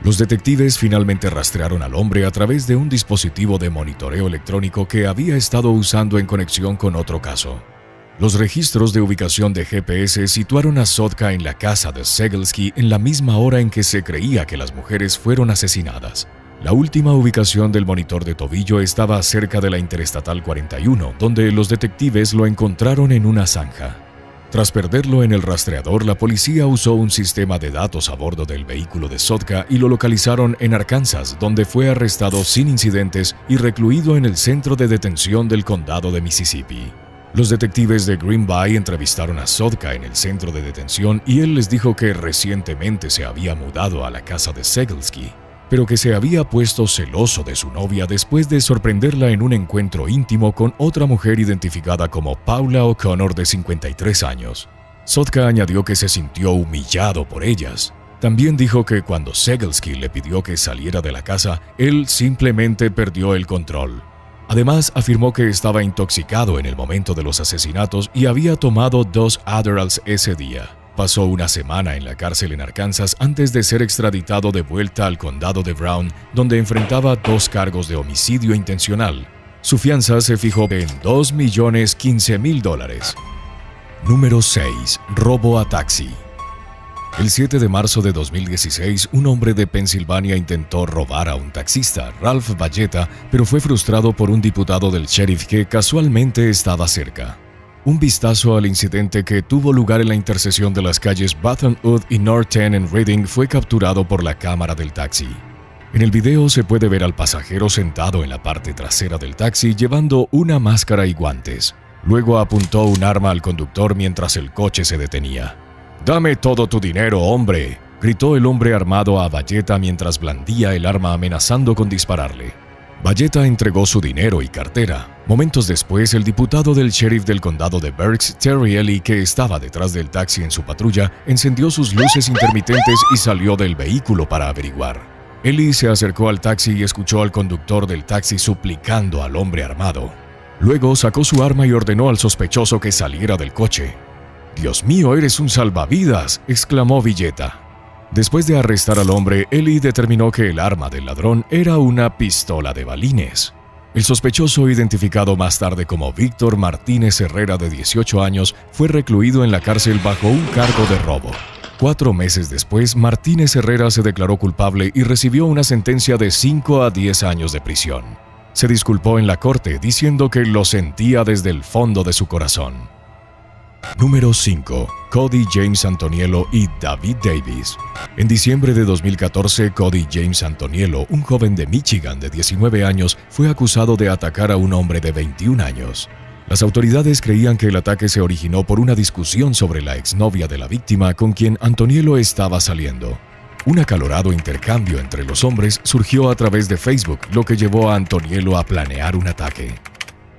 Los detectives finalmente rastrearon al hombre a través de un dispositivo de monitoreo electrónico que había estado usando en conexión con otro caso. Los registros de ubicación de GPS situaron a Sotka en la casa de Segelski en la misma hora en que se creía que las mujeres fueron asesinadas. La última ubicación del monitor de tobillo estaba cerca de la Interestatal 41, donde los detectives lo encontraron en una zanja. Tras perderlo en el rastreador, la policía usó un sistema de datos a bordo del vehículo de Sotka y lo localizaron en Arkansas, donde fue arrestado sin incidentes y recluido en el centro de detención del condado de Mississippi. Los detectives de Greenby entrevistaron a Sotka en el centro de detención y él les dijo que recientemente se había mudado a la casa de Segelski, pero que se había puesto celoso de su novia después de sorprenderla en un encuentro íntimo con otra mujer identificada como Paula O'Connor, de 53 años. Sotka añadió que se sintió humillado por ellas. También dijo que cuando Segelski le pidió que saliera de la casa, él simplemente perdió el control. Además, afirmó que estaba intoxicado en el momento de los asesinatos y había tomado 2 Adderalls ese día. Pasó una semana en la cárcel en Arkansas antes de ser extraditado de vuelta al condado de Brown, donde enfrentaba 2 cargos de homicidio intencional. Su fianza se fijó en $2.015.000. Número 6. Robo a taxi. El 7 de marzo de 2016, un hombre de Pensilvania intentó robar a un taxista, Ralph Valletta, pero fue frustrado por un diputado del sheriff que casualmente estaba cerca. Un vistazo al incidente, que tuvo lugar en la intersección de las calles Baton Rouge y North 10 en Reading, fue capturado por la cámara del taxi. En el video se puede ver al pasajero sentado en la parte trasera del taxi llevando una máscara y guantes. Luego apuntó un arma al conductor mientras el coche se detenía. «¡Dame todo tu dinero, hombre!», gritó el hombre armado a Valletta mientras blandía el arma amenazando con dispararle. Valletta entregó su dinero y cartera. Momentos después, el diputado del sheriff del condado de Berks, Terry Ely, que estaba detrás del taxi en su patrulla, encendió sus luces intermitentes y salió del vehículo para averiguar. Ely se acercó al taxi y escuchó al conductor del taxi suplicando al hombre armado. Luego sacó su arma y ordenó al sospechoso que saliera del coche. «¡Dios mío, eres un salvavidas!», exclamó Valletta. Después de arrestar al hombre, Eli determinó que el arma del ladrón era una pistola de balines. El sospechoso, identificado más tarde como Víctor Martínez Herrera, de 18 años, fue recluido en la cárcel bajo un cargo de robo. 4 meses después, Martínez Herrera se declaró culpable y recibió una sentencia de 5 a 10 años de prisión. Se disculpó en la corte diciendo que lo sentía desde el fondo de su corazón. Número 5. Cody James Antoniello y David Davis. En diciembre de 2014, Cody James Antoniello, un joven de Michigan de 19 años, fue acusado de atacar a un hombre de 21 años. Las autoridades creían que el ataque se originó por una discusión sobre la exnovia de la víctima con quien Antoniello estaba saliendo. Un acalorado intercambio entre los hombres surgió a través de Facebook, lo que llevó a Antoniello a planear un ataque.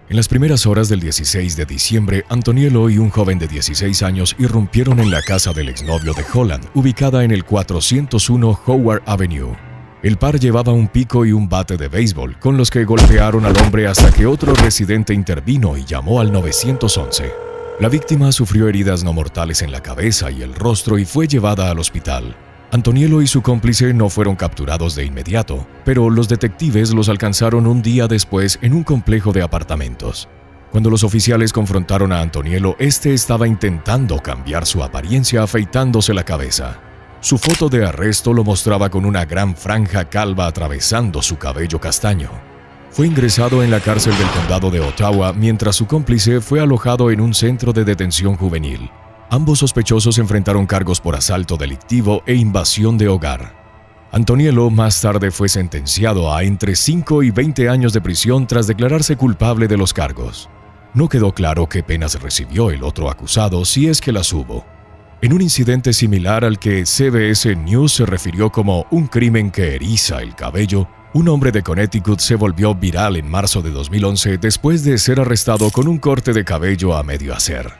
En las primeras horas del 16 de diciembre, Antoniello y un joven de 16 años irrumpieron en la casa del exnovio de Holland, ubicada en el 401 Howard Avenue. El par llevaba un pico y un bate de béisbol, con los que golpearon al hombre hasta que otro residente intervino y llamó al 911. La víctima sufrió heridas no mortales en la cabeza y el rostro y fue llevada al hospital. Antoniello y su cómplice no fueron capturados de inmediato, pero los detectives los alcanzaron un día después en un complejo de apartamentos. Cuando los oficiales confrontaron a Antoniello, este estaba intentando cambiar su apariencia afeitándose la cabeza. Su foto de arresto lo mostraba con una gran franja calva atravesando su cabello castaño. Fue ingresado en la cárcel del condado de Ottawa mientras su cómplice fue alojado en un centro de detención juvenil. Ambos sospechosos enfrentaron cargos por asalto delictivo e invasión de hogar. Antoniello más tarde fue sentenciado a entre 5 y 20 años de prisión tras declararse culpable de los cargos. No quedó claro qué penas recibió el otro acusado, si es que las hubo. En un incidente similar al que CBS News se refirió como un crimen que eriza el cabello, un hombre de Connecticut se volvió viral en marzo de 2011 después de ser arrestado con un corte de cabello a medio hacer.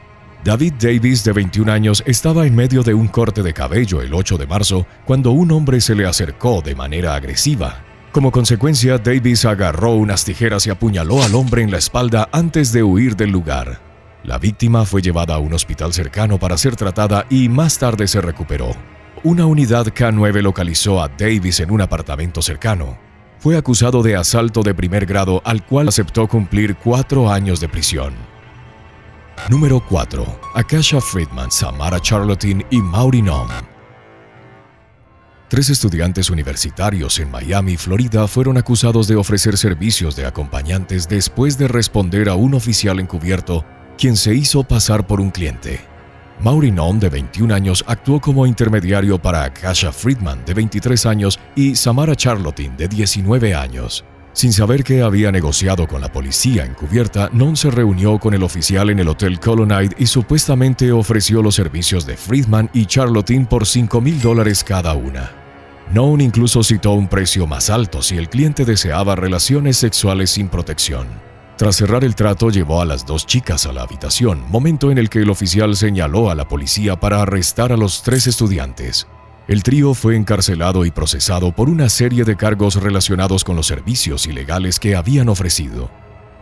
David Davis, de 21 años, estaba en medio de un corte de cabello el 8 de marzo cuando un hombre se le acercó de manera agresiva. Como consecuencia, Davis agarró unas tijeras y apuñaló al hombre en la espalda antes de huir del lugar. La víctima fue llevada a un hospital cercano para ser tratada y más tarde se recuperó. Una unidad K9 localizó a Davis en un apartamento cercano. Fue acusado de asalto de primer grado, al cual aceptó cumplir 4 años de prisión. Número 4. Akasha Friedman, Samara Charlottin y Mauri Noem. 3 estudiantes universitarios en Miami, Florida, fueron acusados de ofrecer servicios de acompañantes después de responder a un oficial encubierto, quien se hizo pasar por un cliente. Mauri Noem, de 21 años, actuó como intermediario para Akasha Friedman, de 23 años, y Samara Charlottin, de 19 años. Sin saber que había negociado con la policía encubierta, Noem se reunió con el oficial en el Hotel Colonnade y supuestamente ofreció los servicios de Friedman y Charlottin por $5,000 cada una. Noem incluso citó un precio más alto si el cliente deseaba relaciones sexuales sin protección. Tras cerrar el trato, llevó a las 2 chicas a la habitación, momento en el que el oficial señaló a la policía para arrestar a los 3 estudiantes. El trío fue encarcelado y procesado por una serie de cargos relacionados con los servicios ilegales que habían ofrecido.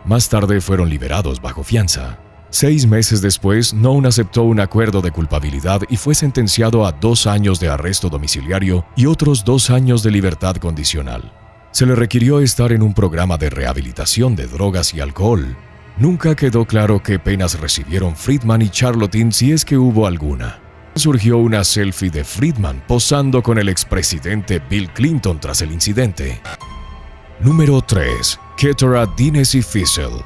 Más tarde fueron liberados bajo fianza. 6 meses después, Noem aceptó un acuerdo de culpabilidad y fue sentenciado a 2 años de arresto domiciliario y otros 2 años de libertad condicional. Se le requirió estar en un programa de rehabilitación de drogas y alcohol. Nunca quedó claro qué penas recibieron Friedman y Charlottin, si es que hubo alguna. Surgió una selfie de Friedman posando con el expresidente Bill Clinton tras el incidente. Número 3. Keturah Dinesi Fizzle.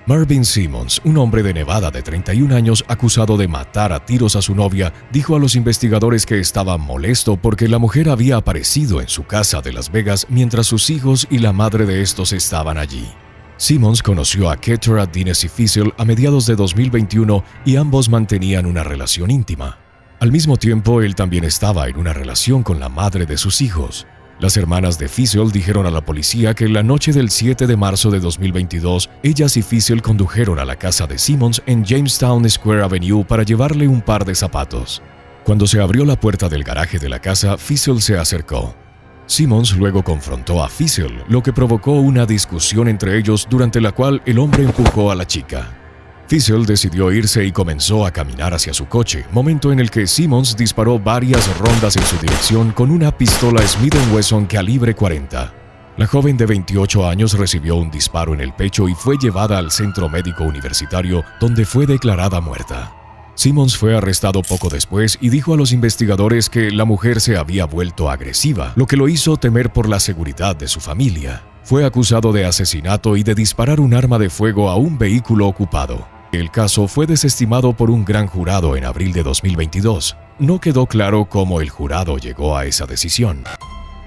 Marvin Simmons, un hombre de Nevada de 31 años acusado de matar a tiros a su novia, dijo a los investigadores que estaba molesto porque la mujer había aparecido en su casa de Las Vegas mientras sus hijos y la madre de estos estaban allí. Simmons conoció a Keturah Dinesi Fizzle a mediados de 2021 y ambos mantenían una relación íntima. Al mismo tiempo, él también estaba en una relación con la madre de sus hijos. Las hermanas de Fizzle dijeron a la policía que la noche del 7 de marzo de 2022, ellas y Fizzle condujeron a la casa de Simmons en Jamestown Square Avenue para llevarle un par de zapatos. Cuando se abrió la puerta del garaje de la casa, Fizzle se acercó. Simmons luego confrontó a Fizzle, lo que provocó una discusión entre ellos durante la cual el hombre empujó a la chica. Fiesel decidió irse y comenzó a caminar hacia su coche, momento en el que Simmons disparó varias rondas en su dirección con una pistola Smith & Wesson calibre 40. La joven de 28 años recibió un disparo en el pecho y fue llevada al centro médico universitario, donde fue declarada muerta. Simmons fue arrestado poco después y dijo a los investigadores que la mujer se había vuelto agresiva, lo que lo hizo temer por la seguridad de su familia. Fue acusado de asesinato y de disparar un arma de fuego a un vehículo ocupado. El caso fue desestimado por un gran jurado en abril de 2022. No quedó claro cómo el jurado llegó a esa decisión.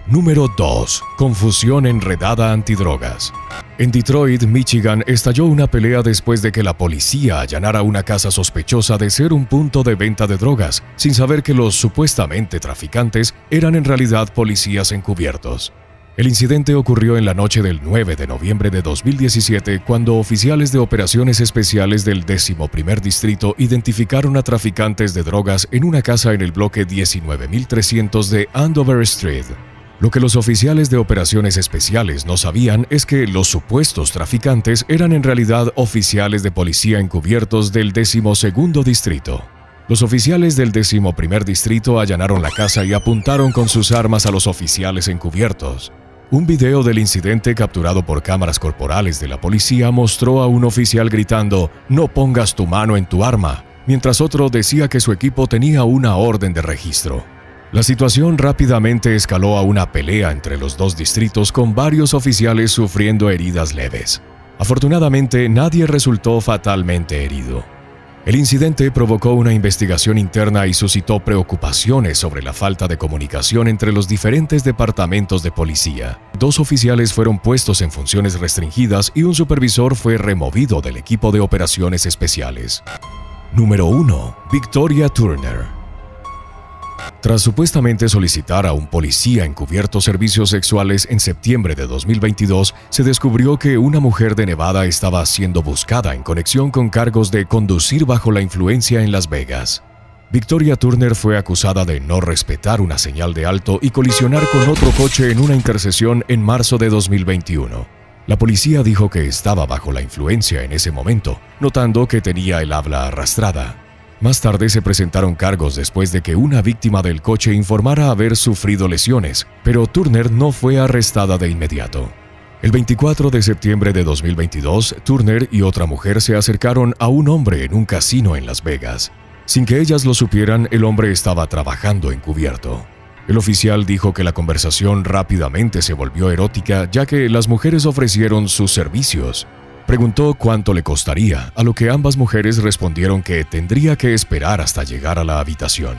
Número 2. Confusión enredada antidrogas. En Detroit, Michigan, estalló una pelea después de que la policía allanara una casa sospechosa de ser un punto de venta de drogas, sin saber que los supuestamente traficantes eran en realidad policías encubiertos. El incidente ocurrió en la noche del 9 de noviembre de 2017, cuando oficiales de operaciones especiales del 11º Distrito identificaron a traficantes de drogas en una casa en el bloque 19300 de Andover Street. Lo que los oficiales de operaciones especiales no sabían es que los supuestos traficantes eran en realidad oficiales de policía encubiertos del 12º Distrito. Los oficiales del 11º Distrito allanaron la casa y apuntaron con sus armas a los oficiales encubiertos. Un video del incidente capturado por cámaras corporales de la policía mostró a un oficial gritando «No pongas tu mano en tu arma», mientras otro decía que su equipo tenía una orden de registro. La situación rápidamente escaló a una pelea entre los dos distritos, con varios oficiales sufriendo heridas leves. Afortunadamente, nadie resultó fatalmente herido. El incidente provocó una investigación interna y suscitó preocupaciones sobre la falta de comunicación entre los diferentes departamentos de policía. 2 oficiales fueron puestos en funciones restringidas y un supervisor fue removido del equipo de operaciones especiales. Número 1. Victoria Turner. Tras supuestamente solicitar a un policía encubierto servicios sexuales en septiembre de 2022, se descubrió que una mujer de Nevada estaba siendo buscada en conexión con cargos de conducir bajo la influencia en Las Vegas. Victoria Turner fue acusada de no respetar una señal de alto y colisionar con otro coche en una intersección en marzo de 2021. La policía dijo que estaba bajo la influencia en ese momento, notando que tenía el habla arrastrada. Más tarde se presentaron cargos después de que una víctima del coche informara haber sufrido lesiones, pero Turner no fue arrestada de inmediato. El 24 de septiembre de 2022, Turner y otra mujer se acercaron a un hombre en un casino en Las Vegas. Sin que ellas lo supieran, el hombre estaba trabajando encubierto. El oficial dijo que la conversación rápidamente se volvió erótica, ya que las mujeres ofrecieron sus servicios. Preguntó cuánto le costaría, a lo que ambas mujeres respondieron que tendría que esperar hasta llegar a la habitación.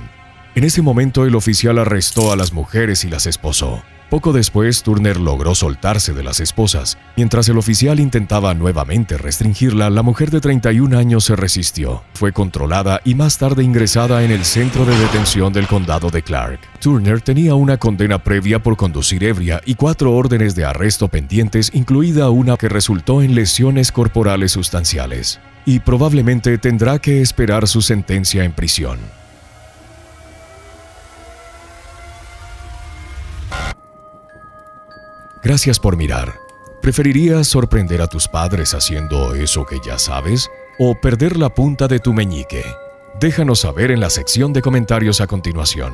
En ese momento el oficial arrestó a las mujeres y las esposó. Poco después, Turner logró soltarse de las esposas. Mientras el oficial intentaba nuevamente restringirla, la mujer de 31 años se resistió. Fue controlada y más tarde ingresada en el centro de detención del condado de Clark. Turner tenía una condena previa por conducir ebria y 4 órdenes de arresto pendientes, incluida una que resultó en lesiones corporales sustanciales. Y probablemente tendrá que esperar su sentencia en prisión. Gracias por mirar. ¿Preferirías sorprender a tus padres haciendo eso que ya sabes o perder la punta de tu meñique? Déjanos saber en la sección de comentarios a continuación.